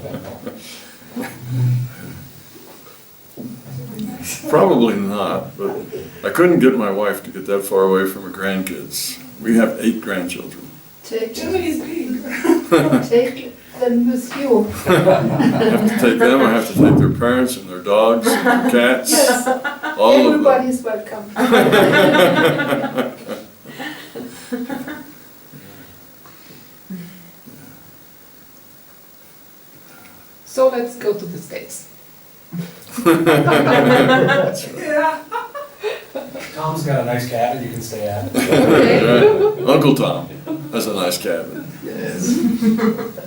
Probably not, but I couldn't get my wife to get that far away from her grandkids. We have 8 grandchildren. Take, Germany is big. take them with you. I have to take them, I have to take their parents and their dogs and their cats, Yes, all of them. everybody's welcome. So let's go to the States. Yeah. Tom's got a nice cabin you can stay at. Yeah. Uncle Tom has a nice cabin. Yes.